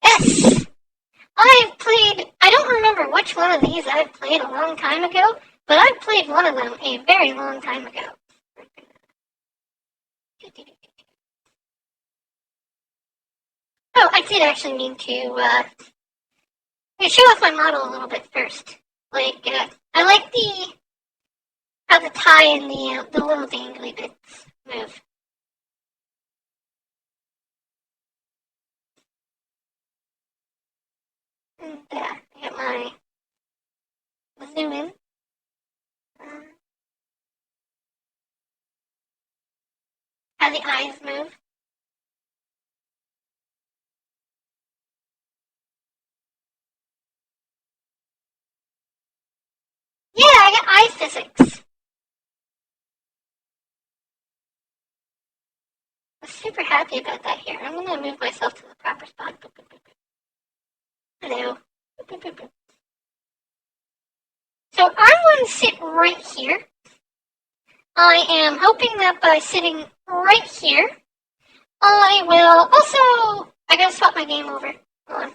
Yes! I've played, I don't remember which one of these I've played a long time ago, but I've played one of them a very long time ago. Oh, I did actually mean to show off my model a little bit first. I like how the tie and the little dangly bits move. And I got my zoom in. How the eyes move. Yeah, I got eye physics. I'm super happy about that here. I'm going to move myself to the proper spot. Hello. So I'm going to sit right here. I am hoping that by sitting right here, I will also... I gotta swap my game over. Hold on.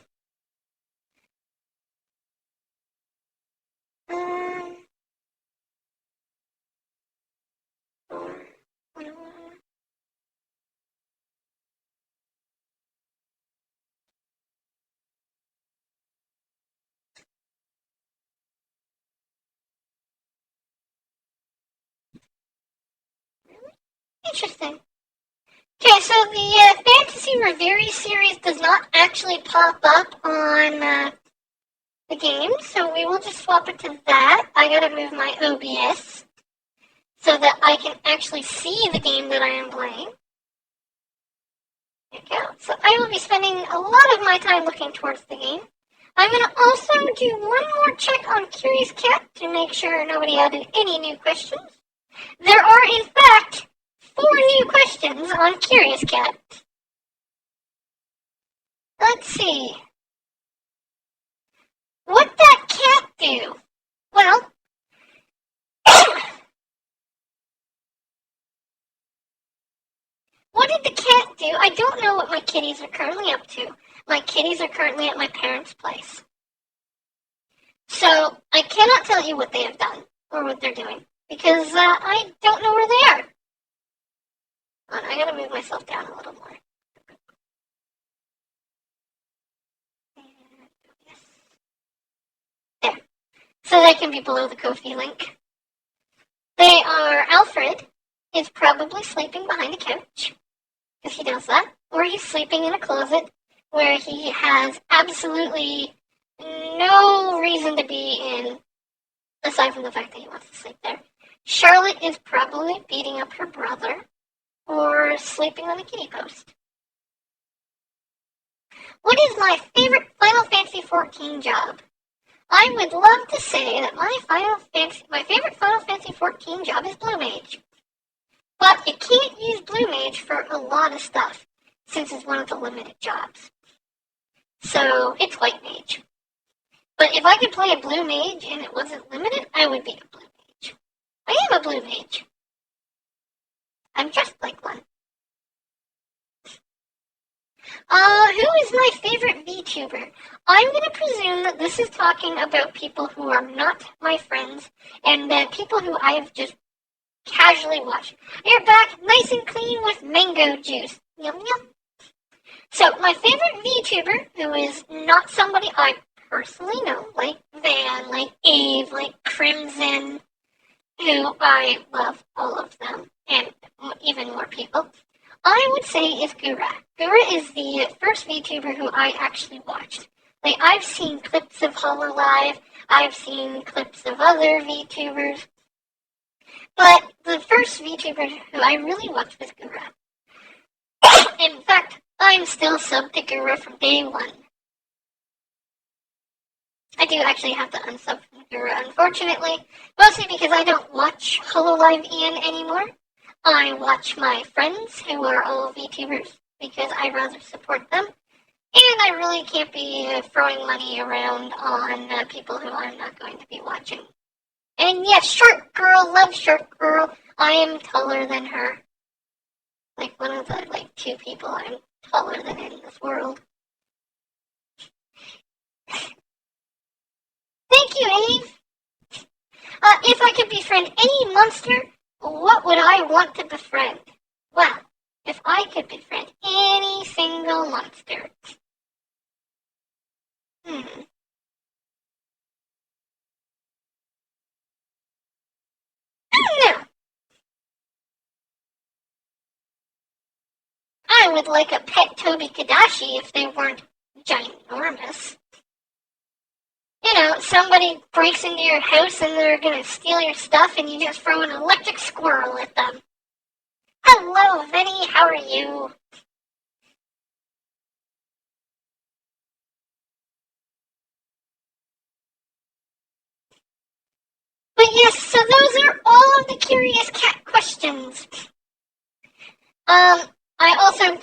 Interesting. Okay, so the Fantasy Reverie series does not actually pop up on the game, so we will just swap it to that. I gotta move my OBS so that I can actually see the game that I am playing. There we go. So I will be spending a lot of my time looking towards the game. I'm gonna also do one more check on Curious Cat to make sure nobody added any new questions. There are, in fact, 4 new questions on Curious Cat. Let's see. What that cat do? Well, what did the cat do? I don't know what my kitties are currently up to. My kitties are currently at my parents' place. So, I cannot tell you what they have done or what they're doing because I don't know where they are. I gotta move myself down a little more. There. So they can be below the Ko-fi link. They are Alfred is probably sleeping behind a couch, because he does that, or he's sleeping in a closet where he has absolutely no reason to be in, aside from the fact that he wants to sleep there. Charlotte is probably beating up her brother, or sleeping on a kitty post. What is my favorite Final Fantasy XIV job? I would love to say that my favorite Final Fantasy XIV job is Blue Mage. But you can't use Blue Mage for a lot of stuff, since it's one of the limited jobs. So, it's White Mage. But if I could play a Blue Mage and it wasn't limited, I would be a Blue Mage. I am a Blue Mage. I'm dressed like one. Who is my favorite VTuber? I'm going to presume that this is talking about people who are not my friends and people who I have just casually watched. You're back nice and clean with mango juice. Yum yum. So, my favorite VTuber, who is not somebody I personally know, like Van, like Eve, like Crimson, who I love all of them, and even more people, I would say is Gura. Gura is the first VTuber who I actually watched. Like, I've seen clips of HoloLive, I've seen clips of other VTubers, but the first VTuber who I really watched was Gura. In fact, I'm still subbed to Gura from day one. I do actually have to unsub from Gura, unfortunately, mostly because I don't watch HoloLive Ian anymore. I watch my friends who are all VTubers because I'd rather support them. And I really can't be throwing money around on people who I'm not going to be watching. And yes, Short Girl, love Short Girl. I am taller than her. Like one of the two people I'm taller than in this world. Thank you, Eve. If I could befriend any monster, what would I want to befriend? Well, if I could befriend any single monster. No, I would like a pet Toby Kadashi if they weren't ginormous. You know, somebody breaks into your house and they're gonna steal your stuff and you just throw an electric squirrel at them. Hello, Vinny, how are you? But yes, so those are all of the Curious Cat questions.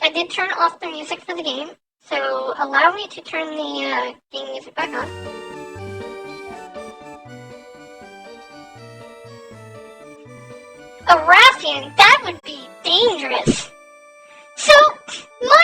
I did turn off the music for the game, so allow me to turn the game music back on. A Rathian, that would be dangerous. So, my